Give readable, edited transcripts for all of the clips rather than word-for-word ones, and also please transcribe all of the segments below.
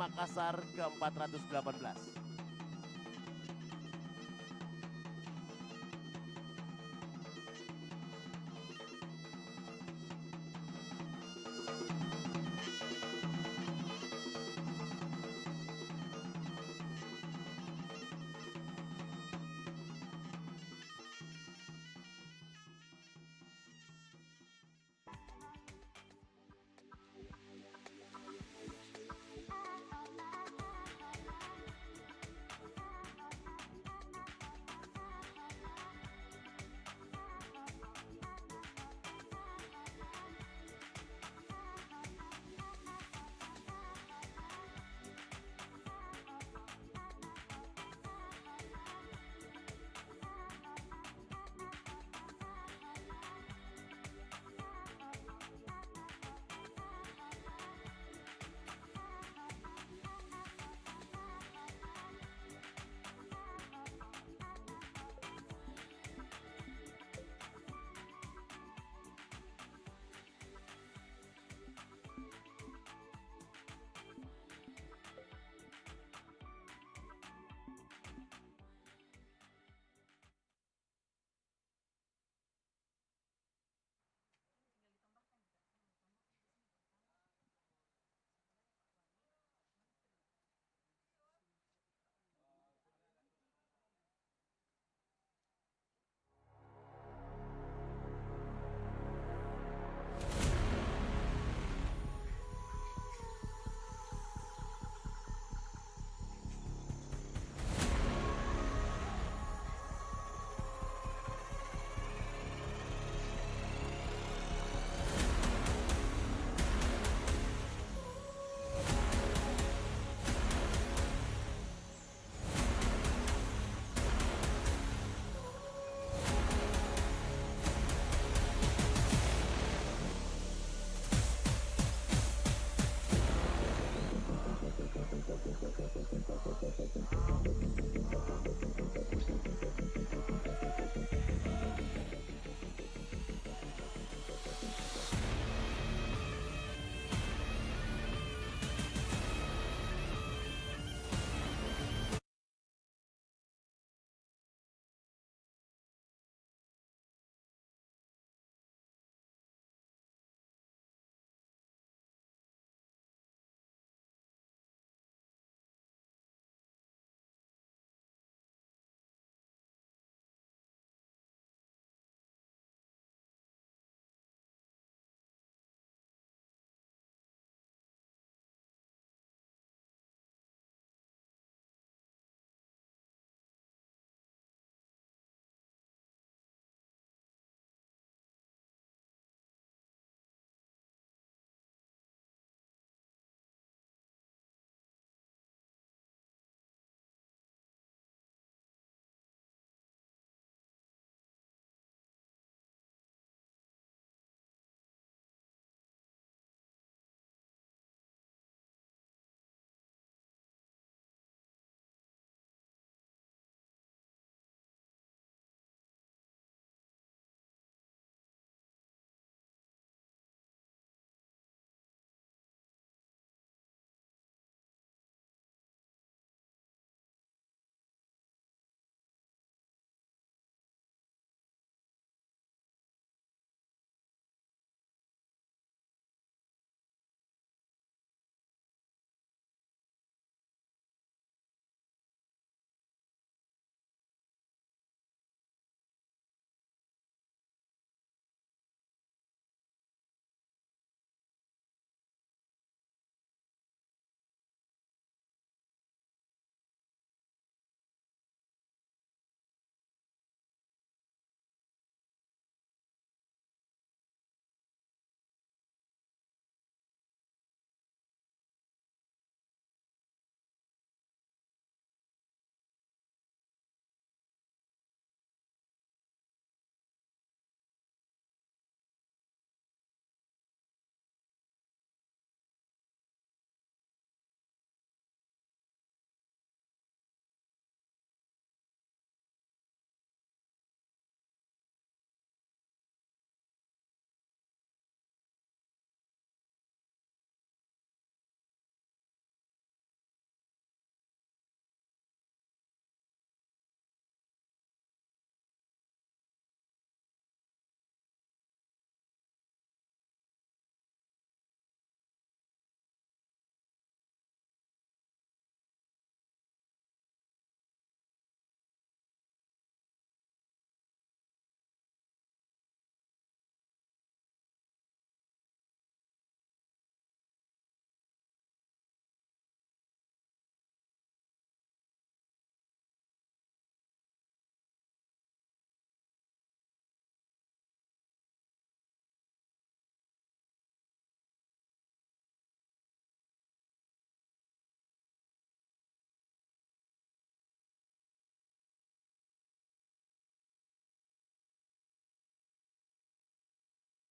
Makassar ke-418.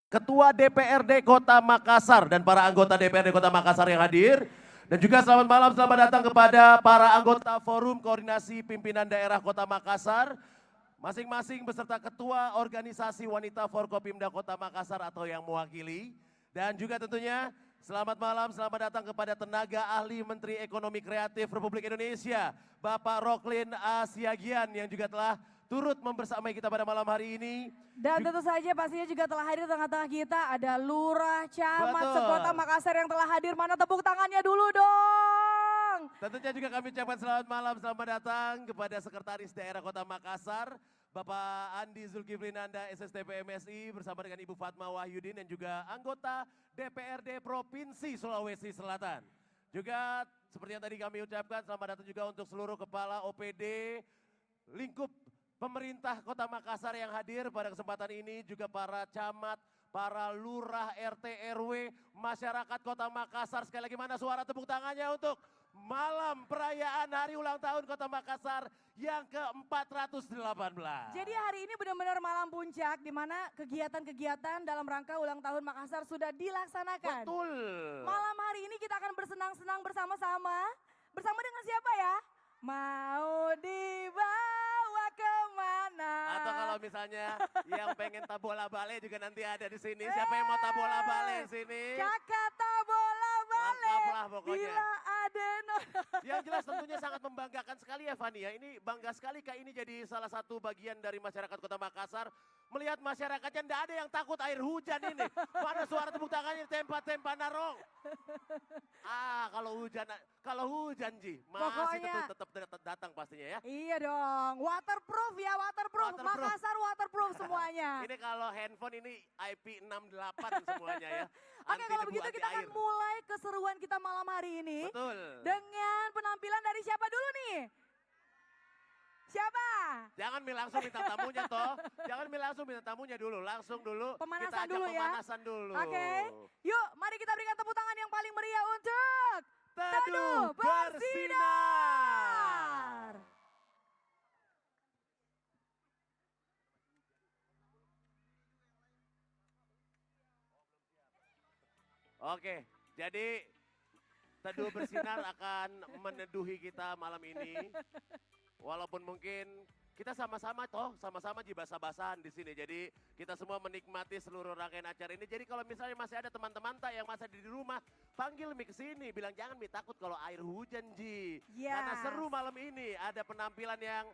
Ketua DPRD Kota Makassar dan para anggota DPRD Kota Makassar yang hadir. Dan juga selamat malam, selamat datang kepada para anggota Forum Koordinasi Pimpinan Daerah Kota Makassar. Masing-masing beserta Ketua Organisasi Wanita Forkopimda Kota Makassar atau yang mewakili. Dan juga tentunya selamat malam, selamat datang kepada tenaga ahli Menteri Ekonomi Kreatif Republik Indonesia, Bapak Roklin Asiagian yang juga telah turut membersamai kita pada malam hari ini. Dan tentu saja pastinya juga telah hadir di tengah-tengah kita ada Lurah Camat Betul. Sekota Makassar yang telah hadir. Mana tepuk tangannya dulu dong. Tentunya juga kami ucapkan selamat malam, selamat datang kepada Sekretaris Daerah Kota Makassar, Bapak Andi Zulkifli Nanda SSTP MSI bersama dengan Ibu Fatma Wahyudin dan juga anggota DPRD Provinsi Sulawesi Selatan. Juga seperti yang tadi kami ucapkan, selamat datang juga untuk seluruh kepala OPD lingkup pemerintah Kota Makassar yang hadir pada kesempatan ini, juga para camat, para lurah, RT, RW, masyarakat Kota Makassar. Sekali lagi mana suara tepuk tangannya untuk malam perayaan hari ulang tahun Kota Makassar yang ke-418. Jadi hari ini benar-benar malam puncak di mana kegiatan-kegiatan dalam rangka ulang tahun Makassar sudah dilaksanakan. Betul. Malam hari ini kita akan bersenang-senang bersama-sama. Bersama dengan siapa ya? Mau dibawa kemana? Atau kalau misalnya yang pengen tabola bale juga nanti ada di sini. Siapa yang mau tabola bale di sini? Kakak tabola bale. Lengkaplah pokoknya. Bila ada Yang jelas tentunya sangat membanggakan sekali ya Fani ya. Ini bangga sekali Kak, ini jadi salah satu bagian dari masyarakat Kota Makassar. Melihat masyarakatnya tidak ada yang takut air hujan ini. Mana suara tepuk tangannya tempa-tempa narong. Kalau hujan Ji, masih tetap datang pastinya ya. Iya dong, waterproof ya, waterproof. Makassar waterproof semuanya. Ini kalau handphone ini IP68 semuanya ya. Oke, kalau begitu kita akan mulai keseruan kita malam hari ini. Betul. Dengan penampilan dari siapa dulu nih? Siapa? Jangan langsung minta tamunya toh. Jangan langsung minta tamunya dulu. Langsung dulu. Pemanasan kita ajak dulu ya. pemanasan dulu. Oke. Yuk, mari kita berikan tepuk tangan yang paling meriah untuk Teduh Bersinar. Oke, jadi Teduh Bersinar akan meneduhi kita malam ini. Walaupun mungkin kita sama-sama di basah-basahan di sini. Jadi kita semua menikmati seluruh rangkaian acara ini. Jadi kalau misalnya masih ada teman-teman yang masih di rumah, panggil Mi ke sini, bilang jangan Mi takut kalau air hujan Ji. Yes. Karena seru malam ini, ada penampilan yang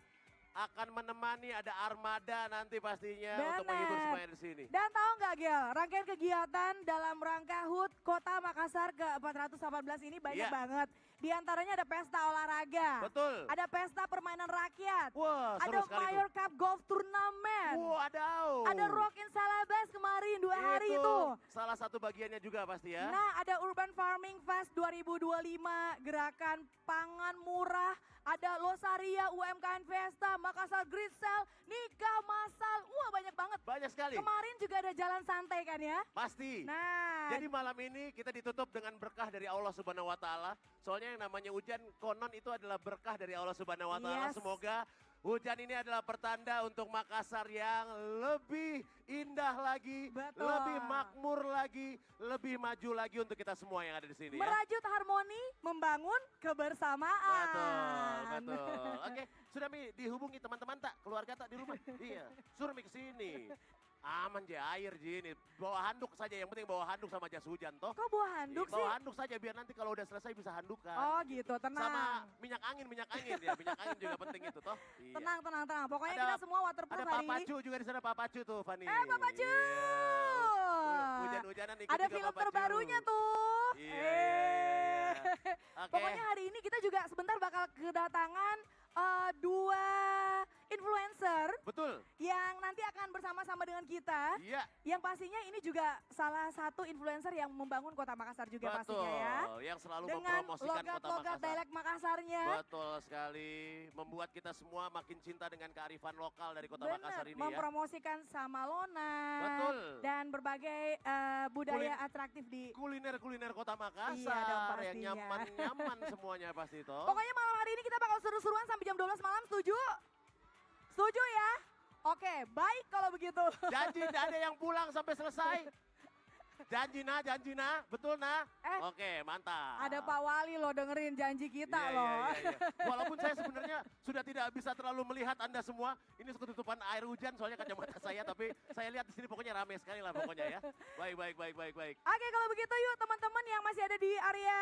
akan menemani, ada armada nanti pastinya untuk menghibur semuanya di sini. Dan tahu nggak Gel, rangkaian kegiatan dalam rangka HUT Kota Makassar ke-418 ini banyak banget. Di antaranya ada pesta olahraga. Betul. Ada pesta permainan rakyat. Wah, seru ada sekali Mayor Cup Golf Turnamen. Wah, ada Rock in Salabas kemarin 2 hari itu. Salah satu bagiannya juga pasti ya. Nah, ada Urban Farming Fest 2025, gerakan pangan murah. Ada Losaria UMKM Fiesta, Makassar Grid Sale, nikah masal. Wah, banyak banget. Banyak sekali. Kemarin juga ada jalan santai kan ya? Pasti. Nah, jadi malam ini kita ditutup dengan berkah dari Allah Subhanahu wa taala. Soalnya yang namanya hujan konon itu adalah berkah dari Allah Subhanahu wa taala. Yes. Semoga hujan ini adalah pertanda untuk Makassar yang lebih indah lagi, Betul. lebih makmur lagi, lebih maju lagi untuk kita semua yang ada di sini ya. merajut harmoni, membangun kebersamaan. Betul. Oke, sudah Mi dihubungi teman-teman tak, keluarga tak di rumah? Iya, suruh Mi ke sini. Aman je, air je ini. Bawa handuk saja, yang penting bawa handuk sama jas hujan toh. Kok bawa handuk sih? Bawa handuk saja biar nanti kalau udah selesai bisa handukan. Oh gitu, tenang. Sama minyak angin ya, minyak angin juga penting itu toh. Iya. Tenang. Pokoknya Ada- kita semua waterproof Ada hari Pak ini. Pacu juga di sana, Pak Pacu tuh Fani. Pak Pacu. Iya. Hujan-hujanan ikut Ada juga film Pak Pacu. terbarunya tuh. Iya. Oke. Pokoknya hari ini kita juga sebentar bakal kedatangan 2 influencer Betul. yang nanti akan bersama-sama dengan kita. Iya. Yang pastinya ini juga salah satu influencer yang membangun Kota Makassar juga Betul. pastinya ya. Yang selalu Dengan mempromosikan Kota logat-logat Makassar. dialek Makassarnya. Betul sekali. Membuat kita semua makin cinta dengan kearifan lokal dari Kota Benar, Makassar ini ya. mempromosikan Samalona. Betul. Dan berbagai budaya atraktif di... Kuliner-kuliner Kota Makassar Iya dong, yang pastinya. nyaman-nyaman semuanya pasti toh. Pokoknya malam hari ini kita bakal seru-seruan sampai jam 12 malam, setuju? Setuju ya? Oke, baik kalau begitu. Janji tidak ada yang pulang sampai selesai. Janji nah, betul nah? Eh, Oke, mantap. Ada Pak Wali loh dengerin janji kita Iya, loh. iya. Walaupun saya sebenarnya sudah tidak bisa terlalu melihat Anda semua, ini ketutupan air hujan soalnya kacamata saya, tapi saya lihat di sini pokoknya ramai sekali lah pokoknya ya. Baik. Oke, kalau begitu yuk teman-teman yang masih ada di area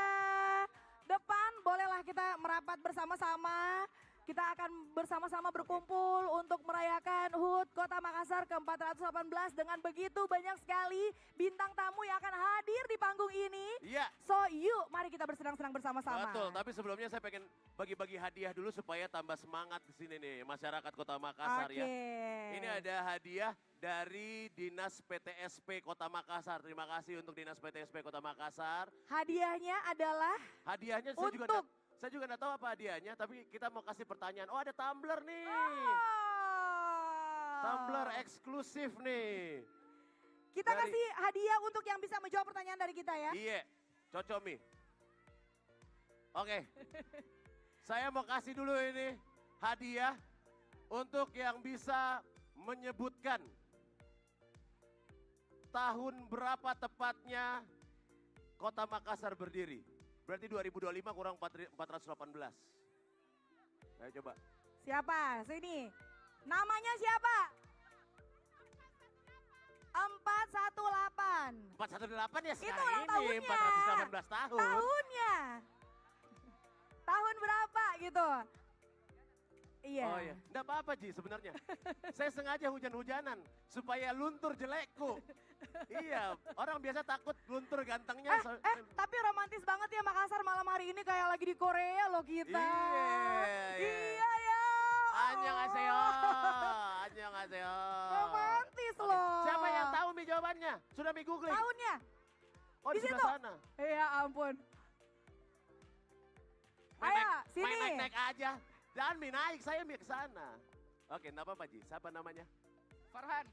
depan, bolehlah kita merapat bersama-sama. Kita akan bersama-sama berkumpul untuk merayakan HUT Kota Makassar ke-418 dengan begitu banyak sekali bintang tamu yang akan hadir di panggung ini. Iya. So yuk mari kita bersenang-senang bersama-sama. Betul, tapi sebelumnya saya pengen bagi-bagi hadiah dulu supaya tambah semangat di sini nih masyarakat Kota Makassar ya. Ini ada hadiah dari Dinas PTSP Kota Makassar. Terima kasih untuk Dinas PTSP Kota Makassar. Hadiahnya adalah Hadiahnya saya juga nggak tahu apa hadiahnya, tapi kita mau kasih pertanyaan. Oh ada tumbler nih. Tumbler eksklusif nih. Kita kasih hadiah untuk yang bisa menjawab pertanyaan dari kita ya. Iya, Cocomi. Oke. Saya mau kasih dulu ini hadiah untuk yang bisa menyebutkan tahun berapa tepatnya Kota Makassar berdiri. Berarti 2025 kurang 418. Ayo coba. Siapa? Sini. Namanya siapa? 418. 418 ya sekarang Itu ulang ini, tahunnya. 418 tahun. Tahunnya. Tahun berapa gitu. Iya. Oh iya, enggak apa-apa Ji sebenarnya. Saya sengaja hujan-hujanan supaya luntur jelekku. Iya, orang biasa takut luntur gantengnya. Tapi romantis banget ya Makassar malam hari ini kayak lagi di Korea loh kita. Iya ya. Annyeonghaseyo. Annyeonghaseyo. Romantis loh. Siapa yang tahu Mi jawabannya? Sudah Mi googling? Tahunnya. Oh di sebelah sana. Iya ampun. Ayo, sini. Main naik-naik aja. Jangan Mi naik, saya Mi ke sana. Oke, enggak apa-apa Ji. Siapa namanya? Farhan.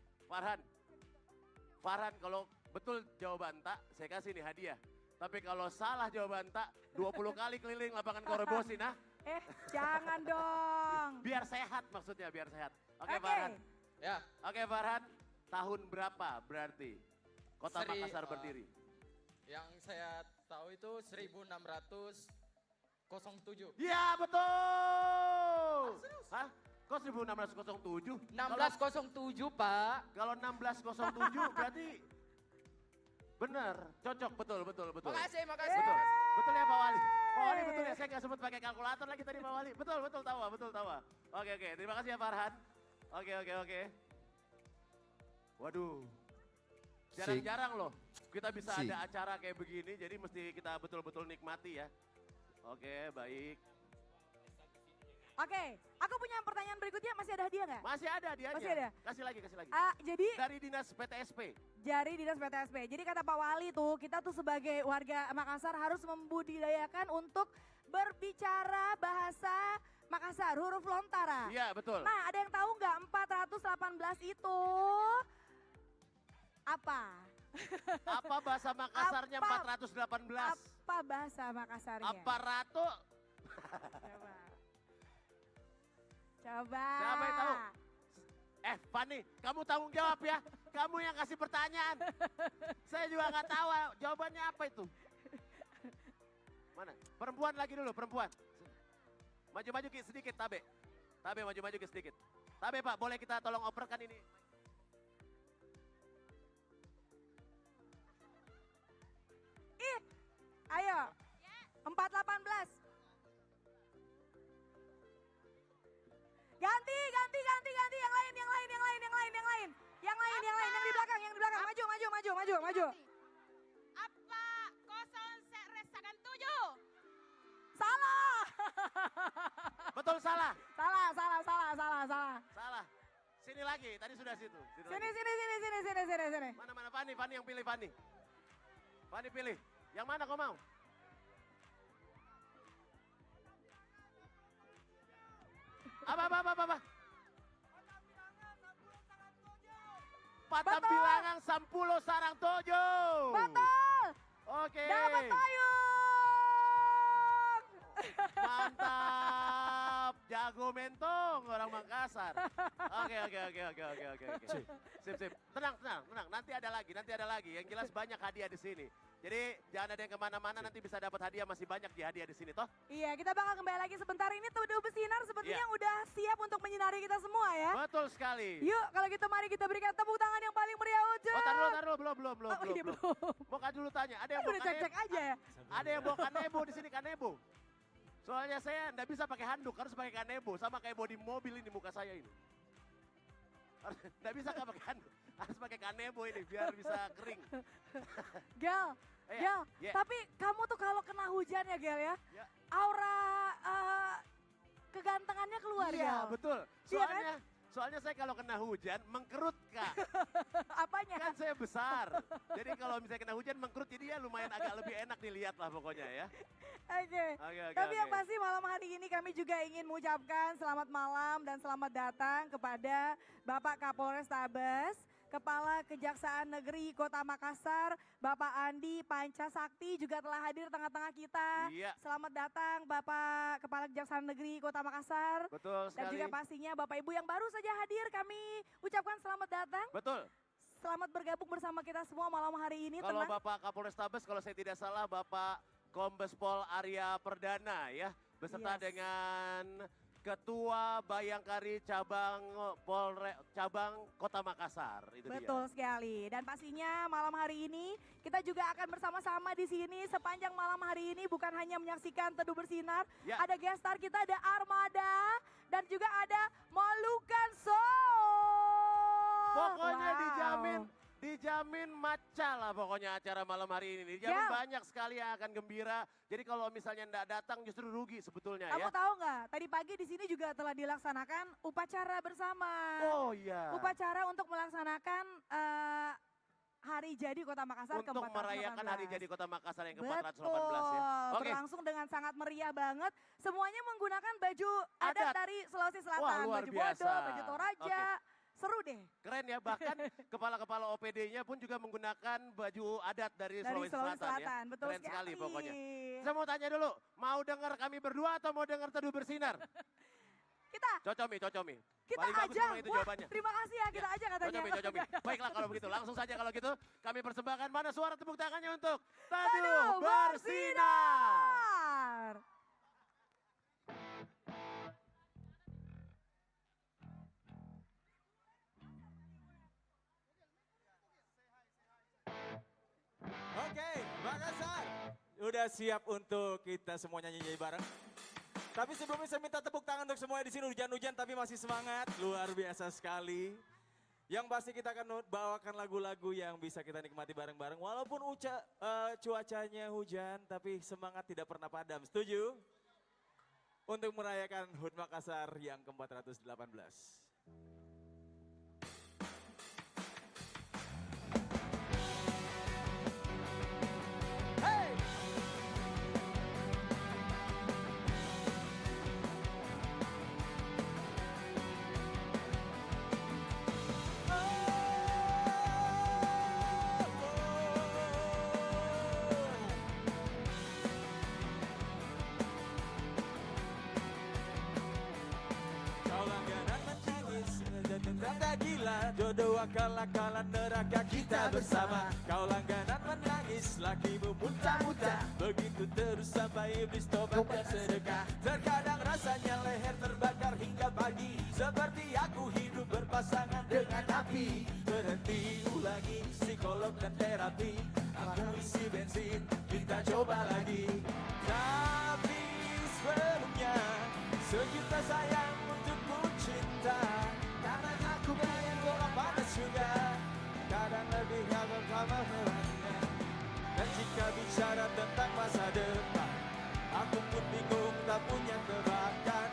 Farhan, kalau betul jawaban tak, saya kasih nih hadiah. Tapi kalau salah jawaban tak, 20 kali keliling lapangan Korobosi nah. Jangan dong. Biar sehat maksudnya, biar sehat. Oke Farhan. Ya. Oke Farhan, tahun berapa berarti Kota Makassar berdiri? Yang saya tahu itu 1607. Ya betul. Hah? Kok 1607? 1607 Pak. Kalau 1607 berarti benar, cocok, betul. Makasih. Betul ya Pak Wali. Pak Wali betul ya, saya nggak sempat pakai kalkulator lagi tadi Pak Wali. Betul tawa. Oke, terima kasih ya Farhan. Oke. Waduh, jarang-jarang loh kita bisa ada acara kayak begini, jadi mesti kita betul-betul nikmati ya. Oke, baik. Oke, aku punya pertanyaan berikutnya, masih ada hadiah nggak? Masih ada hadiahnya. Masih ada? Kasih lagi. Jadi Dari Dinas PTSP. Dari Dinas PTSP. Jadi kata Pak Wali tuh, kita tuh sebagai warga Makassar harus membudidayakan untuk berbicara bahasa Makassar, huruf lontara. Iya, betul. Nah, ada yang tahu nggak 418 itu apa? Apa bahasa Makassarnya 418? Apa bahasa Makassarnya? Aparato. Coba. Siapa yang tahu? Fani, kamu tanggung jawab ya. Kamu yang kasih pertanyaan. Saya juga nggak tahu jawabannya apa itu. Mana? Perempuan lagi dulu, perempuan. Maju sedikit, Tabe. Tabe maju sedikit. Tabe Pak, boleh kita tolong operkan ini? Ayo. 418. Ganti. Yang lain yang di belakang. Maju. Apa kosong resakan 7? Salah. Betul salah. Salah. Sini lagi, tadi sudah situ. Sini. Mana Fani yang pilih Fani. Fani pilih. Yang mana kau mau? Apa? Patambilangan Sampulo Sarang Tojo. Betul. Oke. Dapat payung. Mantap. Jago mentong. dong orang Makassar. Oke. Sip. Tenang. Nanti ada lagi. Yang jelas banyak hadiah di sini. Jadi jangan ada yang kemana-mana, nanti bisa dapat hadiah, masih banyak di hadiah di sini toh. Iya, kita bakal kembali lagi sebentar. Ini Teduh Bersinar sepertinya udah siap untuk menyinari kita semua ya. Betul sekali. Yuk, kalau gitu mari kita berikan tepuk tangan yang paling meriah Uja. Oh, tar dulu, belum. Iya, belum. Mau dulu tanya, ada yang Udah bawa cek-cek aja ya. Ada yang bawa kanebo di sini, kanebo. Soalnya saya enggak bisa pakai handuk, harus pakai kanebo. Sama kayak bodi mobil ini muka saya ini. Enggak bisa kan pakai handuk, harus pakai kanebo ini biar bisa kering. Gel, tapi kamu tuh kalau kena hujan ya Gel ya, aura kegantengannya keluar Iya, Gel. betul. Iya kan? Soalnya saya kalau kena hujan mengkerut Kak. Apanya? Kan saya besar. Jadi kalau misalnya kena hujan mengkerut jadi ya lumayan agak lebih enak dilihat lah pokoknya ya. Oke. Tapi yang pasti malam hari ini kami juga ingin mengucapkan selamat malam dan selamat datang kepada Bapak Kapolres Tabes, Kepala Kejaksaan Negeri Kota Makassar, Bapak Andi Pancasakti juga telah hadir tengah-tengah kita. Iya. Selamat datang Bapak Kepala Kejaksaan Negeri Kota Makassar. Betul sekali. Dan juga pastinya Bapak Ibu yang baru saja hadir kami ucapkan selamat datang. Betul. Selamat bergabung bersama kita semua malam hari ini. Kalau Tenang. Bapak Kapolres Tabes kalau saya tidak salah Bapak Kombes Pol Arya Perdana ya. Beserta Yes. dengan Ketua Bayangkari Cabang Kota Makassar. Itu Betul sekali. Dan pastinya malam hari ini kita juga akan bersama-sama di sini sepanjang malam hari ini bukan hanya menyaksikan Teduh Bersinar. Ya. Ada guest star kita, ada Armada dan juga ada Molukan Soul. Pokoknya Wow. dijamin maca lah pokoknya acara malam hari ini. Dijamin Ya. banyak sekali yang akan gembira. Jadi kalau misalnya enggak datang justru rugi sebetulnya Kamu ya. tahu nggak? Tadi pagi di sini juga telah dilaksanakan upacara bersama. Oh iya. Upacara untuk melaksanakan Hari Jadi Kota Makassar Untuk ke-418. merayakan Hari Jadi Kota Makassar yang ke-418 Betul, ya. Oke. berlangsung dengan sangat meriah banget. Semuanya menggunakan baju adat Adat. dari Sulawesi Selatan. Wah, luar baju biasa. bodo, baju toraja. Seru deh. Keren ya, bahkan kepala-kepala OPD-nya pun juga menggunakan baju adat dari Dari Sulawesi Selatan ya. Betul Keren sekali pokoknya. sekali. Saya mau tanya dulu, mau dengar kami berdua atau mau dengar Teduh Bersinar? Kita Cocomi. kita Paling bagus aja. memang itu Wah, jawabannya. terima kasih ya, kita aja katanya. Cocomi. Baiklah kalau begitu, langsung saja kalau gitu kami persembahkan mana suara tepuk tangannya untuk Teduh Teduh Bersinar. Bersinar. Oke, Makassar. Udah siap untuk kita semua nyanyi bareng. Tapi sebelumnya saya minta tepuk tangan untuk semuanya di sini hujan-hujan tapi masih semangat, luar biasa sekali. Yang pasti kita akan bawakan lagu-lagu yang bisa kita nikmati bareng-bareng. Walaupun cuacanya hujan, tapi semangat tidak pernah padam. Setuju? Untuk merayakan HUT Makassar yang ke-418. Hey! Kau langganan menangis, tanda gila, jodoh akal-akalan neraka kita bersama. Kau langganan menangis, lakimu muntah-muntah, begitu terus sampai iblis tobat dan sedekah. Terkadang rasanya leher terbakar hingga pagi, seperti aku hidup berpasangan dengan api. Berhenti ulangi psikolog dan terapi, aku isi bensin, kita coba lagi. Tapi sebelumnya sejuta sayang untukmu cinta, karena aku pengen bola panas juga, kadang lebih agak lama memangnya. Dan jika bicara tentang masa depan, aku pun bingung tak punya tebakan.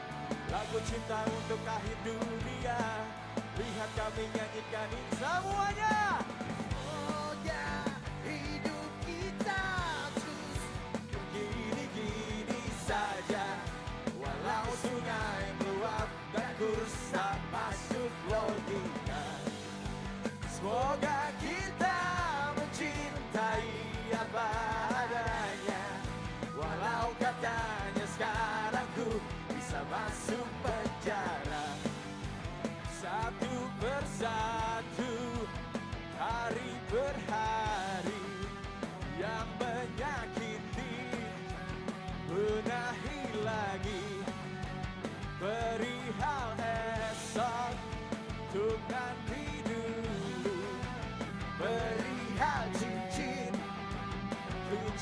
Lagu cinta untuk akhir dunia, lihat kami nyanyikan ini semuanya. Semoga hidup kita terus begini-gini saja, walau sungai meluap dan kurs tak masuk logika. Semoga kita mencintai apa adanya, walau katanya sekarang ku bisa masuk penjara.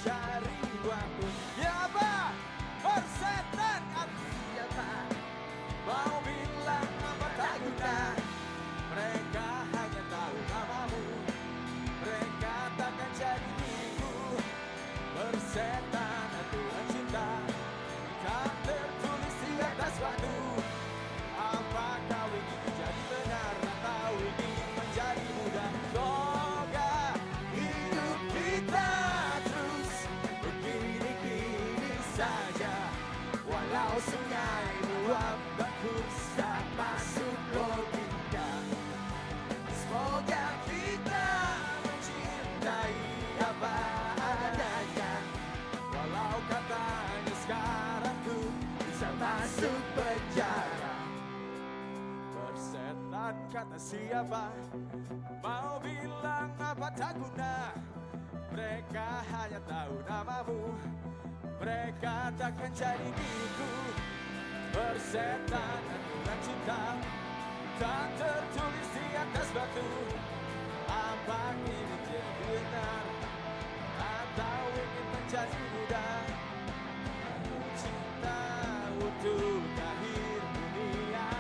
mencari waktu. Ya apa? Persetan atau siapa? Mau bilang apa tak guna. Mereka hanya tahu namamu. Mereka takkan jadi diriku. Persetan aturan cinta tak tertulis di atas batu. Apa kau ingin menjadi benar atau ingin menjadi mudah? Semoga hidup kita terus begini-gini saja. Walau sungai meluap dan tak masuk logika. Semoga kita mencintai apa adanya. Walau katanya sekarang ku bisa masuk penjara. Persetan kata siapa? Mau bilang apa tak guna. Mereka hanya tahu namamu. Mereka takkan jadi diriku. Persetan aturan cinta tak tertulis di atas batu. Apa ini jadi benar atau ingin menjadi muda? Cinta untuk akhir dunia.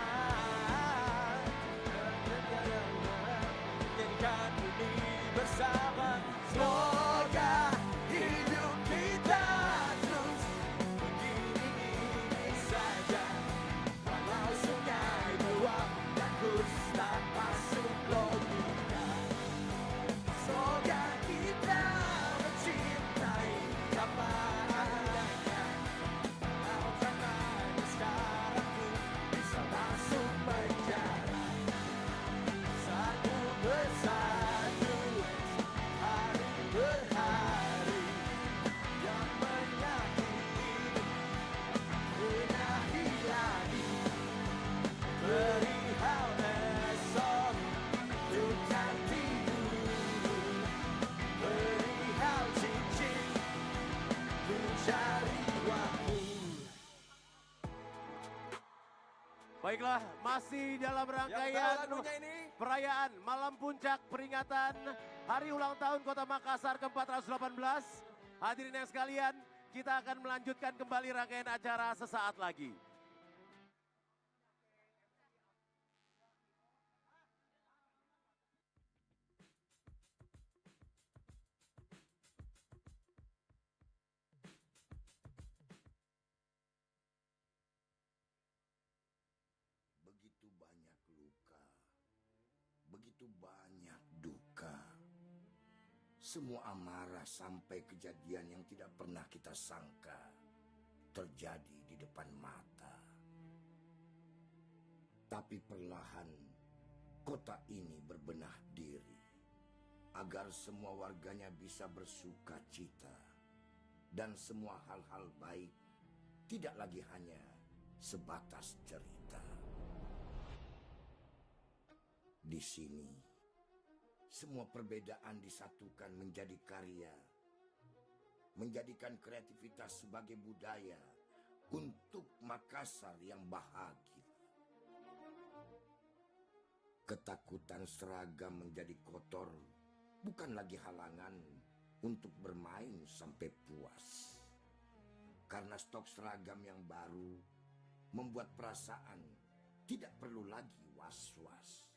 Jadikan bumi bersama. Semoga hidup kita terus begini-gini saja. Walau sungai meluap dan kurs tak masuk logika. Semoga kita mencintai apa adanya. Walau katanya sekarang ku bisa masuk penjara. Satu persatu, hari berhari yang menyakiti, benahi lagi. Perihal esok, tukar tidur. Perihal cincin, ku cari waktu. Baiklah, masih dalam Yang rangkaian tahu lagunya ini? perayaan Malam Puncak peringatan Hari Ulang Tahun Kota Makassar ke-418. Hadirin yang sekalian, kita akan melanjutkan kembali rangkaian acara sesaat lagi. Begitu banyak luka, begitu banyak duka. Semua amarah sampai kejadian yang tidak pernah kita sangka terjadi di depan mata. Tapi perlahan kota ini berbenah diri agar semua warganya bisa bersuka cita dan semua hal-hal baik tidak lagi hanya sebatas cerita. Di sini, semua perbedaan disatukan menjadi karya, menjadikan kreativitas sebagai budaya untuk Makassar yang bahagia. Ketakutan seragam menjadi kotor bukan lagi halangan untuk bermain sampai puas. Karena stok seragam yang baru membuat perasaan tidak perlu lagi was-was.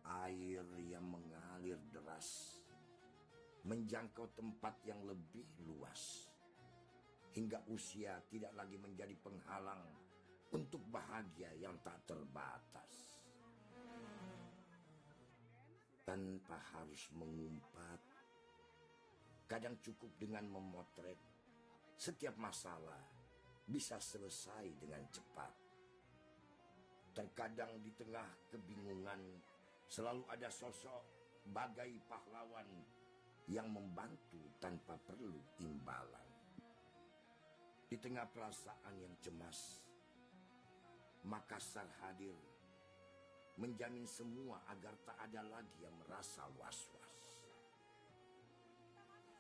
Air yang mengalir deras menjangkau tempat yang lebih luas, hingga usia tidak lagi menjadi penghalang untuk bahagia yang tak terbatas. Tanpa harus mengumpat, kadang cukup dengan memotret, setiap masalah bisa selesai dengan cepat. Terkadang di tengah kebingungan selalu ada sosok bagai pahlawan yang membantu tanpa perlu imbalan. Di tengah perasaan yang cemas, Makassar hadir menjamin semua agar tak ada lagi yang merasa was-was.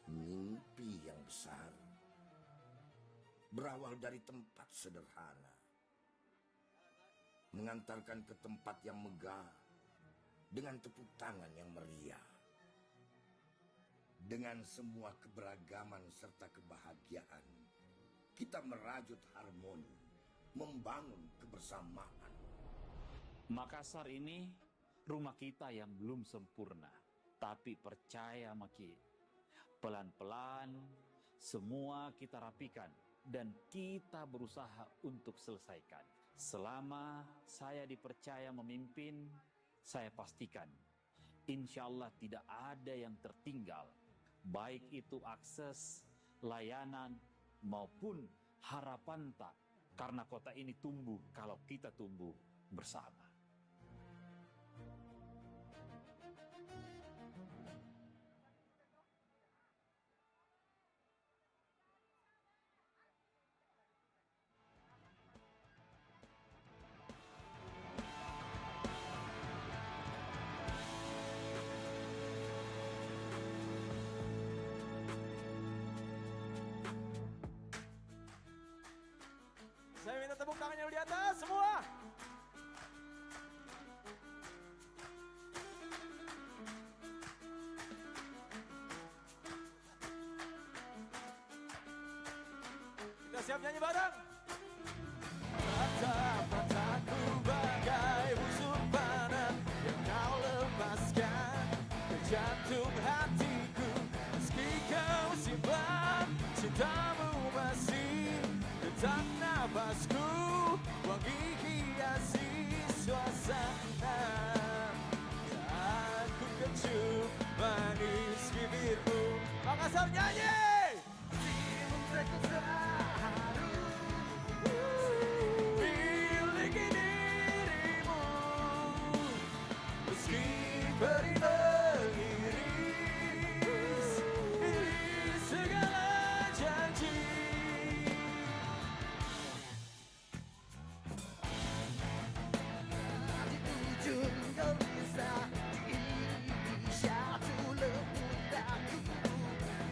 Mimpi yang besar berawal dari tempat sederhana, mengantarkan ke tempat yang megah dengan tepuk tangan yang meriah. Dengan semua keberagaman serta kebahagiaan, kita merajut harmoni, membangun kebersamaan. Makassar ini rumah kita yang belum sempurna. Tapi percaya Maki, pelan-pelan semua kita rapikan dan kita berusaha untuk selesaikan. Selama saya dipercaya memimpin, saya pastikan insya Allah tidak ada yang tertinggal. Baik itu akses, layanan, maupun harapan tak. Karena kota ini tumbuh kalau kita tumbuh bersama. Saya minta tepuk tangannya di atas semua. Kita siap nyanyi bareng. Mata-mataku bagai busur panah yang kau lepaskan ke jantung hatiku. Meski kau simpan cintamu masih detak nafasku, wangi hiasi suasana. Saat ku kecup manis bibirmu, Makassar nyanyi. Miliki dirimu, meski beri mengiris iris segala janji. Di ujung gelisah diri satu lemutaku,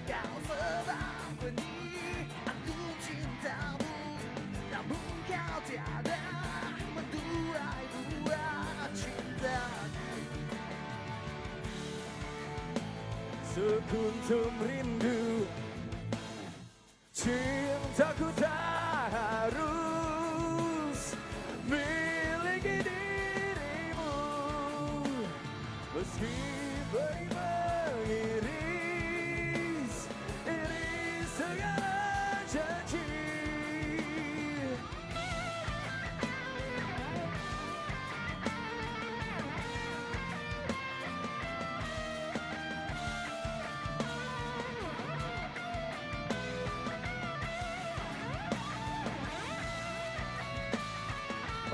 kau sedang benih aku cintamu, namun kau tiada mendurai buah cintaku. Sekuntum rindu, cintaku tak harus miliki dirimu, meski beri mengiris iris segala janji.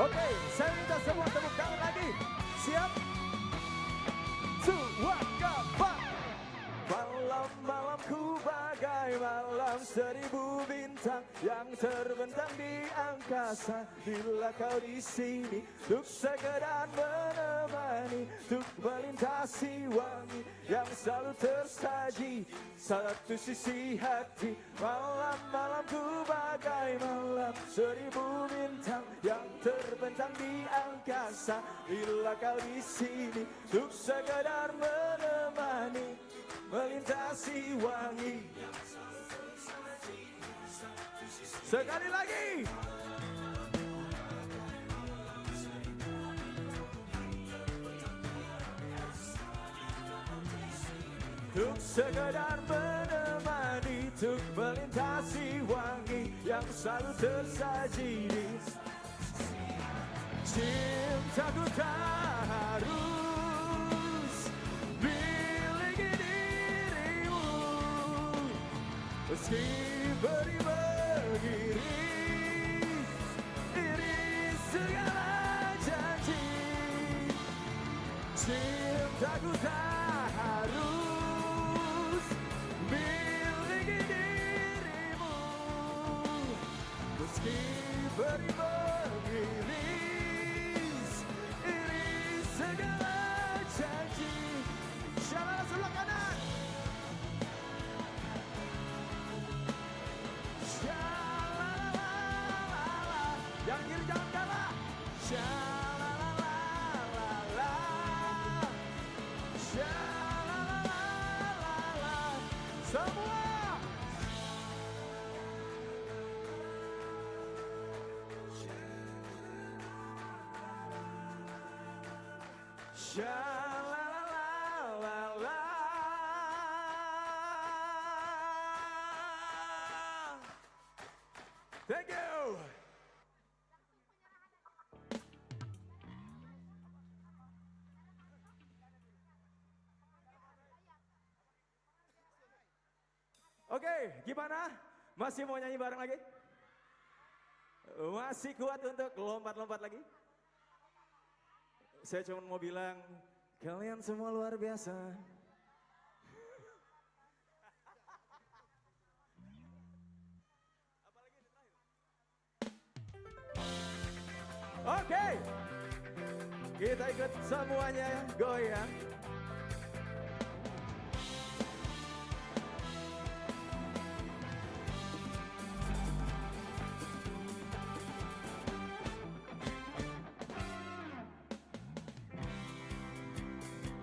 Oke, saya minta semua tepuk tangan lagi. Siap? 2, 1, go, 4. Malam-malamku bagai malam seribu bintang yang terbentang di angkasa. Bila kau di sini, untuk sekedar menemani, untuk melintasi wangi yang selalu tersaji satu sisi hati. Malam-malamku bagai malam seribu bintang yang terbentang di angkasa. Bila kau di sini, untuk sekedar menemani, melintasi wangi. Sekali lagi. Untuk sekedar menemani, untuk melintasi wangi yang selalu tersaji. Cintaku tak harus miliki dirimu, meski beri mengiris iris segala janji. Cintaku tak harus miliki dirimu, meski beri mengiris iris segala janji. Shalala sebelah kanan. Shalala, yang kiri jangan kalah. Shalala, shalala, Semua. Sha-la-la-la-la-la. Thank you. Oke, gimana? Masih mau nyanyi bareng lagi? Masih kuat untuk lompat-lompat lagi? Saya cuma mau bilang, kalian semua luar biasa. Oke, kita ikut semuanya goyang.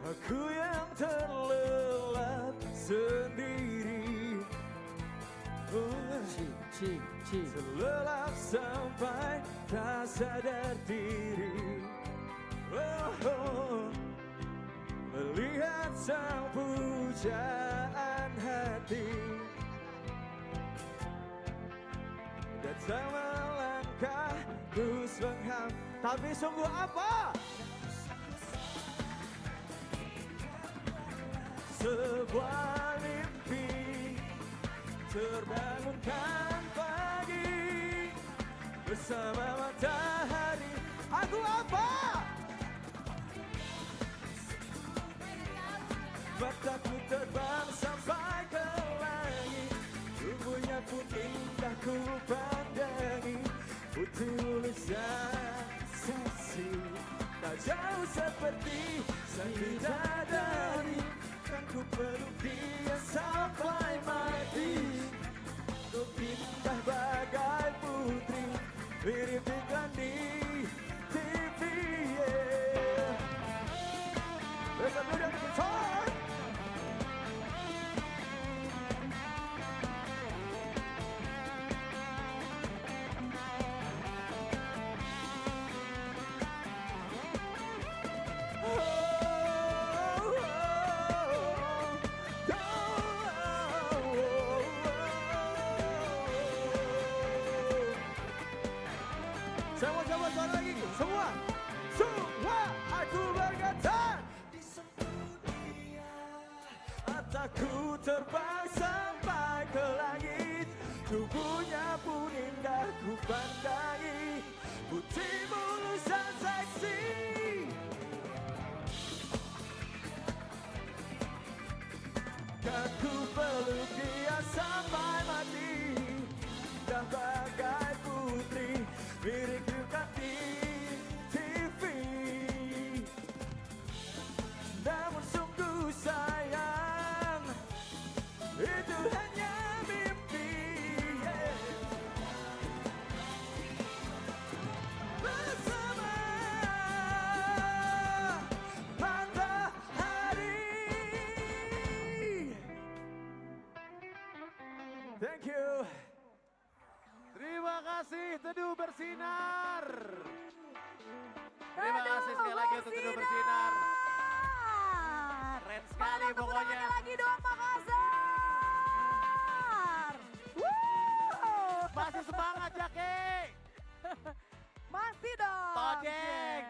Aku yang terlelap sendiri, terlelap sampai tak sadar diri. Melihat sang pujaan hati datang melangkah terus mengham. Tapi sungguh apa? Sebuah mimpi terbangunkan pagi bersama matahari. Aku apa? Mataku terbang sampai ke langit, tubuhnya pun indah ku pandangi. Putih mulus sensasi, tak jauh seperti sang bidadari. Kan ku peluk dia sampai mati. Ku indah bagai putri, mirip iklan di TV. Besok udah besar. Saya mau coba suara lagi, semua aku berkata di sentuh dia. Mataku terbang sampai ke langit, tubuhnya pun indah ku pandangi. Putih mulus dan seksi, kan ku peluk dia sampai mati. Dan bagai putri, mirip iklan di TV. Namun sungguh sayang, itu hanya mimpi. Bersama matahari. Thank you. Terima kasih Teduh Bersinar. Terima kasih sekali lagi untuk Teduh Bersinar. Keren sekali Mana tepuk pokoknya. tangannya lagi dong Makassar. Wuh. Masih semangat Jake. Masih dong. Tojek.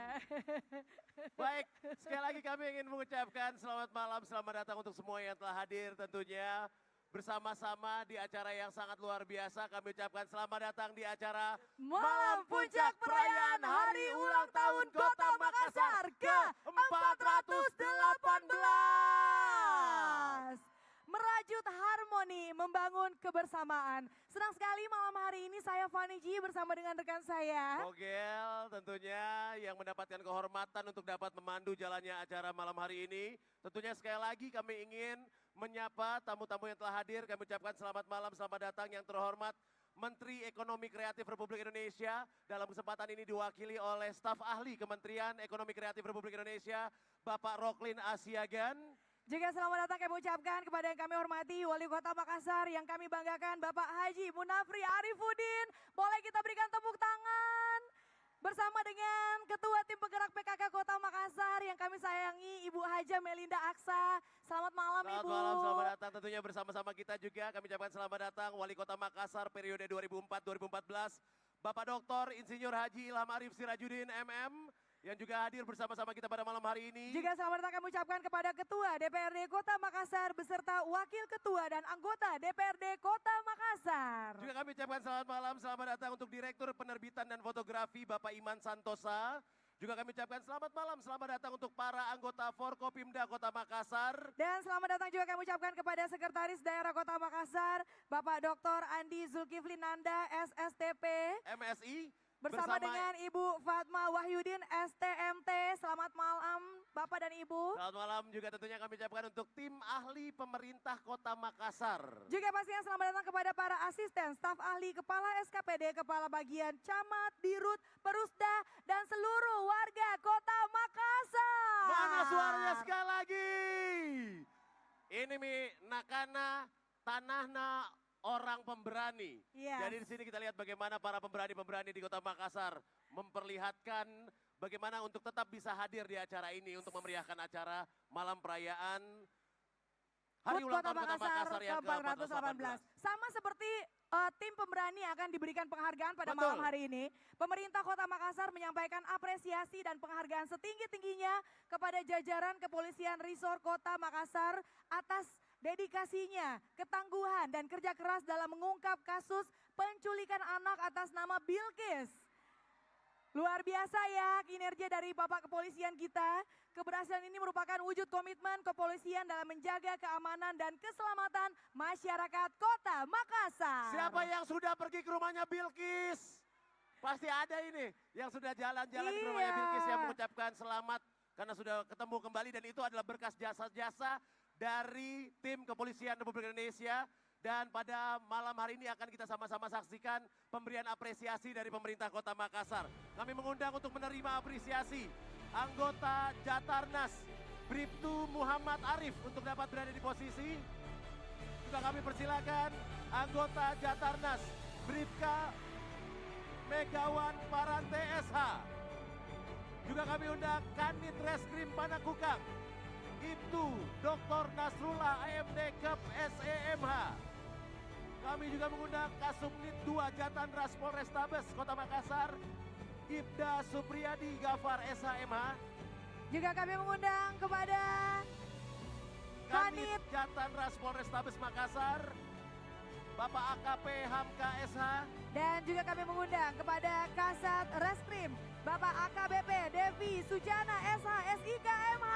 Baik, sekali lagi kami ingin mengucapkan selamat malam, selamat datang untuk semua yang telah hadir tentunya. Bersama-sama di acara yang sangat luar biasa, kami ucapkan selamat datang di acara Malam Puncak Perayaan Hari Ulang Tahun Kota Makassar ke-418. Merajut harmoni, membangun kebersamaan. Senang sekali malam hari ini saya Fanny G bersama dengan rekan saya. Mogel tentunya yang mendapatkan kehormatan untuk dapat memandu jalannya acara malam hari ini. Tentunya sekali lagi kami ingin menyapa tamu-tamu yang telah hadir. Kami ucapkan selamat malam, selamat datang yang terhormat Menteri Ekonomi Kreatif Republik Indonesia. Dalam kesempatan ini diwakili oleh staf ahli Kementerian Ekonomi Kreatif Republik Indonesia, Bapak Roklin Asiagan. Juga selamat datang kami ucapkan kepada yang kami hormati Wali Kota Makassar, yang kami banggakan Bapak Haji Munafri Arifuddin. Boleh kita berikan tepuk tangan. Bersama dengan Ketua Tim Penggerak PKK Kota Makassar yang kami sayangi Ibu Haja Melinda Aksa. Selamat malam Selamat Ibu. malam, selamat datang tentunya bersama-sama kita juga. Kami ucapkan selamat datang Wali Kota Makassar periode 2004-2014. Bapak Dr. Insinyur Haji Ilham Arif Sirajuddin MM. Yang juga hadir bersama-sama kita pada malam hari ini. Juga selamat datang kami ucapkan kepada Ketua DPRD Kota Makassar beserta Wakil Ketua dan anggota DPRD Kota Makassar. Juga kami ucapkan selamat malam, selamat datang untuk Direktur Penerbitan dan Fotografi Bapak Iman Santosa. Juga kami ucapkan selamat malam, selamat datang untuk para anggota Forkopimda Kota Makassar. Dan selamat datang juga kami ucapkan kepada Sekretaris Daerah Kota Makassar, Bapak Dr. Andi Zulkifli Nanda, SSTP. MSI. Bersama dengan Ibu Fatma Wahyudin, STMT. Selamat malam Bapak dan Ibu. Selamat malam juga tentunya kami ucapkan untuk tim ahli pemerintah Kota Makassar. Juga pastinya selamat datang kepada para asisten, staf ahli, kepala SKPD, kepala bagian, camat, dirut, perusda, dan seluruh warga Kota Makassar. Mana suaranya sekali lagi? Ini mi nakana tanahna orang pemberani. Yes. Jadi di sini kita lihat bagaimana para pemberani-pemberani di Kota Makassar memperlihatkan bagaimana untuk tetap bisa hadir di acara ini untuk memeriahkan acara malam perayaan Hari HUT Ulang Kota Tahun Kota Makassar yang ke-418. ke-418. Sama seperti tim pemberani akan diberikan penghargaan pada Betul. malam hari ini. Pemerintah Kota Makassar menyampaikan apresiasi dan penghargaan setinggi-tingginya kepada jajaran Kepolisian Resor Kota Makassar atas dedikasinya, ketangguhan, dan kerja keras dalam mengungkap kasus penculikan anak atas nama Bilqis. Luar biasa ya kinerja dari Bapak Kepolisian kita. Keberhasilan ini merupakan wujud komitmen kepolisian dalam menjaga keamanan dan keselamatan masyarakat Kota Makassar. Siapa yang sudah pergi ke rumahnya Bilqis? Pasti ada ini yang sudah jalan-jalan ke rumahnya Iya. Bilqis yang mengucapkan selamat karena sudah ketemu kembali dan itu adalah berkas jasa-jasa dari tim Kepolisian Republik Indonesia. Dan pada malam hari ini akan kita sama-sama saksikan pemberian apresiasi dari pemerintah Kota Makassar. Kami mengundang untuk menerima apresiasi anggota Jatarnas Bribtu Muhammad Arif untuk dapat berada di posisi. Juga kami persilakan anggota Jatarnas Bribka Megawan Parante SH. Juga kami undang Kanit Reskrim Panakukang, Ibtu Dr. Nasrullah AMD Kep SEMH. Kami juga mengundang Kasubnit 2 Jatanras Polrestabes Kota Makassar, Ibda Supriyadi Gafar SHMH. Juga kami mengundang kepada Kanit Jatanras Polrestabes Makassar, Bapak AKP Hamka SH. Dan juga kami mengundang kepada Kasat Reskrim Bapak AKBP Devi Sujana SH SIKMH.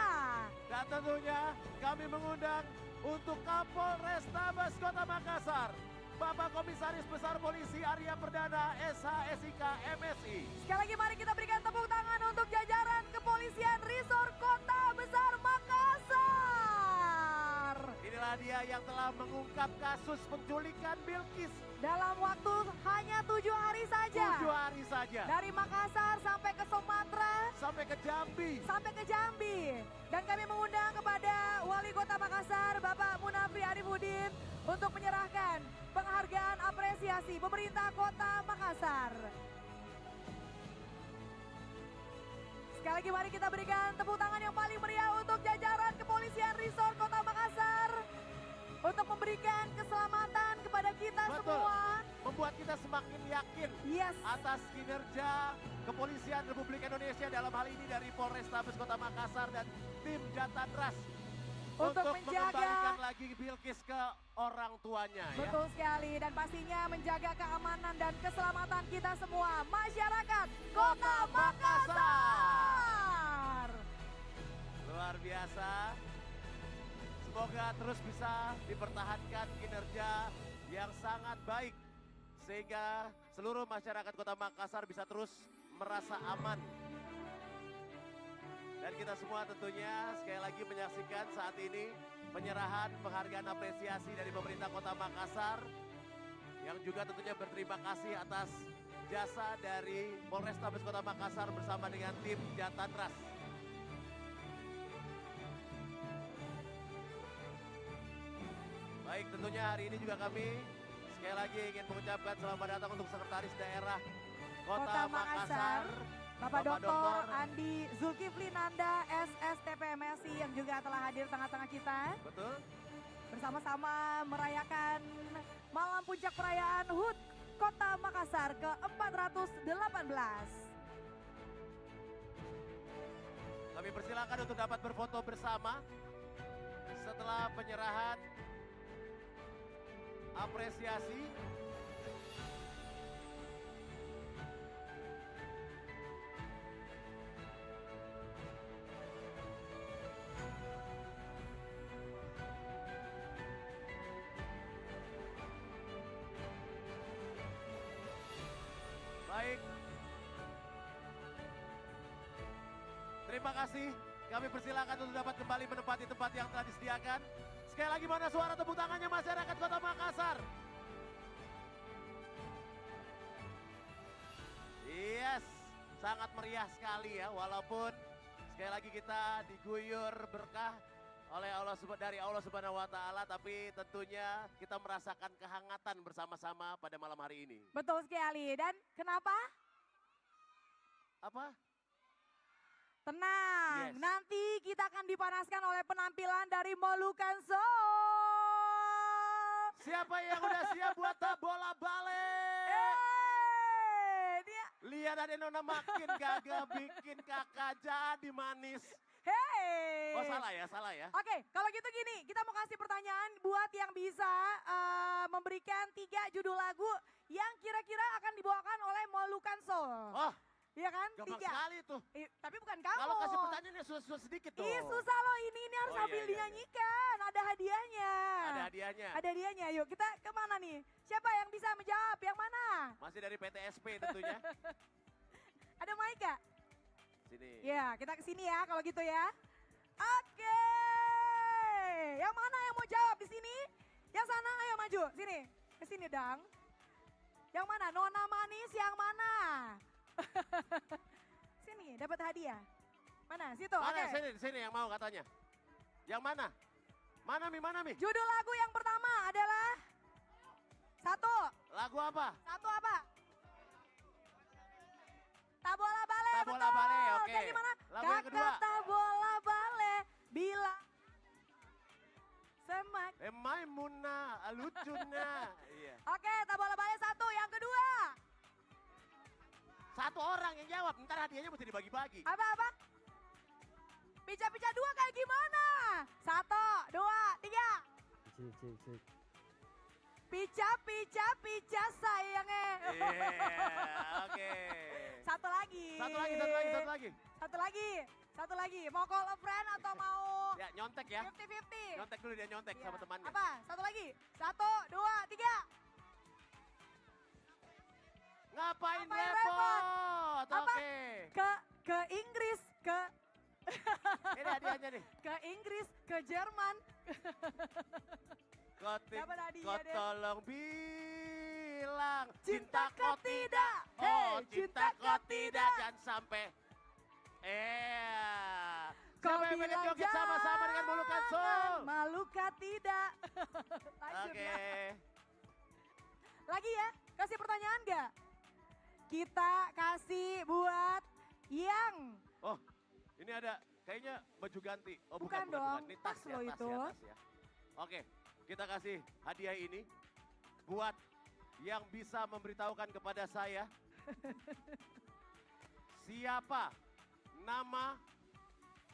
Dan tentunya kami mengundang untuk Kapolrestabes Kota Makassar, Bapak Komisaris Besar Polisi Arya Perdana SH SIK MSI. Sekali lagi mari kita berikan tepuk tangan untuk jajaran Kepolisian Resor Kota Besar Makassar. Inilah dia yang telah mengungkap kasus penculikan Bilqis Dalam waktu hanya 7 hari saja. 7 hari saja. Dari Makassar sampai ke Sumatera, Sampai ke Jambi. sampai ke Jambi. Dan kami mengundang kepada Wali Kota Makassar, Bapak Munafri Arifuddin, untuk menyerahkan penghargaan apresiasi pemerintah Kota Makassar. Sekali lagi mari kita berikan tepuk tangan yang paling meriah untuk jajaran Kepolisian Resor Kota Makassar. Untuk memberikan keselamatan kepada kita Betul. semua. Membuat kita semakin yakin Yes. atas kinerja Kepolisian Republik Indonesia dalam hal ini dari Polrestabes Kota Makassar dan tim Jatanras Untuk mengembalikan menjaga, lagi Bilqis ke orang tuanya ya. betul sekali, dan pastinya menjaga keamanan dan keselamatan kita semua, masyarakat Kota Makassar. Luar biasa. Semoga terus bisa dipertahankan kinerja yang sangat baik sehingga seluruh masyarakat Kota Makassar bisa terus merasa aman. Dan kita semua tentunya sekali lagi menyaksikan saat ini penyerahan penghargaan apresiasi dari pemerintah Kota Makassar yang juga tentunya berterima kasih atas jasa dari Polrestabes Kota Makassar bersama dengan tim Jatanras. Baik, tentunya hari ini juga kami sekali lagi ingin mengucapkan selamat datang untuk Sekretaris Daerah Kota Makassar, Bapak Dr. Andi Zulkifli Nanda, SSTP MSI yang juga telah hadir tengah-tengah kita. Betul? Bersama-sama merayakan malam puncak perayaan HUT Kota Makassar ke-418. Kami persilakan untuk dapat berfoto bersama setelah penyerahan apresiasi. Baik. Terima kasih. Kami persilakan untuk dapat kembali menempati tempat yang telah disediakan. Sekali lagi mana suara tepuk tangannya masyarakat Kota Makassar? Yes, sangat meriah sekali ya, walaupun sekali lagi kita diguyur berkah oleh dari Allah Subhanahu wa taala, tapi tentunya kita merasakan kehangatan bersama-sama pada malam hari ini. Betul sekali. Dan kenapa? Apa? Tenang, Yes. nanti kita akan dipanaskan oleh penampilan dari Molukan Soul. Siapa yang udah siap buat bola balik? Dia, Lihat ada Nona makin gagah bikin kakak jadi manis. hey. Oh salah ya. Oke, kalau gitu gini, kita mau kasih pertanyaan buat yang bisa memberikan 3 judul lagu yang kira-kira akan dibawakan oleh Molukan Soul. Oh, Iya kan? gampang 3. sekali tuh. Tapi bukan kamu. Kalau kasih pertanyaannya susah sedikit tuh. Ih susah loh ini harus Oh, sambil iya, iya. dinyanyikan, ada hadiahnya. Ada hadiahnya. Ada hadiahnya, yuk kita kemana nih? Siapa yang bisa menjawab, yang mana? Masih dari PTSP tentunya. Ada mic gak? Sini. Ya, kita ke sini ya kalau gitu ya. Oke. Yang mana yang mau jawab di sini? Yang sana ayo maju, sini. Ke sini dong. Yang mana? Nona manis yang mana? Sini, dapat hadiah. Mana? Situ. Mana Oke. sini yang mau katanya. Yang mana? Mana Mi? Judul lagu yang pertama adalah satu. Lagu apa? Satu apa? Tabola Bale, Tabola betul. Bale, oke. Dan gimana? Lagu yang kedua. Kakak Tabola Bale, bila semak. Maimunah, lucunya. Iya. Oke, Tabola Bale satu. Yang kedua, Satu orang yang jawab, ntar hadiahnya mesti dibagi-bagi. apa? Pica-pica dua kayak gimana? Satu, dua, tiga. Pica sayangnya. Iya, oke. Satu lagi. Satu lagi. Mau call a friend atau mau Ya, nyontek ya. 50-50? Nyontek dulu dia nyontek Iya. sama temannya. Apa? Satu lagi. 1, 2, 3. Ngapain Ngapain repot? Apa? Oke. Ke Inggris, Ini hadiahnya nih. ke Inggris, ke Jerman. Dapat hadiah Kau deh. tolong bilang Cinta kau tidak. Oh, Hey, cinta kau tidak. Jangan sampai. Kau Siapa yang pengen bilang joget sama-sama dengan Molukan Soul? Maluka tidak. Lanjut Oke. ya. Lagi ya, kasih pertanyaan gak? Kita kasih buat yang Oh, ini ada kayaknya baju ganti. Oh, Bukan dong, Ini tas tas ya, loh tas itu. ya, tas ya. Oke, kita kasih hadiah ini buat yang bisa memberitahukan kepada saya siapa nama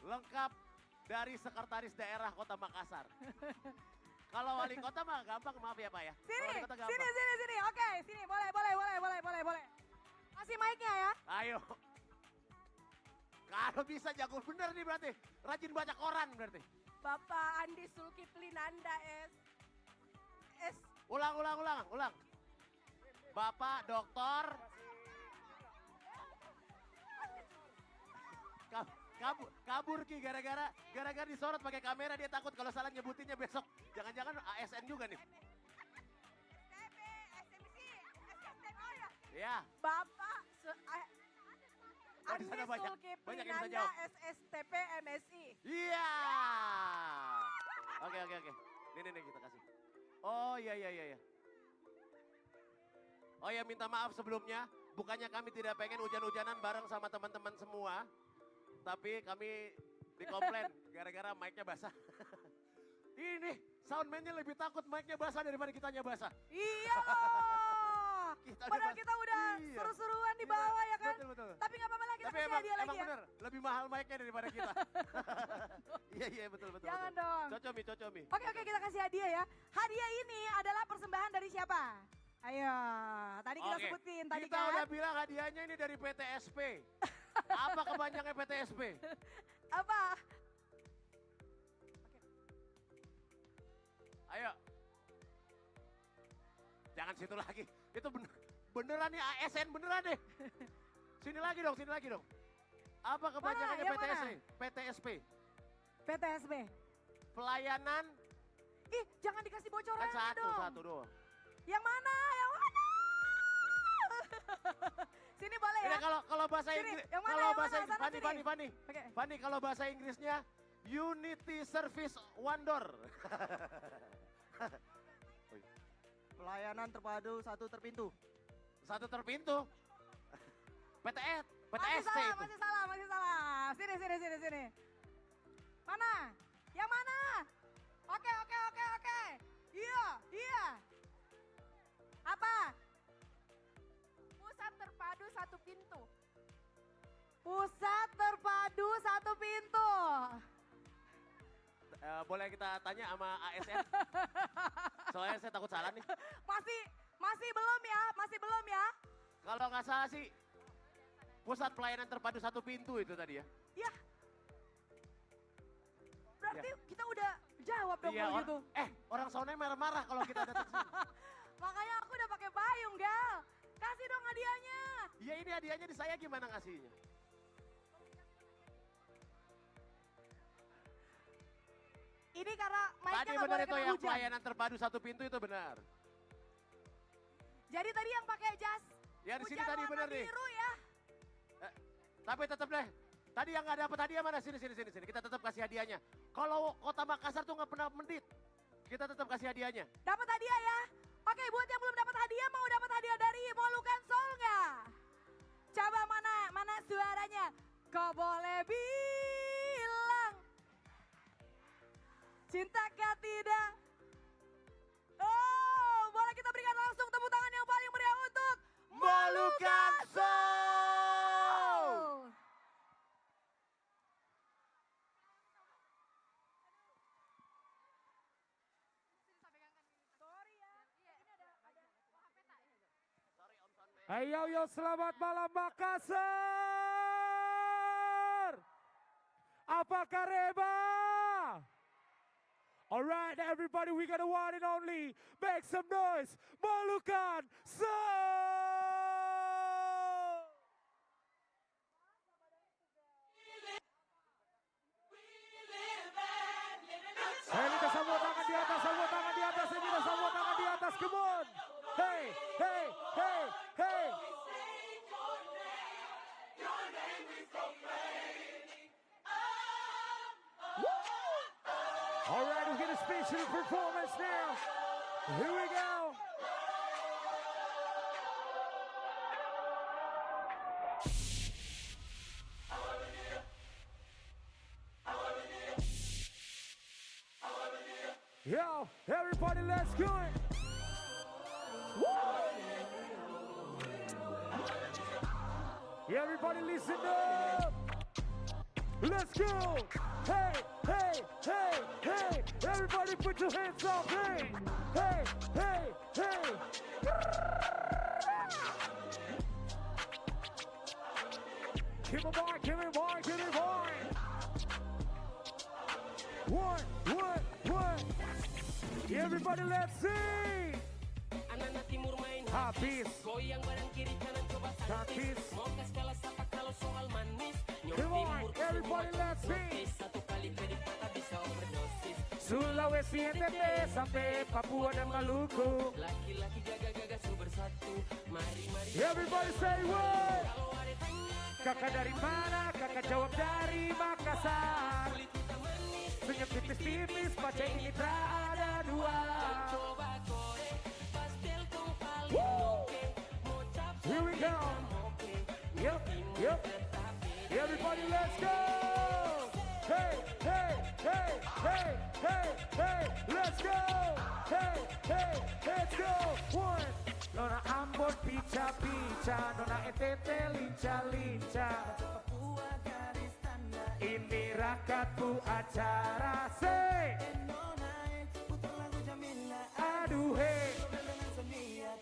lengkap dari Sekretaris Daerah Kota Makassar. Kalau wali kota mah gampang, maaf ya Pak ya. Kalau sini, wali kota gampang. sini. Oke, sini boleh. Kasih mic-nya ya. Ayo. Kalau bisa jago bener nih berarti. Rajin baca koran berarti. Bapak Andi Zulkifli Nanda Ulang. Bapak doktor. Kabur Ki gara-gara disorot pakai kamera, dia takut kalau salah nyebutinnya besok. Jangan-jangan ASN juga nih. Ya. Bapak Oh, di sana Andi banyak Zulkifli yang bisa Nanda jawab. SSTP MSI. Iya. Oke. Ini kita kasih. Oh iya. Oh ya minta maaf sebelumnya. Bukannya kami tidak pengen hujan-hujanan bareng sama teman-teman semua. Tapi kami dikomplain gara-gara mic-nya basah. Ini soundman-nya lebih takut mic-nya basah daripada kitanya basah. Iya. Kita Padahal udah kita udah Iya. seru-seruan di bawah ya kan. Betul. Tapi nggak apa-apa lah kita Tapi kasih emang hadiah lagi ya. bener, lebih mahal mic-nya daripada kita. Iya betul. Jangan dong. Cocomi. Oke kita kasih hadiah ya. Hadiah ini adalah persembahan dari siapa? Ayo, tadi kita Oke, sebutin tadi kita kan. udah bilang hadiahnya ini dari PTSP. Apa kepanjangnya PTSP? Apa? Ayo. Jangan situ lagi. Itu beneran nih ASN beneran deh. Sini lagi dong. Apa kepanjangannya Yang mana? PTSP? PTSB. Pelayanan Ih, jangan dikasih bocoran kan dong. satu doang. Yang mana? Sini boleh ya. Ini kalau bahasa Sini, Inggris, yang mana, kalau yang bahasa mana? Sana sini. Fanny. Oke. Fanny kalau bahasa Inggrisnya Unity Service Wonder. Pelayanan terpadu satu terpintu. Satu terpintu. PTS, Masih PTST salah, itu. masih salah. Sini. Mana? Yang mana? Oke. Iya. Apa? Pusat terpadu satu pintu. Pusat terpadu satu pintu. Boleh kita tanya sama ASN? Soalnya saya takut salah nih. Masih belum ya. Kalau nggak salah sih, pusat pelayanan terpadu satu pintu itu tadi ya. Ya. Berarti kita udah jawab dong Iya, kalau gitu. orang sononya marah-marah kalau kita datang sini. Makanya aku udah pakai payung, Gal. Kasih dong hadiahnya. Iya ini hadiahnya di saya gimana ngasihnya? Ini karena mic-nya Tadi nggak benar boleh itu kena yang hujan. pelayanan terpadu satu pintu itu benar. Jadi tadi yang pakai jas Ya di sini hujan tadi warna benar nih. biru ya. Tapi tetap deh. Tadi yang nggak dapat hadiah mana? Sini. Kita tetap kasih hadiahnya. Kalau Kota Makassar tuh nggak pernah mendit. Kita tetap kasih hadiahnya. Dapat hadiah ya. Oke, buat yang belum dapat hadiah, mau dapat hadiah dari Molukan Soul nggak? Coba mana suaranya? Kau boleh bilang cintakah tidak? Oh, boleh kita berikan langsung tepuk tangan yang paling meriah untuk Molukan Soul. Ayo, selamat malam Makassar. Apa kareba? Alright, everybody, we got the one and only. Make some noise. Molukan Soul. Hey, kita sambut tangan di atas, Hey, kita sambut tangan di atas, come on. Hey. All right, we get a special performance now. Here we go. Yo, everybody, let's do it. Everybody listen up. Let's go. Hey. Everybody put your hands up. Hey. Give me more. One. Everybody, let's sing. Anak-anak timur main Habis. goyang badan kiri kanan coba Habis. mau kas kalah siapa kalau soal manis Come on, everybody, let's sing. satu kali kredit kata bisa overdosis Sulawesi, NTT, sampai Papua dan Maluku. laki-laki gagah-gagah su bersatu mari Everybody say what? kalau ada tanya Kakak dari mana? Kakak jawab dari Makassar. kulit kita manis Senyum tipis-tipis, pacar ini tak ada dua. coba go. Yup, yup. Everybody, let's go. Hey, hey, hey, hey, hey, hey, let's go. Hey, hey, let's go. One. Nona Ambon pica-pica, Nona ETT linca-linca. Ini rakatku acara say. Aduh hey,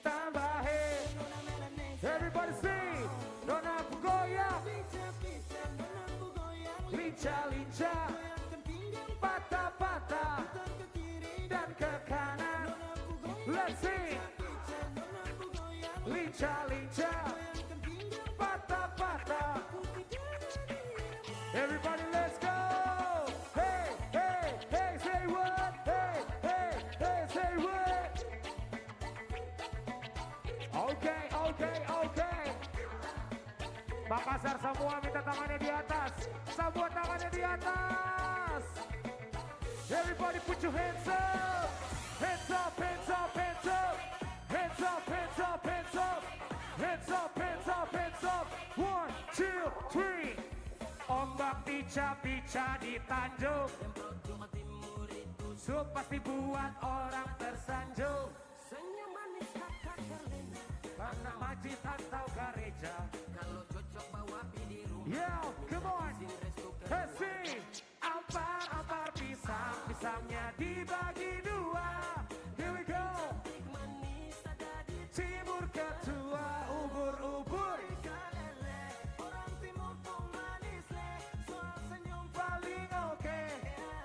tambah hey. Everybody sing. Nona goyang, linca-linca, patah-patah dan ke kanan. Let's sing. Linca-linca, patah-patah. Everybody, let's go. Hey, hey, hey, say what? Hey, hey, hey, say what? Okay, okay, okay. Makassar semua minta tangannya di atas. Semua tangannya di atas. Everybody put your hands up. Hands up, hands up, hands up. Hands up, hands up, hands up. Hands up, hands up, hands up. 1, 2, 3. Ombak pica-pica di Tanjung, Sup pasti buat orang tersanjung. Senyum manis kakak terlena, Karena masjid atau gereja. kalau cocok bawa di rumah. Yo, come on. Let's sing. Ampar-ampar pisang, pisangnya dibagi dua. Here we go. Manis ada di Timur ketua, ubur-ubur. orang timur tuh manis le, soal senyum Paling oke.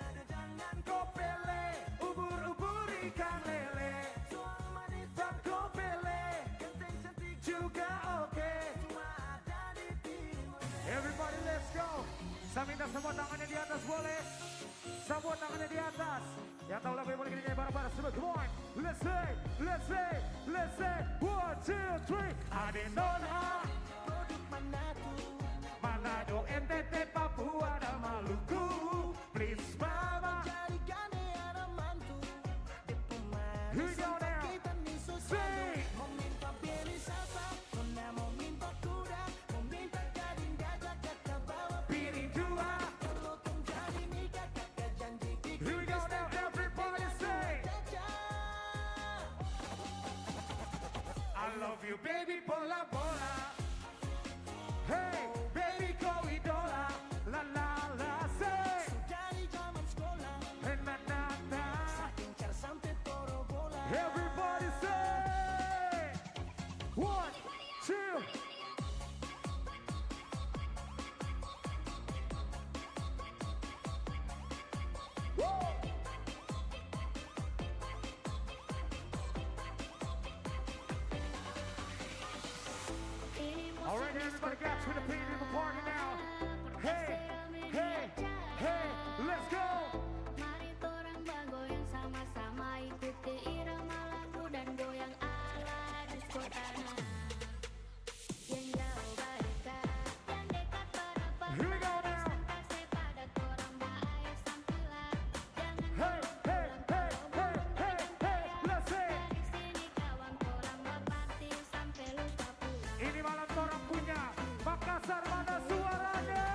ada jangan Kopele, ubur-ubur ikan lele. soal manis Dan kopele, ganteng cantik juga oke. cuma ada di timur. Everybody let's go. Saya minta semua tangannya di atas boleh. Semua tangannya di atas. Yang tahu lagu yang boleh kita nyanyi bareng-bareng. Semua come on. Let's say, let's say, let's say. 1, 2, 3. Ade Nona, Produk Manado, Manado, NTT, Papua dan Maluku. Please mama. jadi gane ada mantu di pemanis. Here we go now. Kita nih susah. Sing. Mau minta pilih siapa? Nona mau minta kuda, mau minta gading gajah kakak bawa Piring dua. kalau tum jadi nikah kakak janji bikin Here we go now. Everybody say. I love you baby bola bola. Hey baby go idola. La la la say. dari zaman sekolah. Na na na. Incar sampai toro bola. Everybody say. 1, 2. Woo! Alright, everybody got to the beat of the party now. Hey, hey, hey, let's go. Mari torang bergoyang sama-sama, ikuti irama lagu dan goyang ala disco tanah. Yang jauh balikan, yang dekat berapa Here we go now. kasih pada torang bahaya sampilan. Jangan Hey, hey, hey, hey, hey, hey, let's say. dari sini kawan torang berparti sampai lupa pulang. Ini malam orang punya Makassar mana suaranya?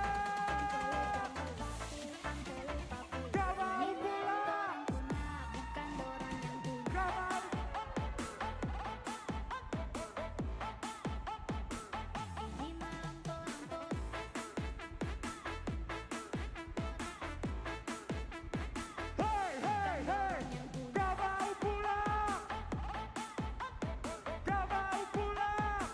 Sampai lupa pulang. Gak mau pulang. Bukan dorang yang punya. Gak mau. Di malam torang Hey, hey, hey. Gak mau pulang. Gak mau pulang.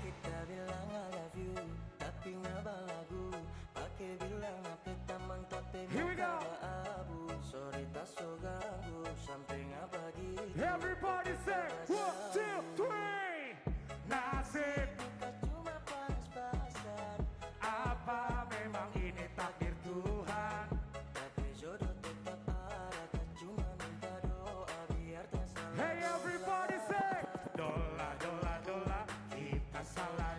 Kita bilang I love you, tapi nggak balagu. Pakai bilang apa tamang tapi Here we go. abu. Sorry tak so ganggu, sampai nggak bagi. Everybody say 1, 2, 3. Nasib Cuma pas-pasan, apa memang ini takdir Tuhan? tapi jodoh tetap ada. Tak cuma minta doa biar tak salah. Hey everybody say dola dola dola kita salah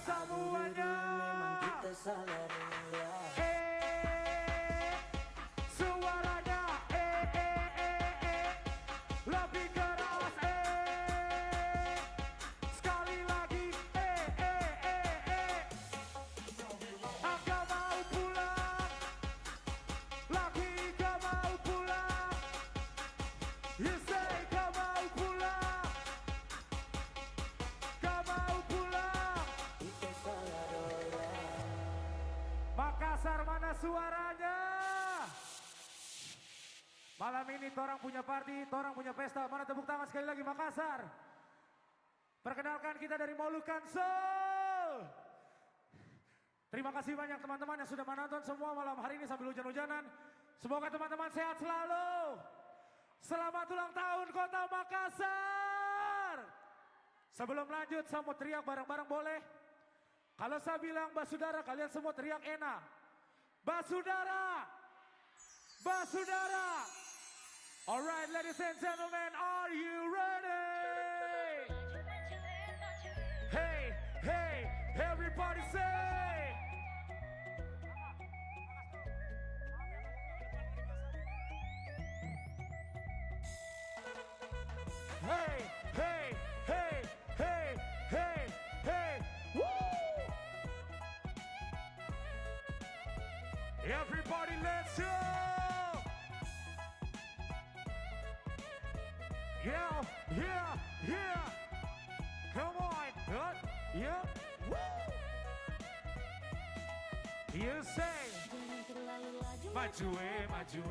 semuanya. Memang kita salah rela. Suaranya lebih keras sekali lagi Angga mau pulang lagi, gak mau pulang. You say gak mau pulang, gak mau pulang. Kita salah rela. Makassar mana suaranya? Malam ini torang punya party, torang punya pesta. Mana tepuk tangan sekali lagi Makassar. Perkenalkan kita dari Moluccan Soul. Terima kasih banyak teman-teman yang sudah menonton semua malam hari ini sambil hujan-hujanan. Semoga teman-teman sehat selalu. Selamat ulang tahun Kota Makassar. Sebelum lanjut saya mau teriak bareng-bareng boleh? Kalau saya bilang Basudara, kalian semua teriak enak. Basudara! Basudara! Alright, ladies and gentlemen, are you ready? Hey, hey, everybody say! Hey, hey, hey, hey, hey, hey, woo! Everybody, let's go! Yeah, yeah, yeah. Come on. Yeah. Woo. You say. Maju maju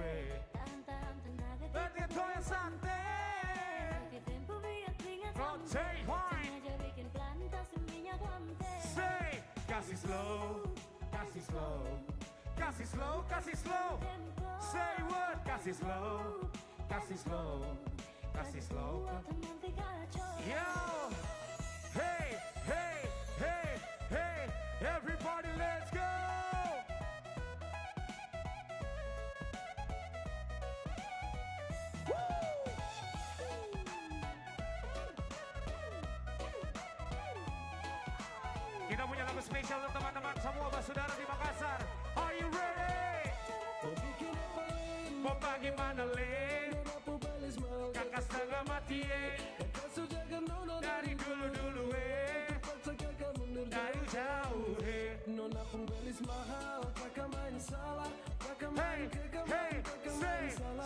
Berarti itu yang santai. Rotate high. Say. Kasih slow. Kasih slow. Kasih slow. Kasih slow. Say what? Kasih slow. Kasih slow. Kasih slow. Yo, hey, hey, hey, hey, everybody let's go. Woo! Kita punya lagu spesial untuk teman-teman semua Basudara di Makassar. Are you ready? Mau bagaimana le? Kakak setengah mati dari dulu-dulu dari jauh Nona pun belis mahal, kakak main salah, kakak main Hey,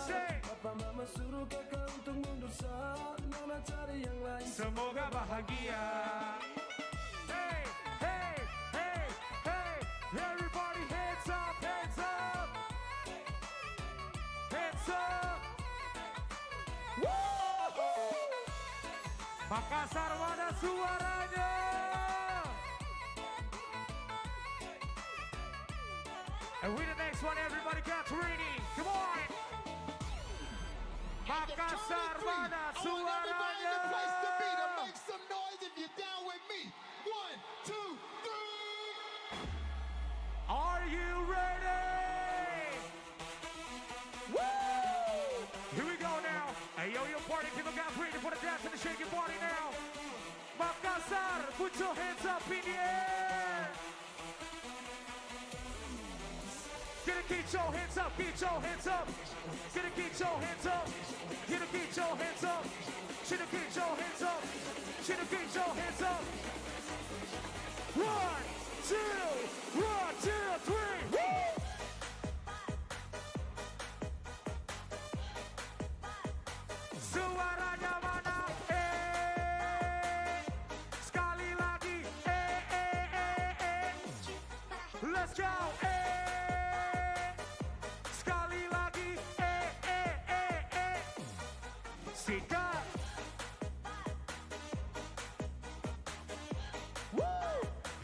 say. Papa mama suruh kakak untuk mundur saat Nona cari yang lain. Semoga bahagia. Hey, hey, hey, hey, everybody hands up, hands up, hands up. Woo! Makassar mana suaranya? And we the next one, everybody get ready. Come on. Makassar mana suaranya? Make some noise if you're down with me. 1, 2, 3. Are you ready? Woo! Here we go now. Hey, yo, party people got ready for the dance and the shaking party now. Makassar, put your hands up in the air. Get your hands up, get your hands up. Get your hands up. Get your hands up. Get your hands up. Get your hands up. 1, 2, 1, 2, 3. Woo! Suaranya mana? Sekali lagi. Let's go. Sekali lagi. Sikat. Woo!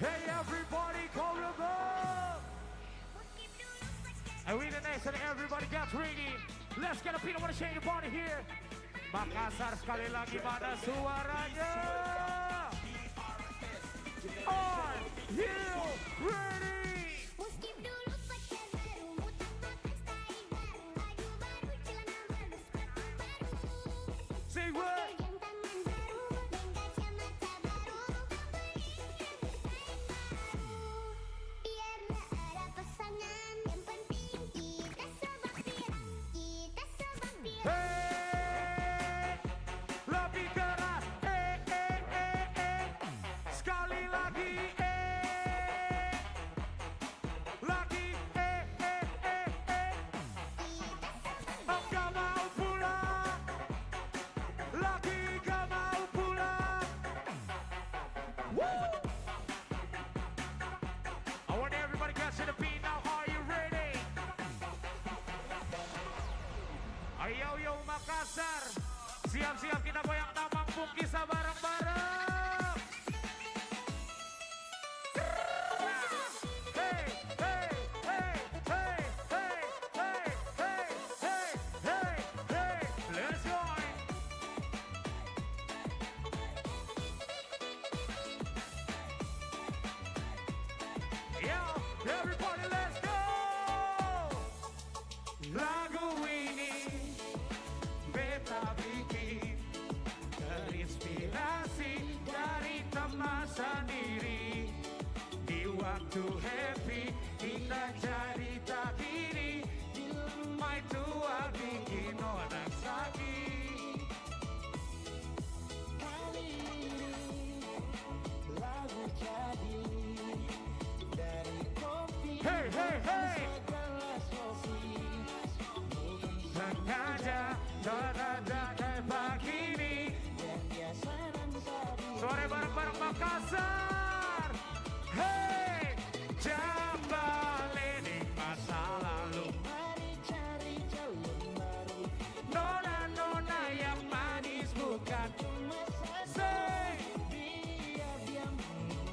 Hey everybody, call them up. And we the next and everybody get ready. Let's get a peanut butter shake party here. Makassar sekali lagi mana suaranya? Are you ready? Say what? Siap-siap kita goyang tamang pung kisah bareng-bareng. Hey, hey, hey, hey, hey, hey, hey, hey, hey, hey, let's go. Yo, everybody let's go. Lagu ini beta bikin terinspirasi dari teman sendiri. Di waktu happy kita jadi tak diri. Mai tua bikin orang sakit. Kali ini lagu jadi dari kopi. Hey, hey, hey. Sengaja terada kayak begini. Sore bareng-bareng Makassar. Hey, jangan balik masa lalu. Mari cari jalan baru. Nona-nona yang manis bukan. Say, biar dia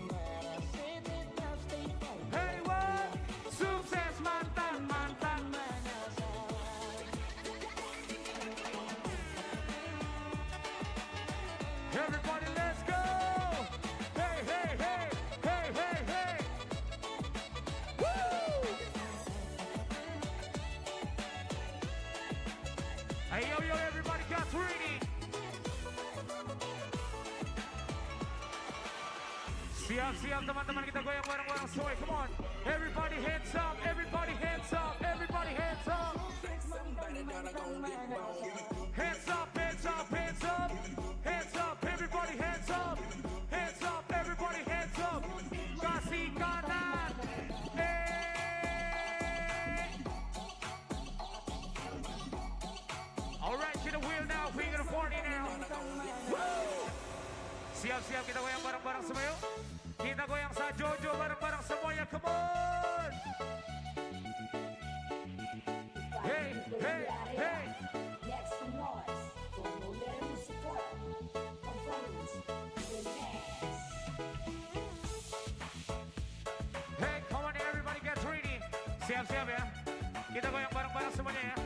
merasa tetap stay fun. Hey, what? Sukses mantan-mantan. Everybody let's go! Hey, hey, hey, hey, hey, hey! Woo! Hey, yo, yo, everybody got ready! Siap-siap teman-teman kita goyang bareng-bareng soy, come on! Everybody hands up, everybody hands up, everybody hands up! Hands up, hands up, hands up! Hands up, everybody hands up! Hands up, everybody hands up! Kasih kanan! Alright, to the wheel now, finger to 40 now! Woo! Siap-siap kita goyang bareng-bareng semua yuk! Kita goyang sa Jojo bareng-bareng semuanya, come on! Hey, hey, hey! Hey, come on everybody get ready. Siap-siap ya. Kita goyang bareng-bareng semuanya ya.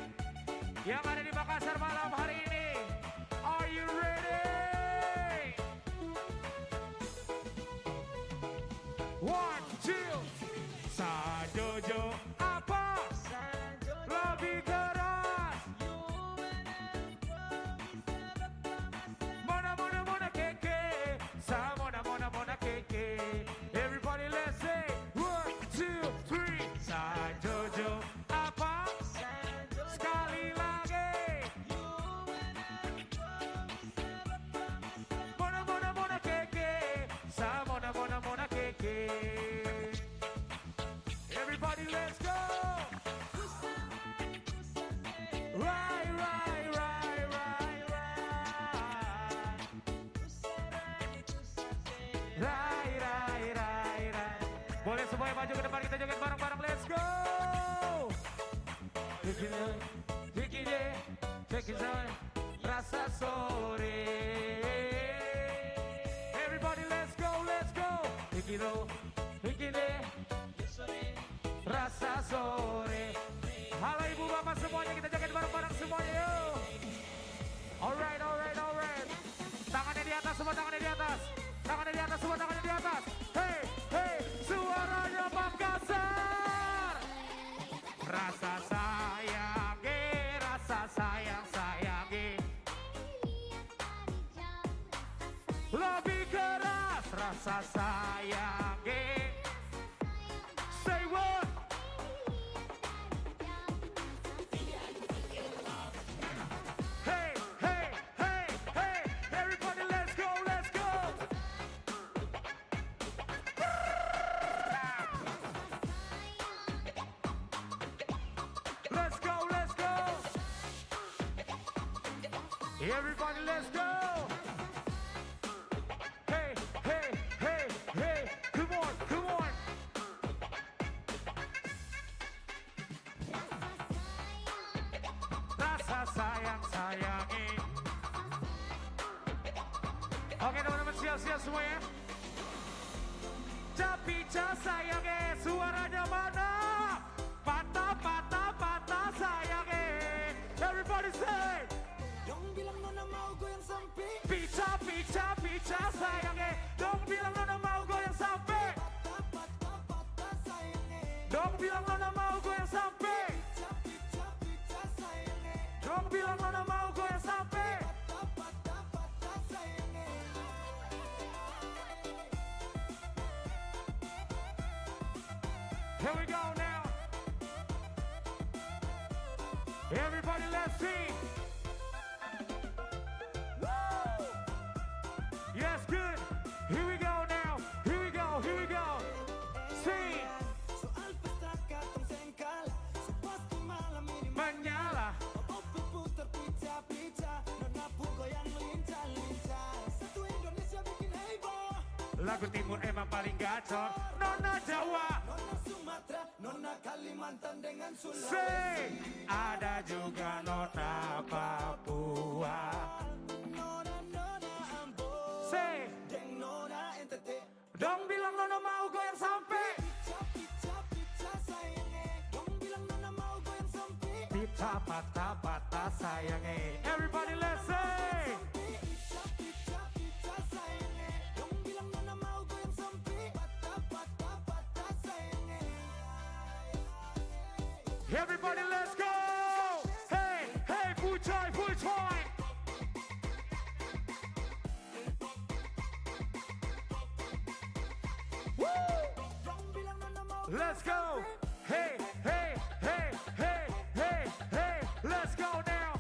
Yang ada di Makassar malam hari ini. Are you ready? 1, 2. Sa Jojo apa? Lebih keras. Mona keke. Sa mona keke. Everybody let's say 1, 2, 3. Sa Jojo apa? Sekali lagi. Mona keke. Sa mona keke. Everybody let's go. Right, right, right, right, right. Right, right, right, right. Boleh semuanya maju ke depan, kita joget bareng-bareng, let's go. Bikin rasa sore. Everybody let's go, let's go. Bikin rasa sore. Halo ibu bapak semuanya, kita joget bareng-bareng semuanya yuk. Alright, alright, alright. Tangannya di atas semua, tangannya di atas. Tangannya di atas semua, tangannya di atas. Hey, hey, suaranya Makassar. Rasa sayangi, rasa sayangi. Lebih keras, rasa sayangi. Say what? Hey, hey, hey, hey, everybody let's go, let's go. Let's go, let's go. Everybody let's go. Hey, hey, hey, hey, come on, come on. Rasa sayang sayangi. siap semua ya. Pica sayangnya, suaranya mana? Patah, patah, patah sayangnya. Everybody say. Dong bilang nona mau goyang sampai. Pica, pica, pica sayangnya. Dong bilang nona mau goyang sampai. Patah, patah, patah sayangnya. Dong bilang nona mau goyang sampai. Pica, pica, pica sayangnya. Dong bilang nona mau goyang sampai. Patah, patah, patah sayangnya. Here we go now. Everybody, let's sing. Woo! Yes, good. Here we go now. Here we go. Here we go. Sing. Soal pesta katong sengkal. Sepas malam ini Menyala. Opo putar pica-pica. Nona pu goyang lincah-lincah. Satu Indonesia bikin heboh. Lagu timur emang paling gacor. Nona Jawa. Nona Sumatera, Nona Kalimantan dengan Sulawesi. Sing. Ada juga Nona Papua. Nona Ambon. Sing. Deng Nona NTT. Dong bilang Nona mau goyang sampai. Pica-pica sayangnya. Dong bilang Nona mau goyang sampai. Pica patah patah sayangnya. Everybody let's sing. Pica-pica sayangnya. Dong bilang Nona mau goyang sampai. Patah-patah patah sayangnya. Everybody let's go. Hey, hey, full time, full time. Woo! Let's go. Hey, hey, hey, hey, hey, hey. Let's go now.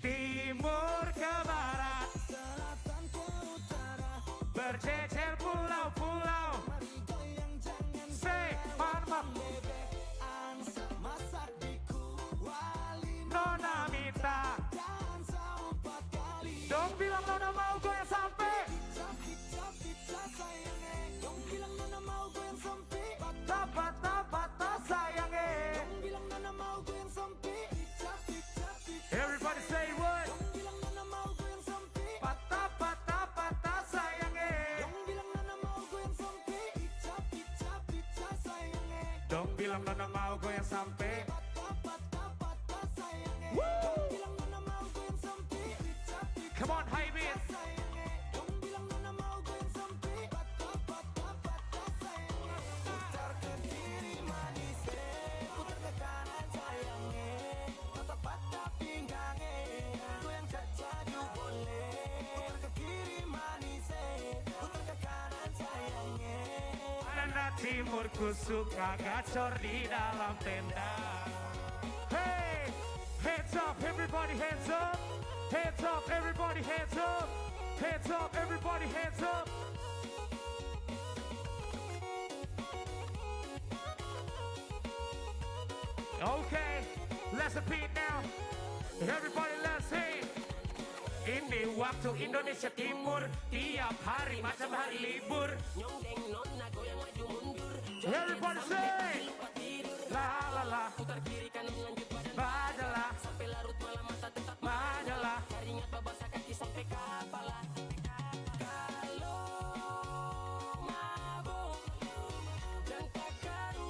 Timur ke barat, Selatan ke utara. berjejer pulau-pulau. Mari goyang jangan Say, mama, angsa. Masak di kuali. Nona minta. Dansa 4 kali. Dong bilang Nona mau goyang sampai. Pica sayangnya. Dong bilang Nona mau goyang sampai. Patah patah patah sayangnya. Dong bilang Nona mau goyang sampai. Pica. Everybody say what? Dong bilang Nona mau goyang sampai. Patah patah patah sayangnya. Dong bilang Nona mau goyang sampai. Pica sayangnya. Dong bilang Nona mau goyang sampai. Patah sayangnya. Woo! Dong bilang Nona mau goyang sampai. Pica Come on, high beat. sayangnya. Dong bilang Nona mau goyang sampai. Patah sayangnya. Putar ke kiri manis, putar ke kanan sayangnya. Patah pinggangnya, goyang cacadu boleh. Putar ke kiri manis, putar ke kanan sayangnya. Nona timurku suka gacor di dalam tenda. Hey, hands up, everybody hands up. Hands up, everybody hands up. Hands up, everybody hands up. Okay, let's repeat now. Everybody let's sing. Ini waktu Indonesia Timur, tiap hari macam hari libur. Everybody say, la la la, majalah, majalah.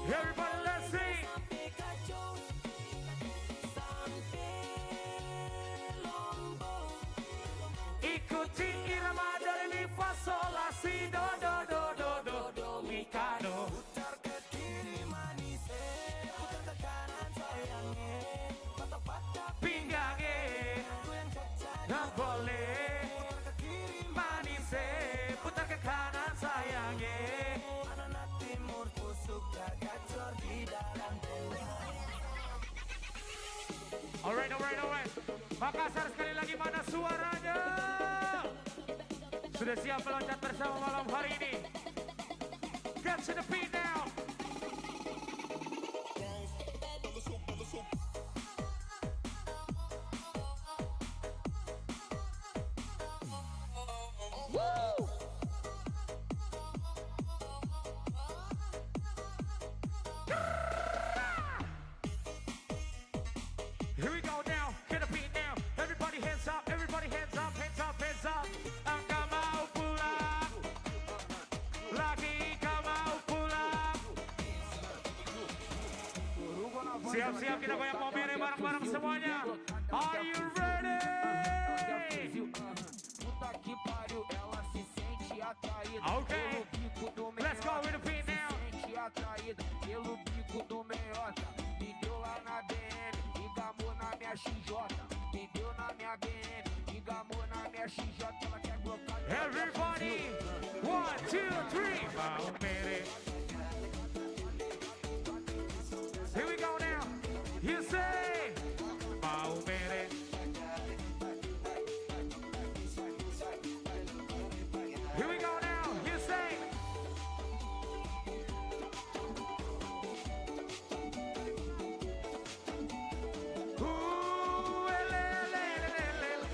Everybody let's sing. Ikuti irama dari mi fa sol la si do do do do do do mi ka do. Putar ke kiri manis, putar ke kanan sayangnya. Patah Pinggangnya goyang cacadu. nggak boleh. Putar ke kiri Manis putar ke kanan sayangnya. anak timur ku suka gacor di dalam tenda. Alright, alright, alright. Makassar sekali lagi mana suaranya? Sudah siap meloncat bersama malam hari ini? Get to the beat now. Woo! Here we go now. Get a Siap-siap kita goyang mobilnya bareng-bareng semuanya. Are you ready? Okay, let's go with the beat now. Everybody, 1, 2, 3. Mau mere. Here we go now. You say, mau mere. Here we go now. You say.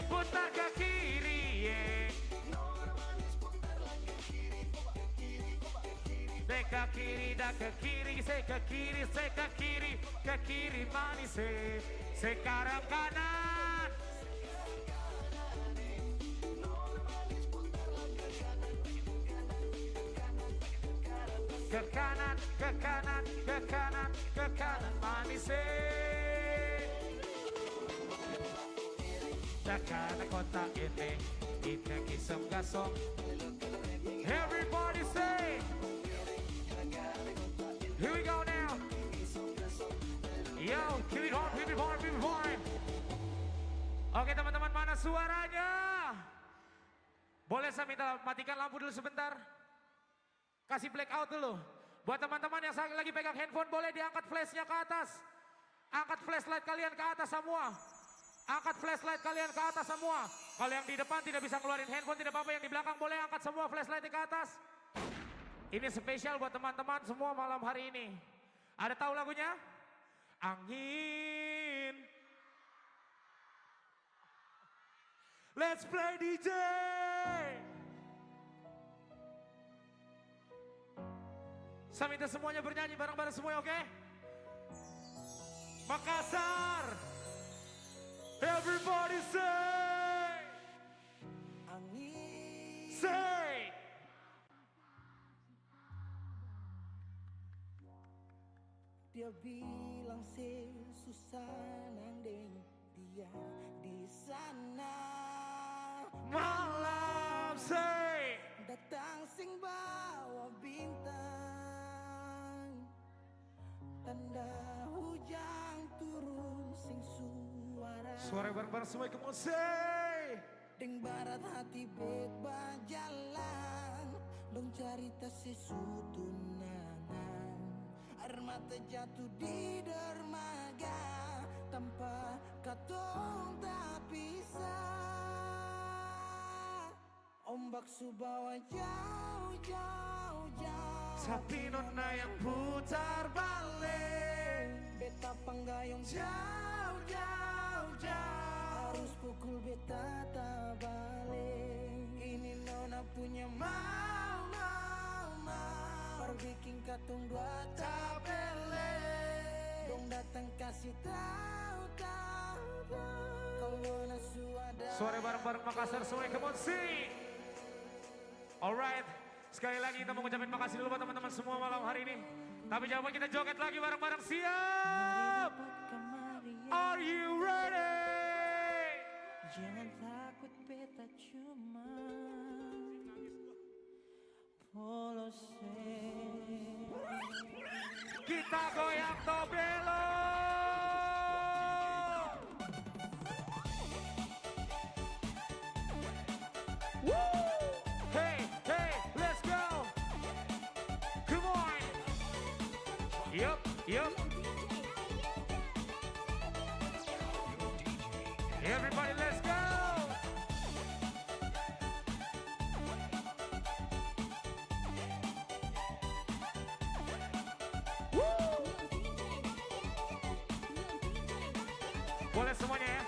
Putar ke kiri, yeah. Say ke kiri, dah ke kiri, say ke kiri manis, sekarang kanan. Ke kanan, ke kanan, ke kanan, ke kanan manis. Dakana kota ini, kita kisam gasong. Everybody say. Here we go now. Yo, keep it on, keep it on, keep it on. Oke teman-teman, mana suaranya? Boleh saya minta matikan lampu dulu sebentar? Kasih blackout dulu. Buat teman-teman yang lagi pegang handphone, boleh diangkat flashnya ke atas. Angkat flashlight kalian ke atas semua. Angkat flashlight kalian ke atas semua. Kalau yang di depan tidak bisa ngeluarin handphone, tidak apa-apa. Yang di belakang boleh angkat semua flashlight ke atas. Ini spesial buat teman-teman semua malam hari ini. Ada tahu lagunya? Angin. Let's play DJ. Saya minta semuanya bernyanyi bareng-bareng semuanya, oke? Makassar. Everybody say. Angin. Say. Dia bilang susah nanding dia di sana. Malam say. Datang sing bawa bintang. Tanda hujan turun sing suara. Suara bareng-bareng semua, come on say. Deng barat hati bek bajalan. Dong cerita sesutunangan. Air mata jatuh di dermaga. Tanpa katong tak pisah. Ombak subawa jauh. Tapi nona yang putar balik. Beta panggayong jauh. Harus pukul beta tak balik. Ini nona punya mau. Bikin katong dua tabele. Dong datang kasih tahu. Kalau nasu ada. Suara bareng-bareng Makassar semua, come on sing. Alright, sekali lagi kita mau ngucapin makasih dulu buat teman-teman semua malam hari ini. Tapi jangan lupa kita joget lagi bareng-bareng, siap? Are you ready? Jangan takut beta cuma polos. Kita goyang tobelo. Hey, let's go. Come on. Yup. Everybody, let's go. Boleh semuanya ya?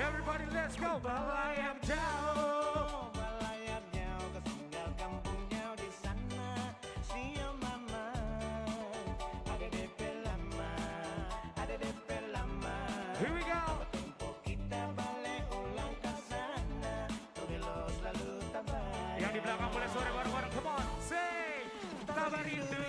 Everybody let's go. Balayam jauh. Balayam jauh ketinggal kampungnya di sana. Siang mama. Ada DP lama. Here we go. Tempo kita balik ulang ke sana. Tobelo selalu tabah. Yang di belakang boleh sore bareng-bareng. Come on, say. Tabah rindu.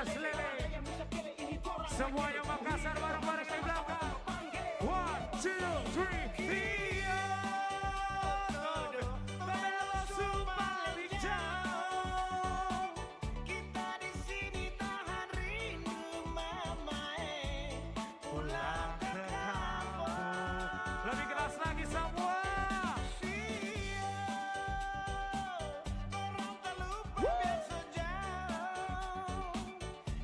Yes, Lele. Semuanya Makassar bareng-bareng di belakang. 1, 2, 3, iya. Belo Sumba lebih jauh. Kita di sini tahan rindu mamae. Pulang ke kampung. Lebih keras lagi semua. Orang tak lupa biasa jauh.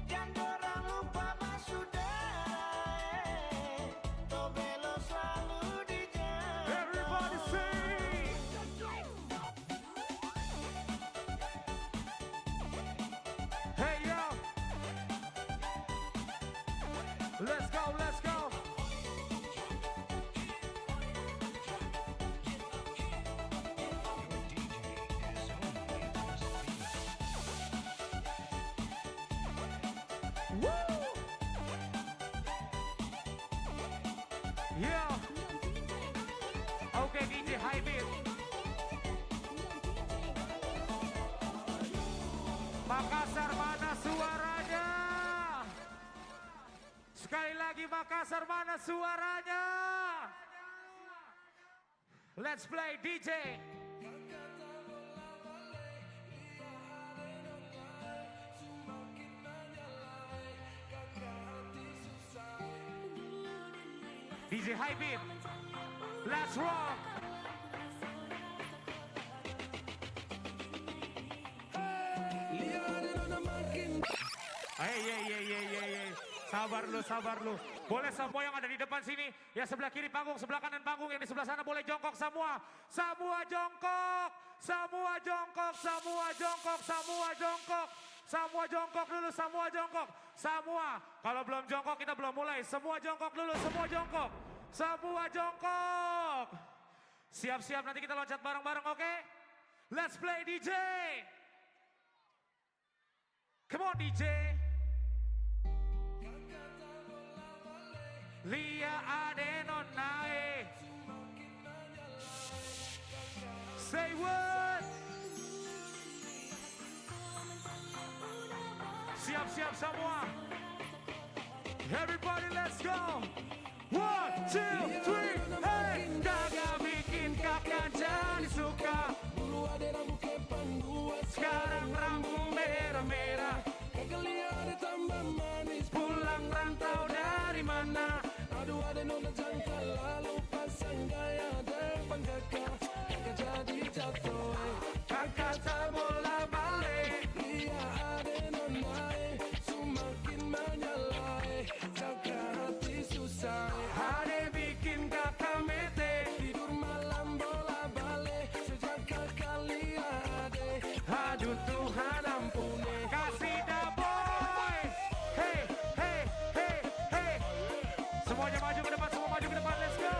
Jangan orang lupa masudara. Tobelo selalu dijauh. Everybody sing. Hey yo. Let's go, let's go. Woo! Yeah. Okay, DJ High Beat. Makassar mana suaranya? Sekali lagi Makassar mana suaranya? Let's play DJ. DJ High Beat. Let's rock. Hey. Sabar lu. Boleh semua yang ada di depan sini, ya sebelah kiri panggung, sebelah kanan panggung, yang di sebelah sana boleh jongkok semua. Semua jongkok. Semua jongkok dulu, semua jongkok. Semua. Kalau belum jongkok kita belum mulai. Semua jongkok dulu, semua jongkok. Semua jongkok. Siap-siap nanti kita loncat bareng-bareng, oke? Let's play DJ. Come on DJ. Lia Adenon nae. Say what? Siap-siap semua. Everybody let's go. 1, 2, 3, hey. Kagak bikin kakak jadi suka. Dulu ada rambut kepang gua, sekarang rambut merah-merah. Kagak lihat tambah manis. Pulang rantau dari mana? Aduh ada nona jangka lalu pasang gaya depan kakak. Kakak jadi jatuh. Kakak tak bola balik. Iya ada nona semakin menyalai. Jaga hati susah. Ada bikin kakak mete. Tidur malam bola balik. Sejak kakak lihat. Aduh Tuhan ampuni. Kasih dah boy. Hey. Semuanya maju ke depan, semua maju ke depan, let's go.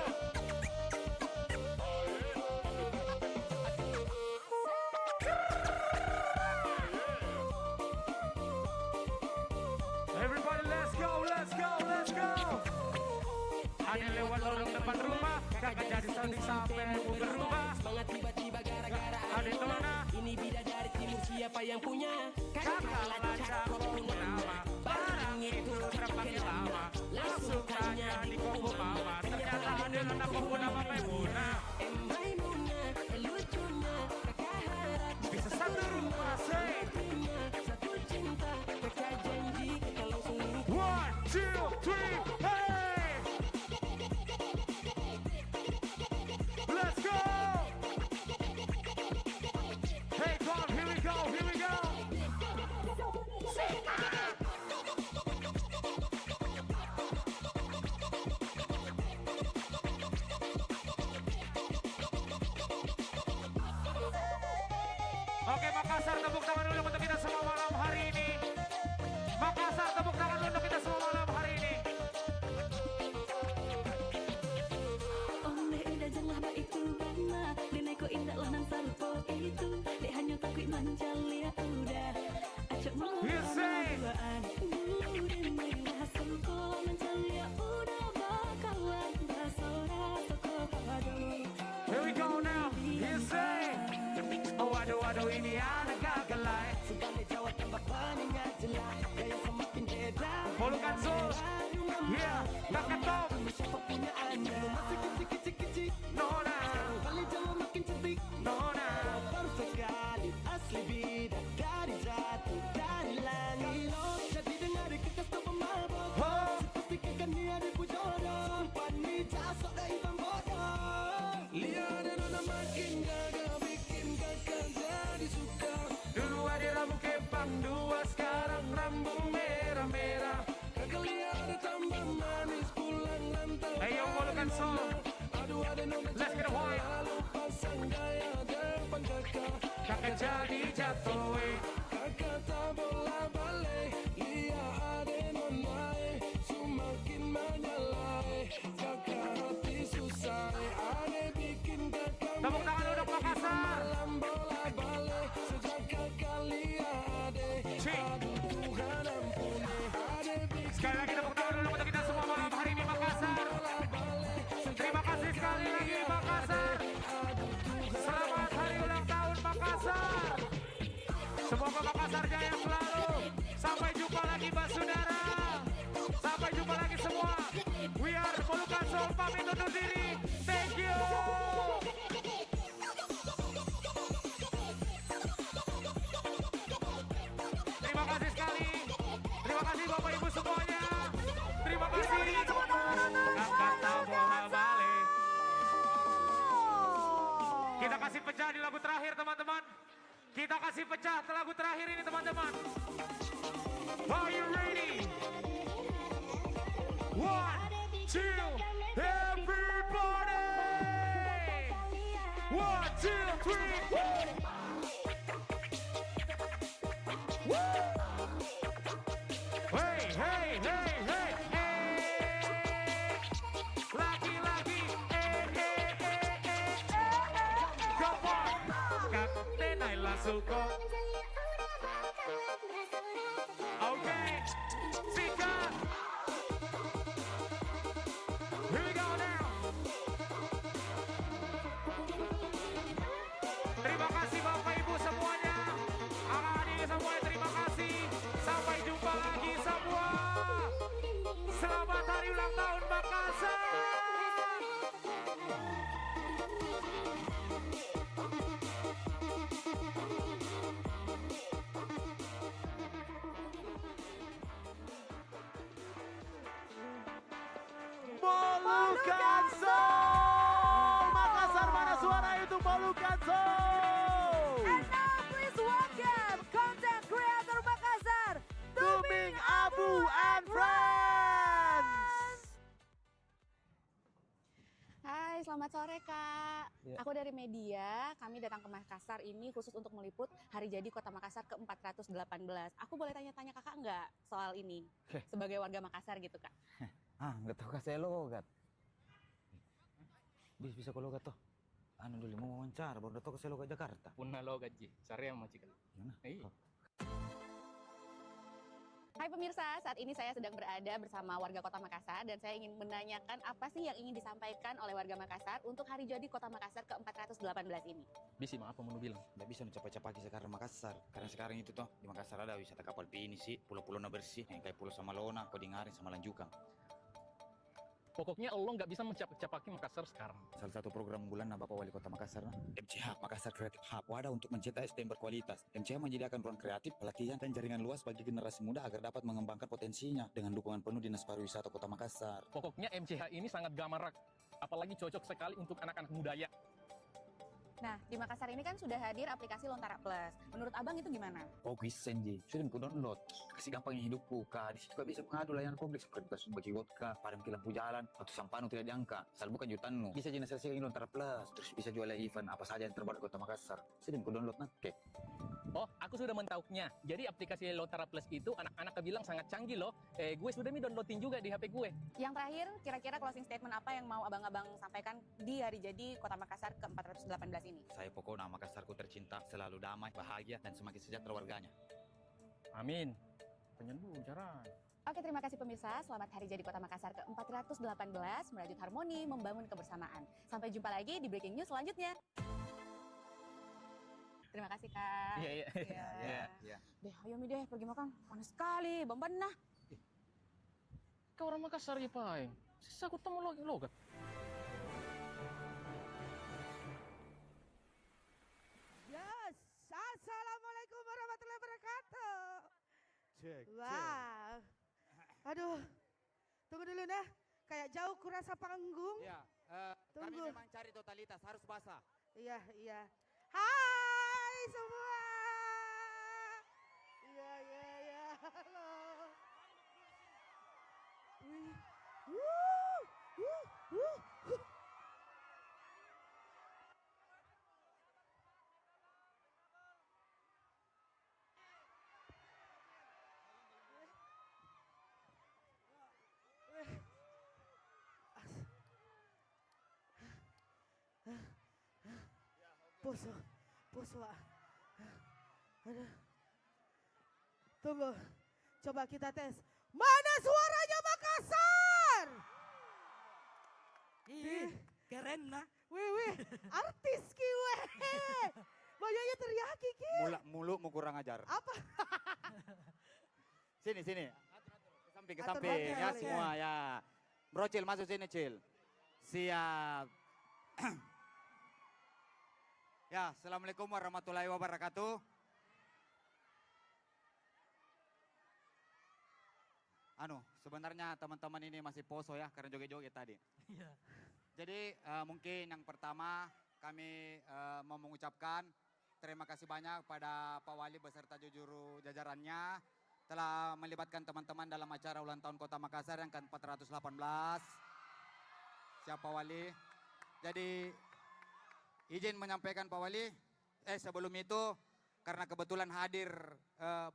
Everybody let's go. Ada lewat lorong depan rumah, kakak jadi sounding sampai mau berubah. Semangat tiba-tiba gara-gara Ada Tona. Ini bidadari timur siapa yang punya? Kakak lancar punya nama. Barang itu terpakai lama. Langsung tanya di koko mama. Ternyata ada anak pemuda Maimunah. Maimunah, lucunya kakak harap Bisa satu rumah say. satu cinta. Kakak janji kita langsung 1, 2, 3, hey! Let's go! Hey, come on, here we go. Oke, Makassar, tepuk tangan dulu untuk kita semua malam hari ini. Makassar, tepuk tangan dulu untuk kita semua malam hari ini. Onde udah jangan ba itu bana. Dene ko indah lah nang salupo itu. Dek hanya takut mancal ya udah. Acok mau You say. duaan. Dene langsung ko mancal ya udah bakalan basora toko aduh. Here we go now. You say. Oh, waduh, ini ada gagalai. Segala jawab tambah paling gak jelas. Gaya sama Yeah, Kakak Tom. Siapa punya anda? Dulu masih kecil-kecil. Nona. Sekarang paling jauh makin cantik. Nona. Perfect sekali, asli bidadari jatuh dari langit. Jadi dengar kekas tak pemabok. Pastikan dia dipujodoh. Sumpah ni jasok dah hitam bodoh. Lihat dan nona makin gagah, bikin kakak jadi suka. Dulu ada rambut kepang dua, sekarang rambut merah-merah. Kakak lihat ada tambah manis, pulang rantau. Ayo molukan song. Aduh ada nona Let's get a white. lalu pasang gaya depan kakak. Kakak jadi jatuh. Kakak tak bola balik, lihat ada nona semakin menyalai. Kakak hati susah, ada bikin kakak Tepuk tangan untuk Makassar. malam bola balik. Sejak kakak lihat aduh Tuhan ampuni, ada bikin Sekali lagi tepuk tangan dulu untuk kita semua malam hari ini Makassar. Terima kasih sekali lagi Makassar. Selamat hari ulang tahun Makassar. Semoga Makassar jaya selalu. Sampai jumpa lagi Mbak Saudara. Sampai jumpa lagi semua. We are Molukan Soul pamit undur diri. Thank you. Terima kasih sekali. Terima kasih Bapak Ibu semuanya. Terima kasih. Kakak tak bola balik. Kita kasih pecah di lagu terakhir teman-teman. Kita kasih pecah di lagu terakhir ini teman-teman. Are you ready? 1, 2, everybody! 1, 2, 3, woo! Hey, hey, hey, hey, hey! Laki-laki, come on! Kapten ay lasuko. Okay, sikat! Here we go now! Terima kasih Bapak Ibu semuanya. Adik semuanya terima kasih. Sampai jumpa lagi semua. Selamat hari ulang tahun Makassar. Molukan Soul. Makassar, mana suara itu Molukan Soul? And now please welcome content creator Makassar, Tuming Abu and Friends. Hai, selamat sore Kak. Aku dari media, kami datang ke Makassar ini khusus untuk meliput hari jadi Kota Makassar ke-418. Aku boleh tanya-tanya Kakak nggak soal ini? Sebagai warga Makassar gitu Kak. Nggak tahu kasih logat. Bisa kalau logat toh. Anu dulu mau wawancara, baru tahu kasih logat Jakarta. Punna logat ji, cari yang macam Gimana? Hai pemirsa, saat ini saya sedang berada bersama warga Kota Makassar dan saya ingin menanyakan apa sih yang ingin disampaikan oleh warga Makassar untuk hari jadi Kota Makassar ke-418 ini. Bisi apa mau bilang? Nggak bisa capai-capai sekarang Makassar. Karena sekarang itu toh di Makassar ada wisata kapal pini sih, pulau-pulau bersih, yang kayak Pulau Samalona, Kodingarin, sama Lanjukang. Pokoknya Allah nggak bisa mencapai Makassar sekarang. Salah satu program unggulan Bapak Wali Kota Makassar, MCH, Makassar Creative Hub, wadah untuk mencetak SDM berkualitas. MCH menyediakan ruang kreatif, pelatihan, dan jaringan luas bagi generasi muda agar dapat mengembangkan potensinya dengan dukungan penuh Dinas Pariwisata Kota Makassar. Pokoknya MCH ini sangat gamarak, apalagi cocok sekali untuk anak-anak muda ya. Nah, di Makassar ini kan sudah hadir aplikasi Lontara Plus. Menurut Abang itu gimana? Oh, Senji, sudah aku download. Kasih gampangnya hidupku, Kak. Di situ juga bisa mengadu layanan publik seperti kasus bagi vodka, padam ke lampu jalan, atau sampano tidak diangkat. Asal bukan jutanmu. Bisa jenis selesai Lontara Plus, terus bisa jual event apa saja yang terbaru di Kota Makassar. Sudah aku download nanti. Oh, aku sudah mentauknya. Jadi aplikasi Lontara Plus itu anak-anak bilang sangat canggih loh. Gue sudah downloadin juga di HP gue. Yang terakhir, kira-kira closing statement apa yang mau abang-abang sampaikan di hari jadi Kota Makassar ke-418 ini? Saya pokoknya Makassarku tercinta, selalu damai, bahagia, dan semakin sejahtera warganya. Amin. Penyembuh jaran. Oke, terima kasih pemirsa. Selamat hari jadi Kota Makassar ke-418, merajut harmoni, membangun kebersamaan. Sampai jumpa lagi di Breaking News selanjutnya. Terima kasih, Kak. Iya. Deh, ayo Mi deh, pergi makan. Panas sekali, Bang Nah. Kau orang Makassar ya, Pak? Sisa aku temu logat. Yes, assalamualaikum warahmatullahi wabarakatuh. Cek, Wow. Aduh, tunggu dulu nah. Kayak jauh kurasa panggung. Ya, kami Tunggu. memang cari totalitas, harus basah. Iya, iya. Hai semua. Iya, iya, iya. Halo. Wih. Wuh. Wuh. Wuh. Wuh. Poso, poso. Aduh. Tunggu, coba kita tes. Mana suaranya Makassar? Ih, keren nah. Wih, wih, artis ki weh. Banyaknya teriaki ki. Mulutmu kurang ajar. Apa? Sini, sini. Ke samping, ke Atur samping. belakang, Ya, oke. semua ya. Bro Cil, masuk sini Cil. Siap. Ya, Assalamualaikum warahmatullahi wabarakatuh. Sebenarnya teman-teman ini masih poso ya, karena joget-joget tadi. Iya. Jadi mungkin yang pertama kami mau mengucapkan terima kasih banyak pada Pak Wali beserta juru jajarannya telah melibatkan teman-teman dalam acara ulang tahun Kota Makassar yang ke-418. Siap Pak Wali. Jadi izin menyampaikan Pak Wali, sebelum itu karena kebetulan hadir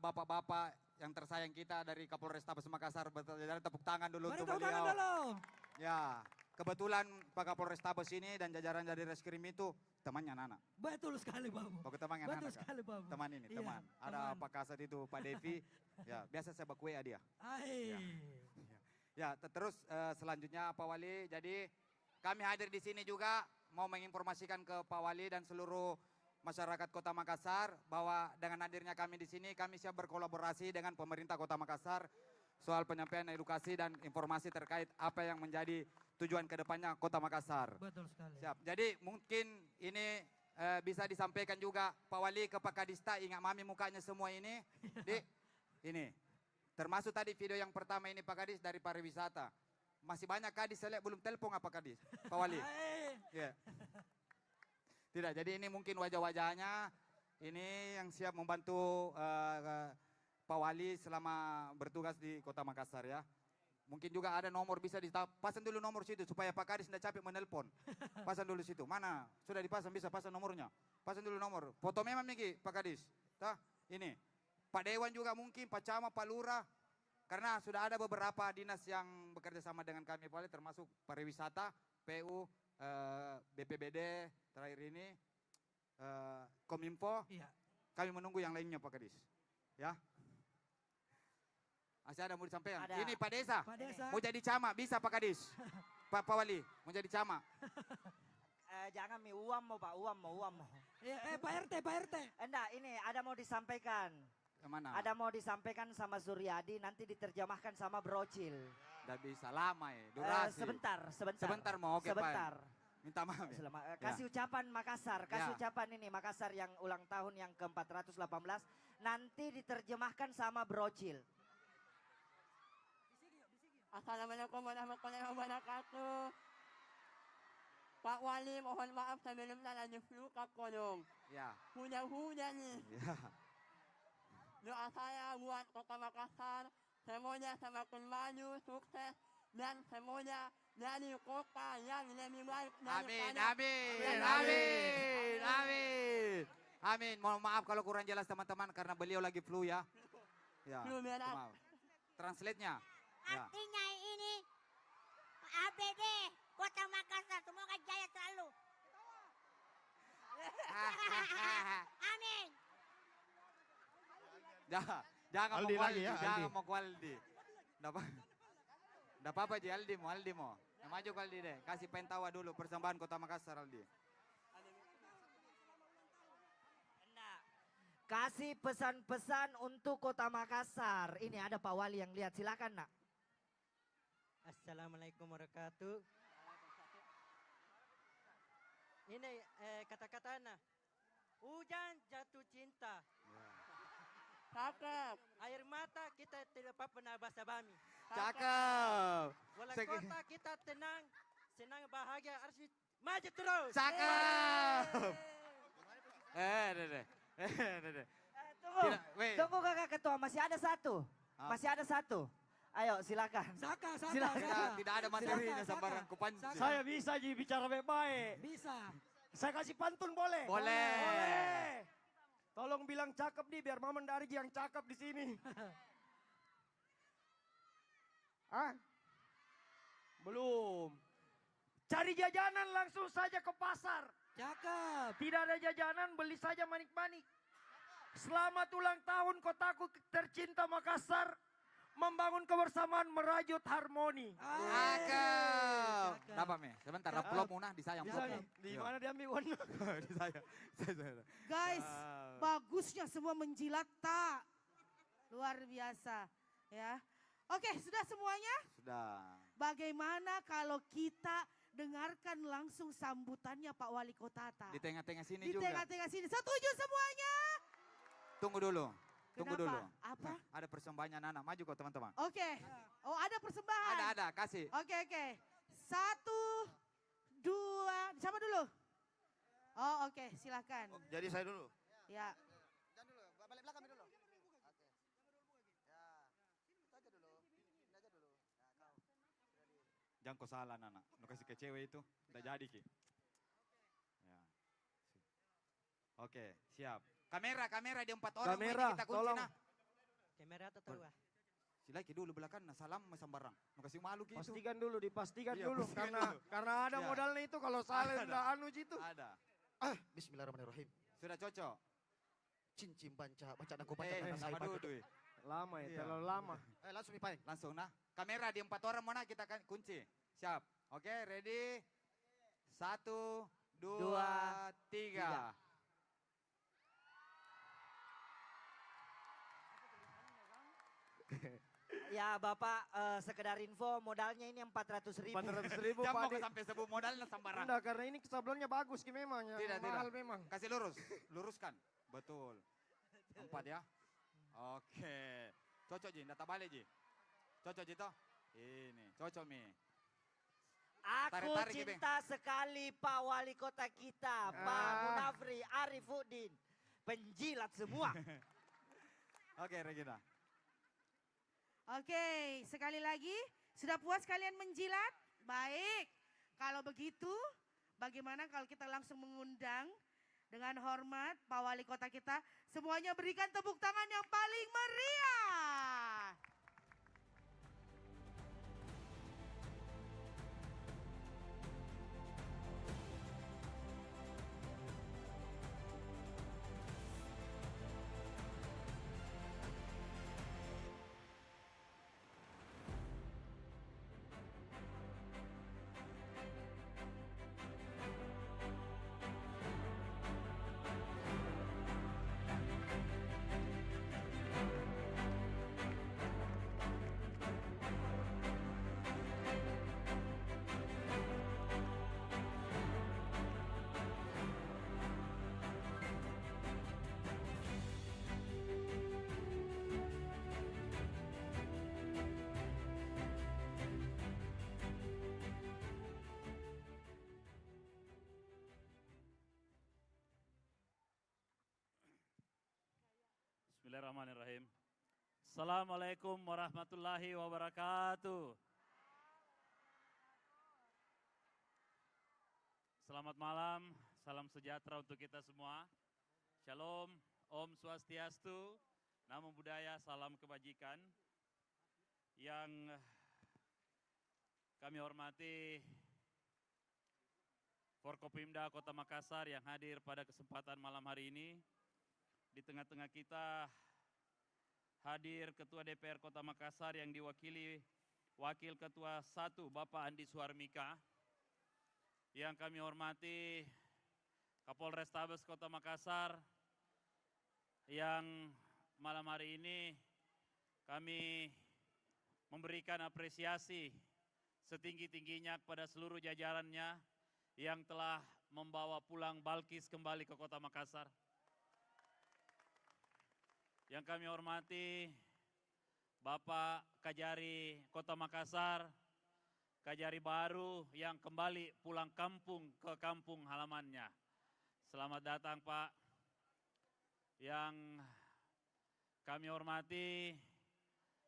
bapak-bapak yang tersayang kita dari Kapolrestabes Makassar, tepuk tangan dulu Mari untuk tepuk tangan beliau. dulu. Ya, kebetulan Pak Kapolrestabes ini dan jajaran dari Reskrim itu temannya Nana. Betul sekali, Babu. Oh, temannya Betul Nana. sekali, Babu. Teman ini, Iya, teman. Ada Pak Kasat itu, Pak Devi. Ya, biasa saya bakue dia. Ai. Ya, terus selanjutnya Pak Wali, jadi kami hadir di sini juga mau menginformasikan ke Pak Wali dan seluruh masyarakat Kota Makassar bahwa dengan hadirnya kami di sini, kami siap berkolaborasi dengan pemerintah Kota Makassar soal penyampaian edukasi dan informasi terkait apa yang menjadi tujuan kedepannya Kota Makassar. Betul sekali. Siap. Jadi mungkin ini bisa disampaikan juga Pak Wali ke Pak Kadista, ingat mami mukanya semua ini. Ini. Termasuk tadi video yang pertama ini Pak Kadis dari pariwisata. Masih banyak Kadis selek belum telepon apa Kadis? Pak Wali. Ya. Tidak, jadi ini mungkin wajah-wajahnya ini yang siap membantu Pak Wali selama bertugas di Kota Makassar ya. Mungkin juga ada nomor bisa pasang dulu nomor situ supaya Pak Kadis tidak capek menelpon. Pasang dulu situ. Mana? Sudah dipasang, bisa pasang nomornya. Pasang dulu nomor. Foto memang Miki, Pak Kadis. Tah, ini. Pak Dewan juga mungkin, Pak Camat, Pak Lurah. Karena sudah ada beberapa dinas yang bekerja sama dengan kami Pak Wali, termasuk pariwisata, PU, BPBD, terakhir ini, Kominfo. Iya. Kami menunggu yang lainnya Pak Kadis. Ya. Masih ada mau disampaikan? Ada. Ini Pak Desa. Pak Desa. Mau jadi camat, bisa Pak Kadis. Pak Wali, mau jadi camat. Jangan mi uam mau Pak, uam mau. Pak RT, Pak RT. Enggak, ini ada mau disampaikan. Kemana? Ada mau disampaikan sama Suryadi, nanti diterjemahkan sama Brocil. Udah bisa lama ya, durasi. Sebentar. Sebentar mau, oke Pak. Sebentar. Minta maaf ya. Kasih ucapan Makassar, kasih Ya. ucapan ini Makassar yang ulang tahun yang ke-418. Nanti diterjemahkan sama Brocil. Assalamualaikum warahmatullahi wabarakatuh. Pak Wali, mohon maaf sebelumnya lagi flu kolong. Ya. Hujan-hujan nih. Ya. Doa saya buat Kota Makassar, semuanya semakin maju, sukses, dan semuanya dari kota yang lebih baik Amin, daripada amin, amin, amin. Amin. Mohon maaf kalau kurang jelas teman-teman karena beliau lagi flu ya. Ya. Flu berat. Maaf. Translate-nya. Ya. Artinya ini ABD Kota Makassar semoga jaya selalu. Amin. Jangan Aldi mau lagi ya, Aldi, jangan Aldi. mau Aldi. Nggak apa-apa Ji, Aldi mau. Yang maju ke Aldi deh, kasih pentawa dulu persembahan Kota Makassar Aldi. Kasih pesan-pesan untuk Kota Makassar. Ini ada Pak Wali yang lihat, silakan nak. Assalamualaikum warahmatullahi. Ini kata-kata Ana. Hujan jatuh cinta. Cakep. Air mata kita tidak pernah basa-bami. Cakep. Wala Sek- kota kita tenang, senang bahagia harus maju terus. Cakep. Dede. Dede. Tunggu, Tidak, wait. tunggu kakak ketua, masih ada satu. Masih ada satu. Ayo silakan. Saka, Saka, Silakan. Saka. Tidak ada materinya sembarang kupanci. Saya bisa Ji bicara baik-baik. Bisa. Saya kasih pantun boleh? Boleh. Boleh. Tolong bilang cakep nih biar Maman dari yang cakep di sini. Hah? Belum. Cari jajanan langsung saja ke pasar. Cakep. Tidak ada jajanan, beli saja manik-manik. Selamat ulang tahun kotaku tercinta Makassar. Membangun kebersamaan, merajut harmoni. Cakep. Dapat me, sebentar. Pelop munah di saya. Di sana. Di mana diambil warna? Di saya. Guys, bagusnya semua menjilat tak. Luar biasa ya. Oke, sudah semuanya? Sudah. Bagaimana kalau kita dengarkan langsung sambutannya Pak Wali Kota Ta? Di tengah-tengah sini Di juga. tengah-tengah sini. Setuju semuanya? Tunggu dulu. Tunggu Kenapa? dulu. Apa? Ada persembahannya Nana. Maju kok teman-teman. Oke. Oh, ada persembahan. Ada. Kasih. Oke. 1, 2, siapa dulu? Oh, oke, silakan. Jadi saya dulu. Ya. Jangan dulu, balik belakang dulu. Jangan kau salah Nana. Lu kasih ke cewek itu. Udah jadi Ki. Ya. Oke, siap. Kamera di 4 orang. Kamera, ini kita kunci tolong. nah. Kamera atau tahu ah? Silaki dulu belakang nah salam sama sembarang. Lu kasih malu gitu. Pastikan dulu, dipastikan Iya, dulu. pastikan Karena dulu. karena ada Iya. modalnya itu kalau salah Ada. udah anu gitu. Ada. Bismillahirrahmanirrahim. Sudah cocok. Cincin banca, baca aku baca. Eh, sama dulu. Lama ya, Iya. terlalu lama. Langsung dipain. Langsung nah. Kamera di 4 orang mana kita kan kunci. Siap. Oke, ready? 1, 2, 3. Ya Bapak, sekedar info modalnya ini 400.000. 400.000 Jangan Pak mau Ade. sampai sebut modalnya sembarang. Enggak, karena ini sablonnya bagus Ki memang ya. Tidak, Mahal tidak. memang. Kasih lurus. Luruskan. Betul. 4 ya. Oke. Cocok Ji, data balik Ji. Cocok Ji toh. Ini, cocok Mi. Aku Tarik-tarik, cinta sekali Pak Wali Kota kita, Pak Munafri Arifuddin. Penjilat semua. Oke, Regina. Oke, sekali lagi, sudah puas kalian menjilat? Baik. Kalau begitu, bagaimana kalau kita langsung mengundang dengan hormat Pak Wali Kota kita, semuanya berikan tepuk tangan yang paling meriah. Bismillahirrahmanirrahim. Assalamualaikum warahmatullahi wabarakatuh. Selamat malam, salam sejahtera untuk kita semua. Shalom, Om Swastiastu, Namo Buddhaya, salam kebajikan. Yang kami hormati Forkopimda Kota Makassar yang hadir pada kesempatan malam hari ini. Di tengah-tengah kita hadir Ketua DPR Kota Makassar yang diwakili Wakil Ketua 1 Bapak Andi Suarmika. Yang kami hormati Kapolrestabes Kota Makassar yang malam hari ini kami memberikan apresiasi setinggi-tingginya kepada seluruh jajarannya yang telah membawa pulang Balkis kembali ke Kota Makassar. Yang kami hormati Bapak Kajari Kota Makassar, Kajari baru yang kembali pulang kampung ke kampung halamannya. Selamat datang Pak. Yang kami hormati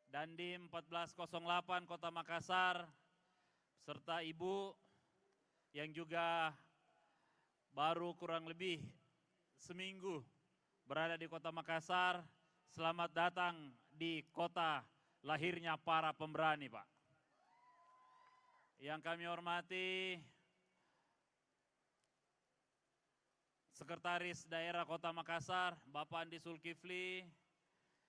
Dandim 1408 Kota Makassar, serta Ibu yang juga baru kurang lebih seminggu berada di Kota Makassar. Selamat datang di kota lahirnya para pemberani, Pak. Yang kami hormati Sekretaris Daerah Kota Makassar, Bapak Andi Zulkifli.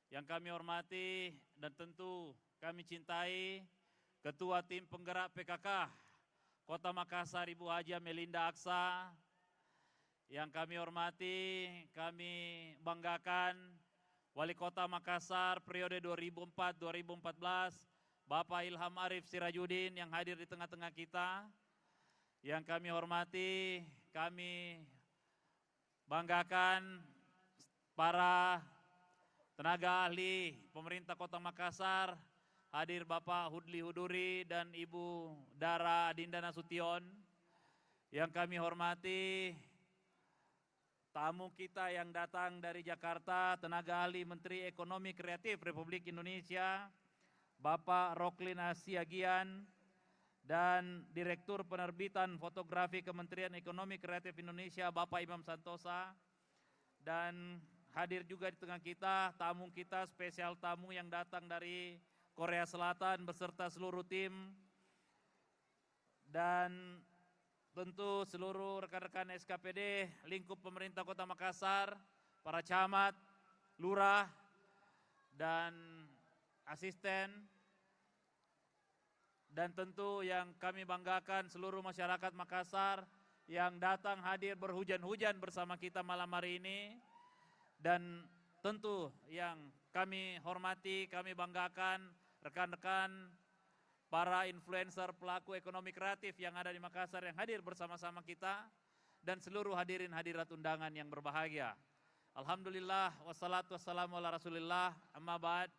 Yang kami hormati dan tentu kami cintai Ketua Tim Penggerak PKK Kota Makassar, Ibu Haja Melinda Aksa. Yang kami hormati, kami banggakan Wali Kota Makassar periode 2004-2014, Bapak Ilham Arif Sirajudin yang hadir di tengah-tengah kita. Yang kami hormati, kami banggakan para tenaga ahli pemerintah Kota Makassar, hadir Bapak Hudli Huduri dan Ibu Dara Adinda Nasution. Yang kami hormati tamu kita yang datang dari Jakarta, tenaga ahli Menteri Ekonomi Kreatif Republik Indonesia, Bapak Roklin Asiagian, dan Direktur Penerbitan Fotografi Kementerian Ekonomi Kreatif Indonesia, Bapak Imam Santosa. Dan hadir juga di tengah kita, tamu kita, spesial tamu yang datang dari Korea Selatan beserta seluruh tim. Dan tentu seluruh rekan-rekan SKPD, lingkup pemerintah Kota Makassar, para camat, lurah, dan asisten, dan tentu yang kami banggakan seluruh masyarakat Makassar yang datang hadir berhujan-hujan bersama kita malam hari ini. Dan tentu yang kami hormati, kami banggakan rekan-rekan para influencer pelaku ekonomi kreatif yang ada di Makassar yang hadir bersama-sama kita, dan seluruh hadirin hadirat undangan yang berbahagia. Alhamdulillah, wassalatu wassalamu ala rasulillah, amma ba'd.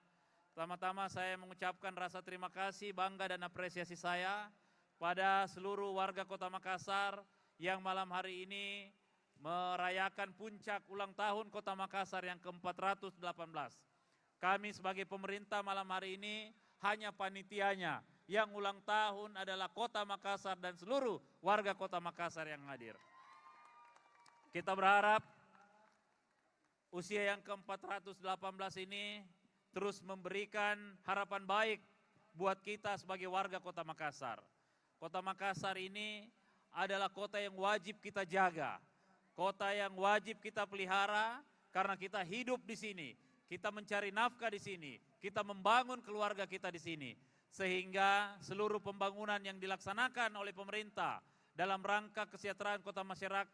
Pertama-tama saya mengucapkan rasa terima kasih, bangga dan apresiasi saya pada seluruh warga Kota Makassar yang malam hari ini merayakan puncak ulang tahun Kota Makassar yang ke-418. Kami sebagai pemerintah malam hari ini hanya panitianya. Yang ulang tahun adalah Kota Makassar dan seluruh warga Kota Makassar yang hadir. Kita berharap usia yang ke-418 ini terus memberikan harapan baik buat kita sebagai warga Kota Makassar. Kota Makassar ini adalah kota yang wajib kita jaga, kota yang wajib kita pelihara karena kita hidup di sini, kita mencari nafkah di sini, kita membangun keluarga kita di sini. Sehingga seluruh pembangunan yang dilaksanakan oleh pemerintah dalam rangka kesejahteraan Kota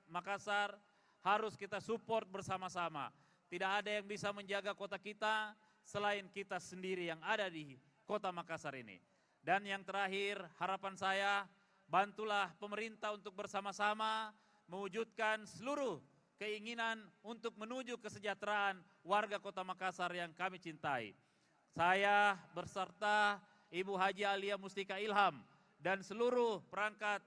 Makassar harus kita support bersama-sama. Tidak ada yang bisa menjaga kota kita selain kita sendiri yang ada di Kota Makassar ini. Dan yang terakhir, harapan saya, bantulah pemerintah untuk bersama-sama mewujudkan seluruh keinginan untuk menuju kesejahteraan warga Kota Makassar yang kami cintai. Saya berserta Ibu Haji Alia Mustika Ilham dan seluruh perangkat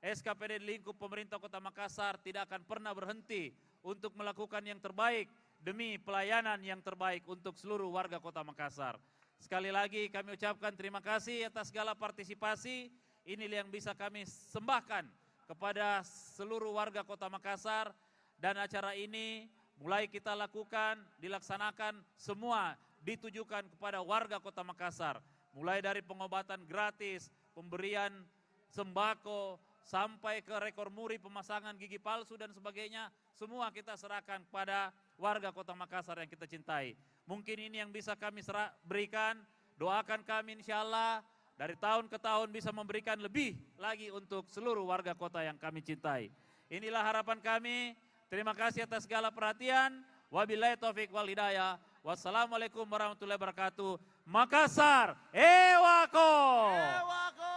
SKPD di lingkup pemerintah Kota Makassar tidak akan pernah berhenti untuk melakukan yang terbaik demi pelayanan yang terbaik untuk seluruh warga Kota Makassar. Sekali lagi kami ucapkan terima kasih atas segala partisipasi. Ini yang bisa kami sembahkan kepada seluruh warga Kota Makassar, dan acara ini mulai kita lakukan, dilaksanakan semua ditujukan kepada warga Kota Makassar. Mulai dari pengobatan gratis, pemberian sembako, sampai ke rekor muri pemasangan gigi palsu dan sebagainya, semua kita serahkan kepada warga Kota Makassar yang kita cintai. Mungkin ini yang bisa kami berikan, doakan kami insya Allah dari tahun ke tahun bisa memberikan lebih lagi untuk seluruh warga kota yang kami cintai. Inilah harapan kami, terima kasih atas segala perhatian, wabillahi taufik wal hidayah, wassalamualaikum warahmatullahi wabarakatuh. Makassar, Ewako! Ewako!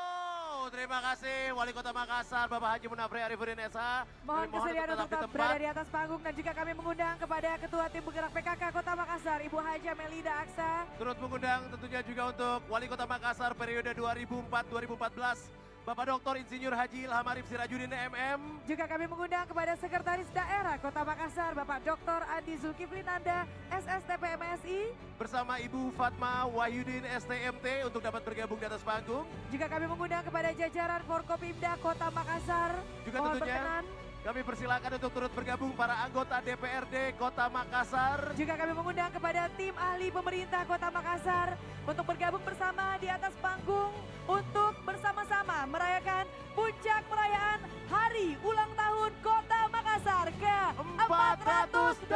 terima kasih Wali Kota Makassar, Bapak Haji Munafri Arifudin SH. Mohon Kami kesediaan tetap untuk di tetap berada di atas panggung dan juga kami mengundang kepada Ketua Tim Penggerak PKK Kota Makassar, Ibu Haja Melida Aksa. Turut mengundang tentunya juga untuk Wali Kota Makassar periode 2004-2014, Bapak Dr. Insinyur Haji Ilham Arif Sirajudin MM. Juga kami mengundang kepada Sekretaris Daerah Kota Makassar, Bapak Dr. Andi Zulkifli Nanda, SSTP MSI. Bersama Ibu Fatma Wahyudin STMT untuk dapat bergabung di atas panggung. Juga kami mengundang kepada jajaran Forkopimda Kota Makassar. Juga Mohon tentunya berkenan. kami persilakan untuk turut bergabung para anggota DPRD Kota Makassar. Juga kami mengundang kepada tim ahli pemerintah Kota Makassar untuk bergabung bersama di atas panggung untuk bersama-sama merayakan puncak perayaan Hari Ulang Tahun Kota Makassar ke-418.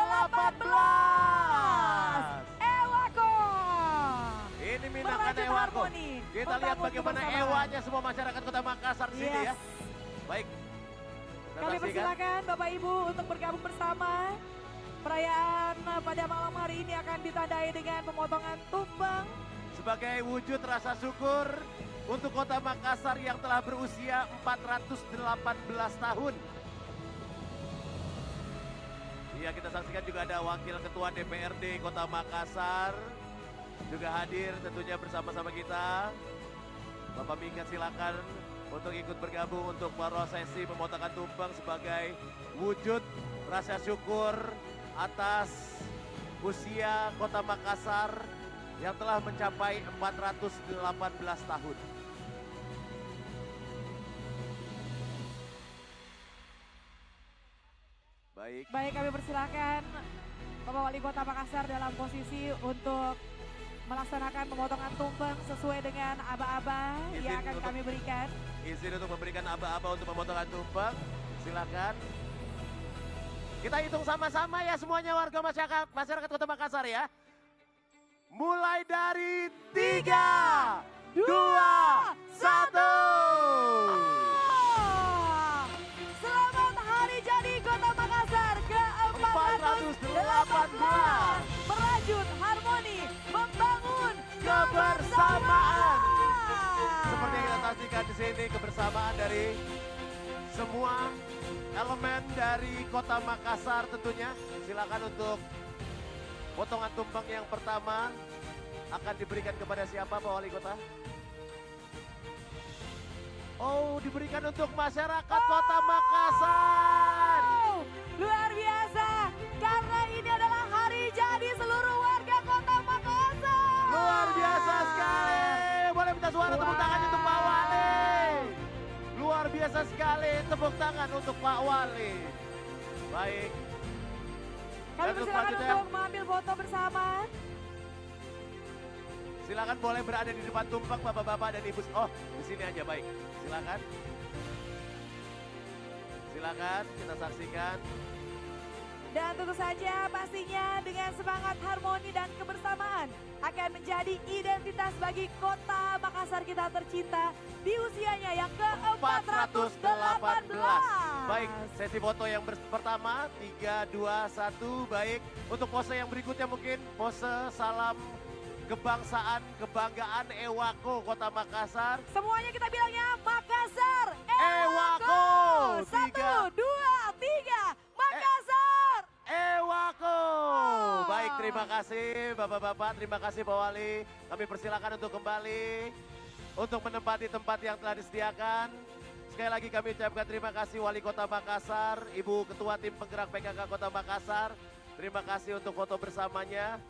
Ewako. Ini minakan Merajut Ewako. harmoni, Kita lihat membangun bagaimana kebersamaan. ewanya semua masyarakat Kota Makassar di sini ya. Yes. Baik. Kita Kami saksikan. persilakan Bapak Ibu untuk bergabung bersama. Perayaan pada malam hari ini akan ditandai dengan pemotongan tumpeng. Sebagai wujud rasa syukur untuk Kota Makassar yang telah berusia 418 tahun. Iya, kita saksikan juga ada Wakil Ketua DPRD Kota Makassar juga hadir tentunya bersama-sama kita. Bapak Mika silakan untuk ikut bergabung untuk prosesi pemotongan tumpeng sebagai wujud rasa syukur atas usia Kota Makassar yang telah mencapai 418 tahun. Baik, kami persilakan Bapak Wali Kota Makassar dalam posisi untuk melaksanakan pemotongan tumpeng sesuai dengan aba-aba yang akan kami berikan. Izin untuk memberikan aba-aba untuk pemotongan tumpeng, silakan. Kita hitung sama-sama ya semuanya warga masyarakat Kota Makassar ya. Mulai dari 3, 2, 1. Selamat Hari Jadi Kota Makassar ke-418. Merajut harmoni, membangun Kebersamaan. Seperti yang kita saksikan di sini kebersamaan dari semua elemen dari Kota Makassar tentunya. Silakan untuk potongan tumpeng yang pertama akan diberikan kepada siapa Pak Wali Kota? Oh, diberikan untuk masyarakat Kota Makassar. Luar biasa, karena ini adalah hari jadi seluruh warga Kota Makassar. Luar biasa sekali. Boleh minta suara tepuk tangan untuk Pak Wali. Luar biasa sekali, tepuk tangan untuk Pak Wali. Baik. Kami Dan untuk persilakan selanjutnya, untuk mengambil foto bersama. silakan boleh berada di depan tumpeng Bapak-bapak dan Ibu. Oh, di sini aja, baik. Silakan. Silakan kita saksikan. Dan tentu saja pastinya dengan semangat harmoni dan kebersamaan akan menjadi identitas bagi Kota Makassar kita tercinta di usianya yang ke-418. Baik, sesi foto yang pertama 3, 2, 1, baik. Untuk pose yang berikutnya mungkin pose salam kebangsaan, kebanggaan Ewako Kota Makassar. Semuanya kita bilangnya Makassar Ewako. 1, 2, 3 Makassar Ewako. Baik, terima kasih Bapak-bapak, terima kasih Pak Wali. Kami persilakan untuk kembali untuk menempati tempat yang telah disediakan. Sekali lagi kami ucapkan terima kasih Wali Kota Makassar, Ibu Ketua Tim Penggerak PKK Kota Makassar. Terima kasih untuk foto bersamanya.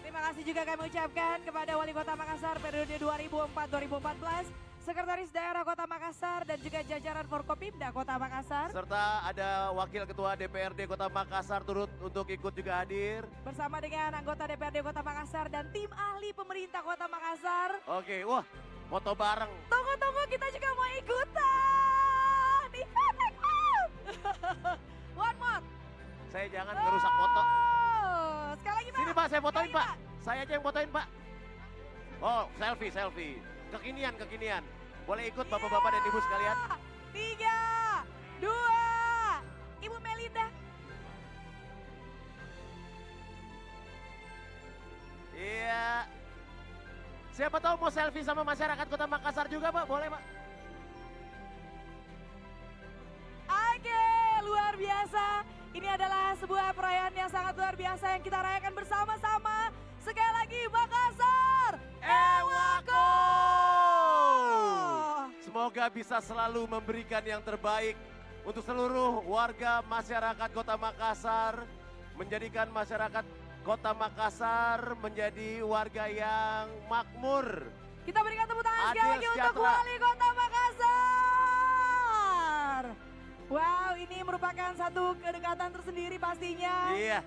Terima kasih juga kami ucapkan kepada Wali Kota Makassar periode 2004-2014, Sekretaris Daerah Kota Makassar dan juga jajaran Forkopimda Kota Makassar. Serta ada Wakil Ketua DPRD Kota Makassar turut untuk ikut juga hadir. Bersama dengan anggota DPRD Kota Makassar dan tim ahli pemerintah Kota Makassar. Oke, wah foto bareng. Tunggu, kita juga mau ikutan. One more. Saya jangan ngerusak foto. Sekali lagi Pak. Sini Pak, saya fotoin Pak. Saya aja yang fotoin Pak. Oh, selfie. Kekinian. Boleh ikut Bapak-bapak dan Ibu sekalian. 3, 2, Ibu Melinda. Iya. Siapa tahu mau selfie sama masyarakat Kota Makassar juga Pak, boleh Pak? biasa. Ini adalah sebuah perayaan yang sangat luar biasa yang kita rayakan bersama-sama. Sekali lagi Makassar, Ewako! Semoga bisa selalu memberikan yang terbaik untuk seluruh warga masyarakat Kota Makassar, menjadikan masyarakat Kota Makassar menjadi warga yang makmur. Kita berikan tepuk tangan sekali Adil, lagi untuk sejahtera. Wali Kota Makassar. Wow, ini merupakan satu kedekatan tersendiri pastinya. Iya.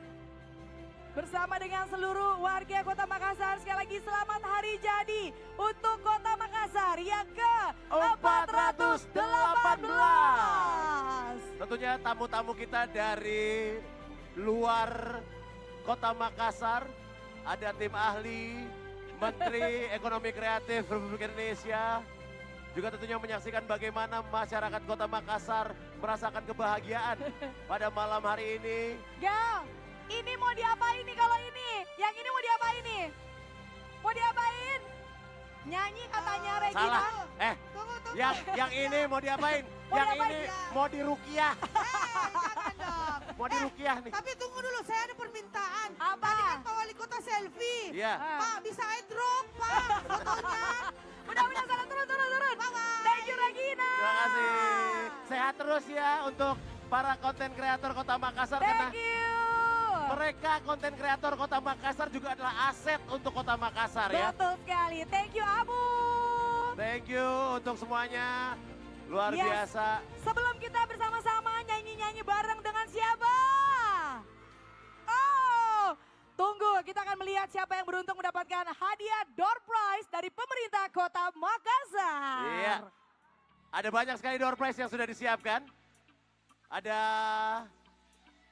Bersama dengan seluruh warga Kota Makassar, sekali lagi selamat hari jadi untuk Kota Makassar yang ke-418. Tentunya tamu-tamu kita dari luar Kota Makassar, ada tim ahli, Menteri Ekonomi Kreatif Republik Indonesia, juga tentunya menyaksikan bagaimana masyarakat Kota Makassar merasakan kebahagiaan pada malam hari ini. Gal, ini mau diapain nih kalau ini? Yang ini mau diapain nih? Mau diapain? Nyanyi katanya Regina. Salah. Yang ini mau diapain? Mau Yang diapain? ini mau dirukiah. Mau dirukiah nih. Tapi tunggu dulu, saya ada permintaan. Apa? Tadi kan Pak Wali Kota selfie. Iya. Pak, bisa airdrop, Pak, fotonya. Udah, sana turun. Thank you Regina. Terima kasih. Sehat terus ya untuk para konten kreator Kota Makassar. Thank you. Mereka konten kreator Kota Makassar juga adalah aset untuk Kota Makassar ya. Betul sekali. Thank you Abu. Thank you untuk semuanya. Luar Yes. biasa. Sebelum kita bersama-sama nyanyi-nyanyi bareng dengan siapa? Oh, tunggu, kita akan melihat siapa yang beruntung mendapatkan hadiah door prize dari pemerintah Kota Makassar. Iya. Ada banyak sekali door prize yang sudah disiapkan. Ada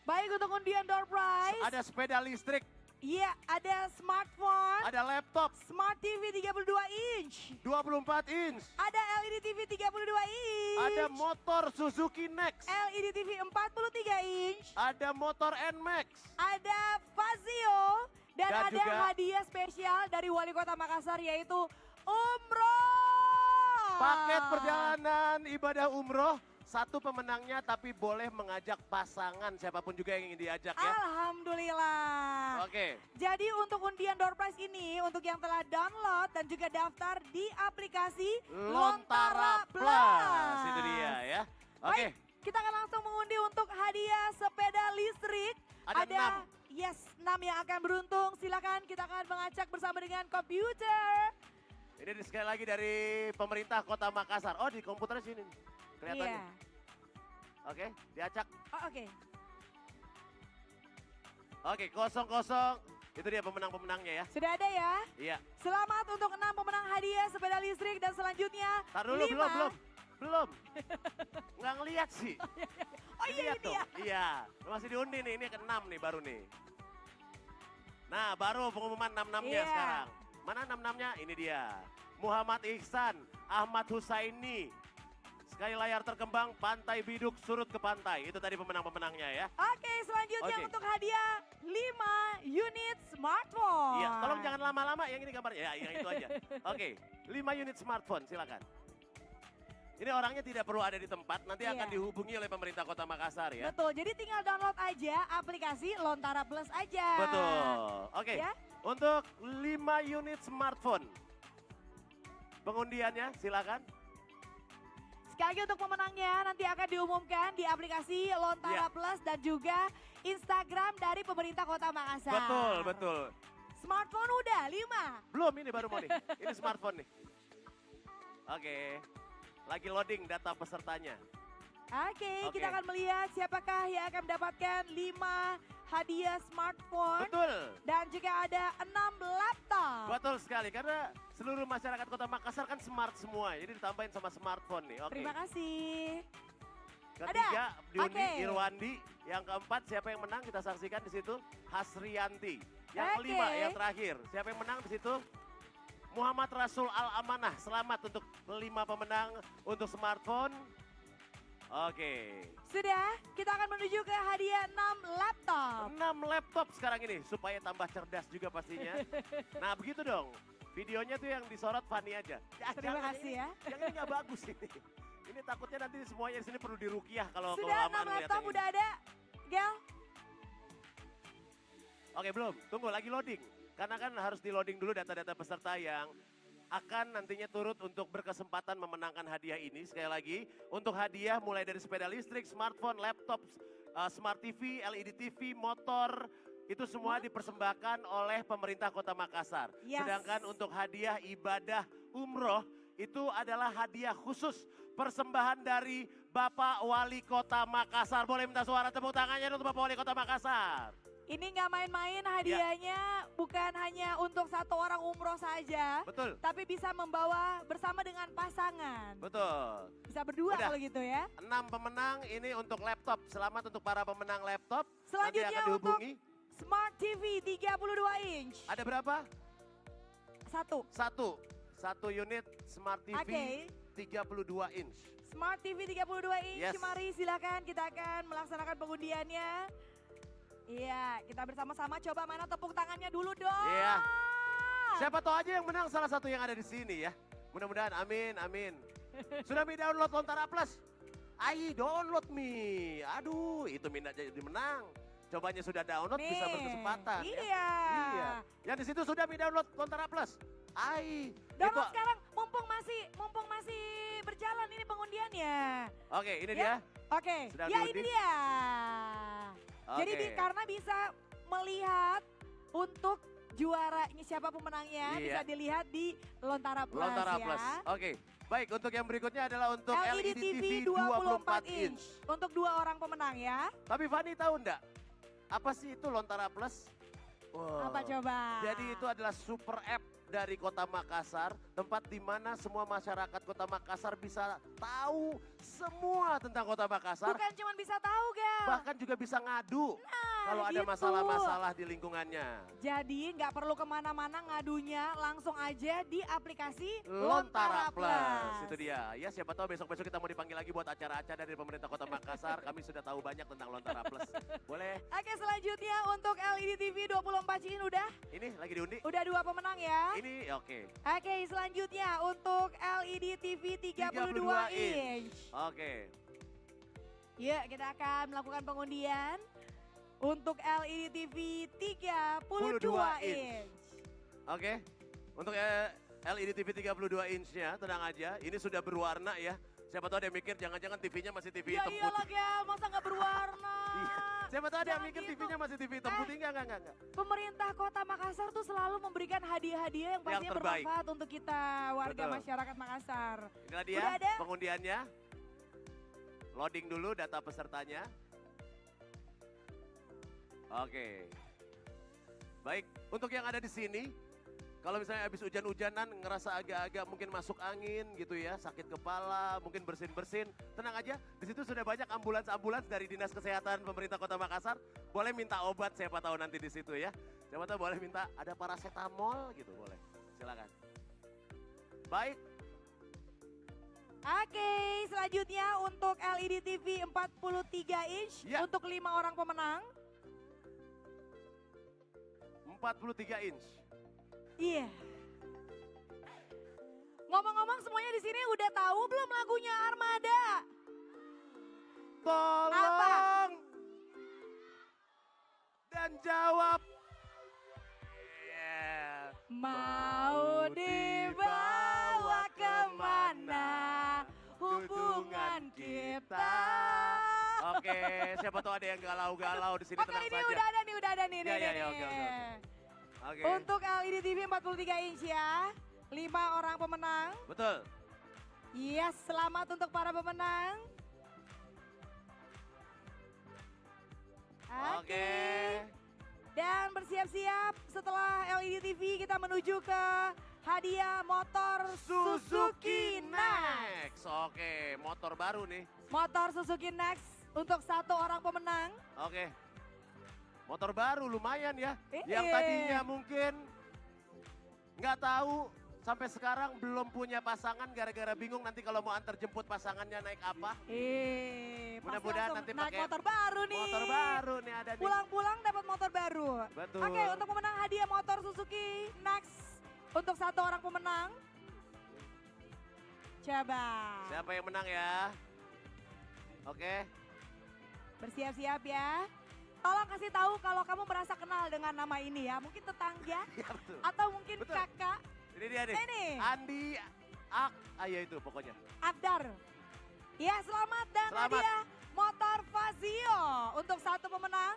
Baik untuk undian door prize. ada sepeda listrik, Iya, ada smartphone. ada laptop Smart TV 32 inch. 24 inch, Ada LED TV 32 inch. ada motor Suzuki Next, LED TV 43 inch. ada motor NMAX, Ada Fazio. Dan Dan ada juga- hadiah spesial dari Wali Kota Makassar yaitu umroh. paket perjalanan ibadah umroh. Satu pemenangnya tapi boleh mengajak pasangan siapapun juga yang ingin diajak ya. Alhamdulillah. Oke. Jadi untuk undian door prize ini untuk yang telah download dan juga daftar di aplikasi Lontara Plus. Itu dia ya. Oke. Baik, kita akan langsung mengundi untuk hadiah sepeda listrik. Ada 6 yang akan beruntung. Silakan kita akan mengacak bersama dengan komputer. Ini sekali lagi dari pemerintah Kota Makassar. Oh, di komputernya sini nih, kelihatannya. Iya. Oke, diacak. Oh, oke. Oke, 0-0. Itu dia pemenang-pemenangnya ya. Sudah ada ya? Iya. Selamat untuk 6 pemenang hadiah sepeda listrik dan selanjutnya Tar dulu, 5. belum. Nggak ngeliat sih. Oh iya Lihat ini dong. ya. Iya, masih diundi nih, ini ke-6 nih baru nih. Nah, baru pengumuman 6-6-nya Iya. sekarang. Mana 6-6-nya? Ini dia. Muhammad Ihsan, Ahmad Husaini. Sekali layar terkembang, Pantai Biduk surut ke pantai. Itu tadi pemenang-pemenangnya ya. Oke, selanjutnya Oke. untuk hadiah 5 unit smartphone. Iya, tolong jangan lama-lama, yang ini gambarnya. Ya, yang itu aja. Oke, 5 unit smartphone, silakan. Ini orangnya tidak perlu ada di tempat, nanti akan Iya. dihubungi oleh pemerintah Kota Makassar ya. Betul, jadi tinggal download aja aplikasi Lontara Plus aja. Betul. Oke, Ya. untuk 5 unit smartphone. Pengundiannya silakan. Sekali lagi untuk pemenangnya nanti akan diumumkan di aplikasi Lontara Iya. Plus dan juga Instagram dari pemerintah Kota Makassar. Betul, betul. Smartphone udah 5. Belum, ini baru mau nih. Ini smartphone nih. Oke, lagi loading data pesertanya. Oke, Oke. kita akan melihat siapakah yang akan mendapatkan 5 hadiah smartphone. Betul. Dan juga ada 6 laptop. Betul sekali, karena seluruh masyarakat Kota Makassar kan smart semua. Jadi ditambahin sama smartphone nih. Oke. Terima kasih. Ketiga, diundi Oke. Irwandi. Yang keempat, siapa yang menang kita saksikan di situ. Hasrianti. Yang Oke. kelima, yang terakhir. Siapa yang menang di situ? Muhammad Rasul Al-Amanah. Selamat untuk 5 pemenang untuk smartphone. Oke. Sudah, kita akan menuju ke hadiah 6 laptop. 6 laptop sekarang ini supaya tambah cerdas juga pastinya. Nah, begitu dong. Videonya tuh yang disorot Fani aja. Terima jangan, kasih ini- ya. Yang ini nggak bagus ini. Ini takutnya nanti semuanya di sini perlu dirukiah kalau Sudah 6 kelamaan lihat laptop yang ini. udah ada, Gel? Oke belum, tunggu lagi loading. Karena kan harus di loading dulu data-data peserta yang akan nantinya turut untuk berkesempatan memenangkan hadiah ini. Sekali lagi, untuk hadiah mulai dari sepeda listrik, smartphone, laptop, smart TV, LED TV, motor, itu semua dipersembahkan oleh pemerintah Kota Makassar. Yes. Sedangkan untuk hadiah ibadah umroh, itu adalah hadiah khusus persembahan dari Bapak Wali Kota Makassar. Boleh minta suara tepuk tangannya untuk Bapak Wali Kota Makassar. Ini nggak main-main hadiahnya, bukan hanya untuk satu orang umroh saja. Betul. Tapi bisa membawa bersama dengan pasangan. Betul. Bisa berdua Udah. kalau gitu ya. 6 pemenang ini untuk laptop. Selamat untuk para pemenang laptop. Selanjutnya Nanti akan dihubungi. untuk Smart TV 32 inch. Ada berapa? Satu. Satu unit Smart TV Oke. 32 inch. Smart TV 32 inch, Yes. mari silakan kita akan melaksanakan pengundiannya. Iya, kita bersama-sama coba mana tepuk tangannya dulu dong. Iya. Siapa tahu aja yang menang salah satu yang ada di sini ya. Mudah-mudahan, amin, amin. Sudah mi download Lontara Plus? Ayo download mi. Aduh, itu minat jadi menang. Cobanya sudah download Nih, bisa berkesempatan. iya. Ya. Iya. Yang di situ sudah mi download Lontara Plus? Ayo. Download sekarang, mumpung masih berjalan ini pengundiannya. Oke, ini Ya. dia. Oke, Sedang ya ini diundi. dia. Jadi Oke. karena bisa melihat untuk juara ini siapa pemenangnya Iya. bisa dilihat di Lontara Plus Lontara ya. Plus. Oke. Baik, untuk yang berikutnya adalah untuk LED TV 24 inch. Untuk 2 orang pemenang ya. Tapi Fani tahu enggak? Apa sih itu Lontara Plus? Wow. Apa coba? Jadi itu adalah super app dari Kota Makassar, tempat di mana semua masyarakat Kota Makassar bisa tahu semua tentang Kota Makassar. Bukan cuma bisa tahu, Gel. Bahkan juga bisa ngadu kalau ada gitu. masalah-masalah di lingkungannya. Jadi nggak perlu kemana-mana ngadunya, langsung aja di aplikasi Lontara Plus, itu dia. Ya siapa tahu besok-besok kita mau dipanggil lagi buat acara-acara dari pemerintah Kota Makassar. Kami sudah tahu banyak tentang Lontara Plus. Boleh? Oke, selanjutnya untuk LED TV 24 inch udah? Ini lagi diundi? Udah 2 pemenang ya. Ini oke. Oke, selanjutnya untuk LED TV 32 inch. Oke. Yuk, kita akan melakukan pengundian untuk LED TV 32 inch. Oke. Untuk LED TV 32 inch-nya, tenang aja. Ini sudah berwarna ya. Siapa tahu ada yang mikir jangan-jangan TV-nya masih TV Ya hitam iyalah, putih. Gel, masa nggak berwarna? Siapa tahu ada yang Jangan mikir gitu. TV-nya masih TV hitam putih. Enggak. Pemerintah Kota Makassar tuh selalu memberikan hadiah-hadiah yang pastinya terbaik. bermanfaat untuk kita warga Betul. masyarakat Makassar. Inilah dia Udah ada? pengundiannya. Loading dulu data pesertanya. Oke. Baik, untuk yang ada di sini, kalau misalnya habis hujan-hujanan ngerasa agak-agak mungkin masuk angin gitu ya, sakit kepala, mungkin bersin-bersin, tenang aja. Di situ sudah banyak ambulans-ambulans dari Dinas Kesehatan pemerintah Kota Makassar. Boleh minta obat, siapa tahu nanti di situ ya. Siapa tahu boleh minta ada paracetamol gitu, boleh. Silakan. Baik, Oke, selanjutnya untuk LED TV 43 inch Ya. untuk 5 orang pemenang. 43 inch. Iya. Ngomong-ngomong semuanya di sini udah tahu belum lagunya Armada? Tolong dan jawab. Yeah. Mau dibawa kemana hubungan kita? Oke, siapa tahu ada yang galau-galau di sini, Oke, tenang ini saja. udah ada nih. Ya, nih, ya, oke. Oke. Untuk LED TV 43 inch ya, 5 orang pemenang. Betul. Yes, selamat untuk para pemenang. Oke. Dan bersiap-siap setelah LED TV kita menuju ke hadiah motor Suzuki Next. Oke, motor baru nih. Motor Suzuki Next untuk 1 orang pemenang. Oke. Motor baru lumayan ya. Iya. Yang tadinya mungkin nggak tahu sampai sekarang belum punya pasangan gara-gara bingung nanti kalau mau antar jemput pasangannya naik apa. Mudah-mudahan nanti naik pakai motor baru nih. Motor baru nih ada nih. Pulang-pulang dapat motor baru. Betul. Oke, untuk pemenang hadiah motor Suzuki Next untuk 1 orang pemenang. Coba. Siapa yang menang ya? Oke. Bersiap-siap ya. Tolong kasih tahu kalau kamu merasa kenal dengan nama ini ya. Mungkin tetangga Iya betul. atau mungkin kakak. Ini dia nih. Ini. Andi ya itu pokoknya. Abdar. Ya selamat dan Selamat. hadiah motor Fazio untuk satu pemenang.